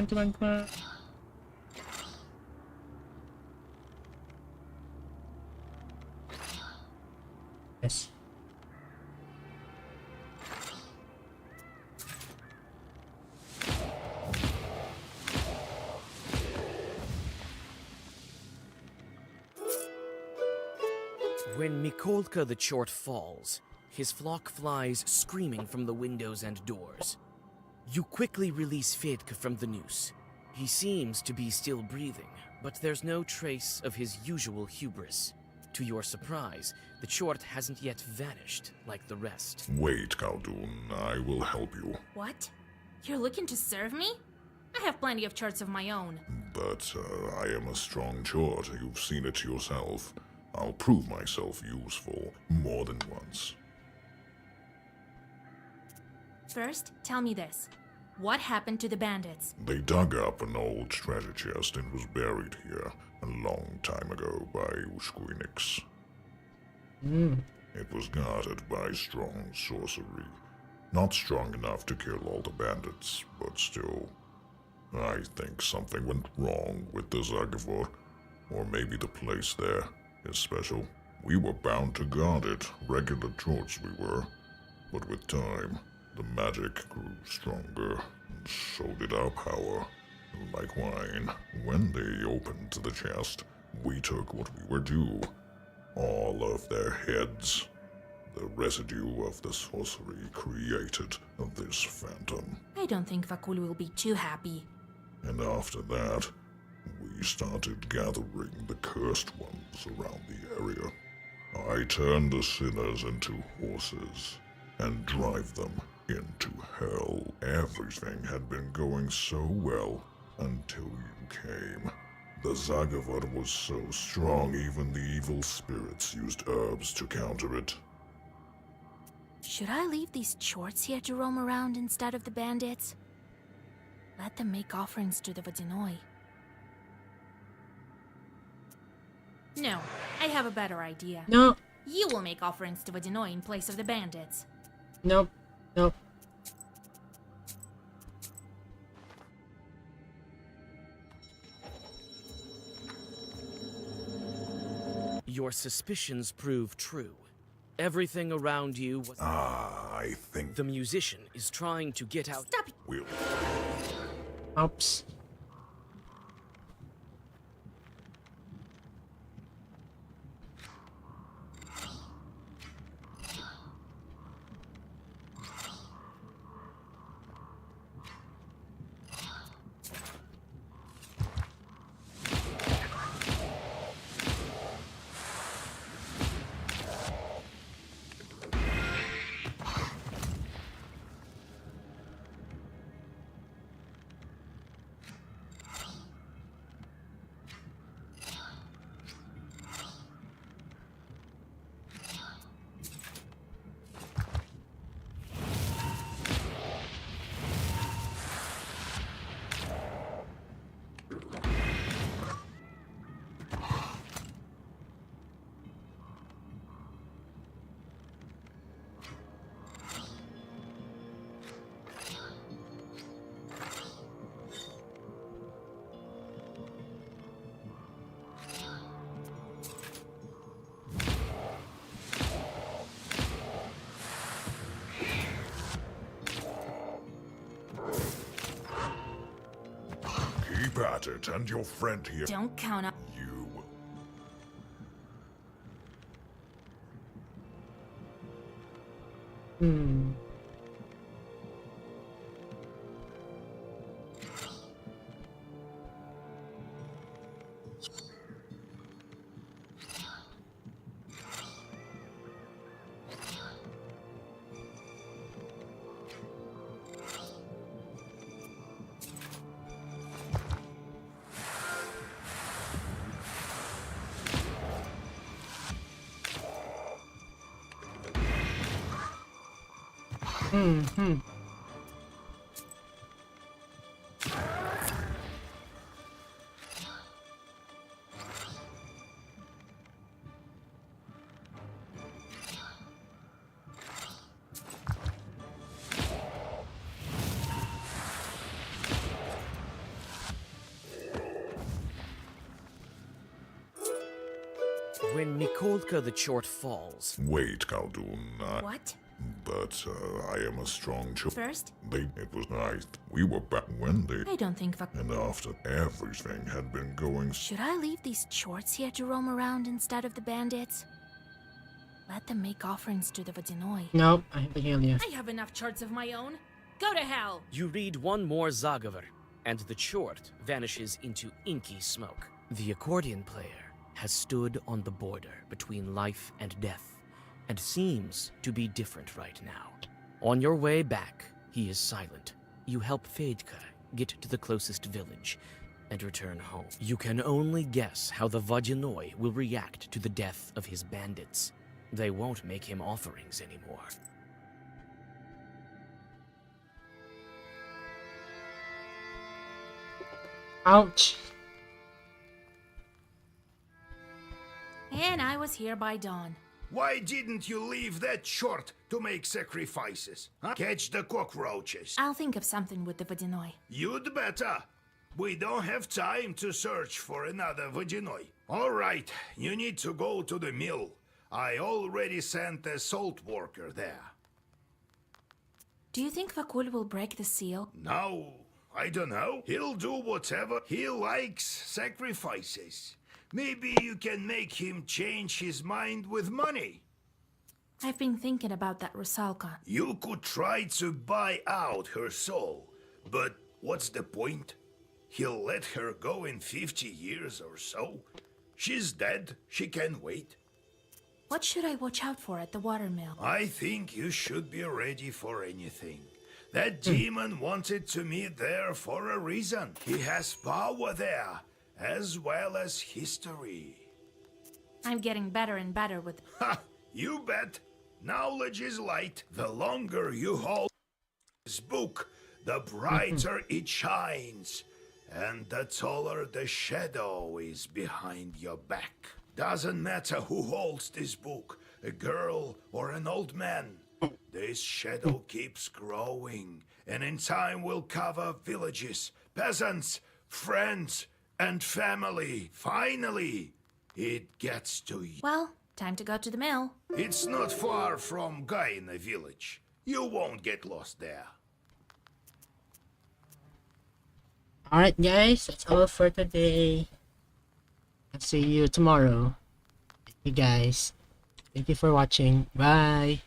Come on, come on. Yes. When Mikolka the Short falls, his flock flies screaming from the windows and doors. You quickly release Fedka from the noose. He seems to be still breathing, but there's no trace of his usual hubris. To your surprise, the Short hasn't yet vanished like the rest. Wait, Khaldun, I will help you. What? You're looking to serve me? I have plenty of charts of my own. But I am a strong Chort. You've seen it yourself. I'll prove myself useful more than once. First, tell me this. What happened to the bandits? They dug up an old treasure chest and was buried here a long time ago by Ushkuinix. It was guarded by strong sorcery. Not strong enough to kill all the bandits, but still. I think something went wrong with the Zagavor, or maybe the place there is special. We were bound to guard it, regular Chorts we were, but with time, the magic grew stronger, and so did our power. Like wine, when they opened the chest, we took what we were due. All of their heads. The residue of the sorcery created this phantom. I don't think Vakul will be too happy. And after that, we started gathering the cursed ones around the area. I turned the sinners into horses and drive them into hell. Everything had been going so well until you came. The Zagavad was so strong even the evil spirits used herbs to counter it. Should I leave these Chorts here to roam around instead of the bandits? Let them make offerings to the Vodinoi. No, I have a better idea. No. You will make offerings to Vodinoy in place of the bandits. Nope. Nope. Your suspicions prove true. Everything around you was... I think... The musician is trying to get out... Stop it! We'll... Oops. Keep at it, and your friend here... Don't count on... You will... Hmm. Hmm. When Nikolka the Chort falls... Wait, Khaldun. What? But I am a strong First? It was nice. We were back when they... I don't think And after everything had been going... Should I leave these chorts here to roam around instead of the bandits? Let them make offerings to the Vodinoy. Nope, I have to heal you. I have enough charts of my own. Go to hell! You read one more Zagavar, and the Chort vanishes into inky smoke. The accordion player has stood on the border between life and death, and seems to be different right now. On your way back, he is silent. You help Fedka get to the closest village, and return home. You can only guess how the Vodinoy will react to the death of his bandits. They won't make him offerings anymore. Ouch. And I was here by dawn. Why didn't you leave that short to make sacrifices? Huh? Catch the cockroaches. I'll think of something with the Vodinoy. You'd better. We don't have time to search for another Vodinoy. All right, you need to go to the mill. I already sent a salt worker there. Do you think Vakul will break the seal? No, I don't know. He'll do whatever. He likes sacrifices. Maybe you can make him change his mind with money. I've been thinking about that Rusalka. You could try to buy out her soul, but what's the point? He'll let her go in 50 years or so. She's dead. She can wait. What should I watch out for at the watermill? I think you should be ready for anything. That demon wanted to meet there for a reason. He has power there, as well as history. I'm getting better and better with... Ha! You bet! Knowledge is light. The longer you hold this book, the brighter it shines. And the taller the shadow is behind your back. Doesn't matter who holds this book. a girl, or an old man. This shadow keeps growing, and in time will cover villages, peasants, friends, and family. Finally, it gets to you. Well, time to go to the mill. It's not far from Gaina village. You won't get lost there. Alright guys, that's all for today. I'll see you tomorrow. Thank you guys. Thank you for watching. Bye.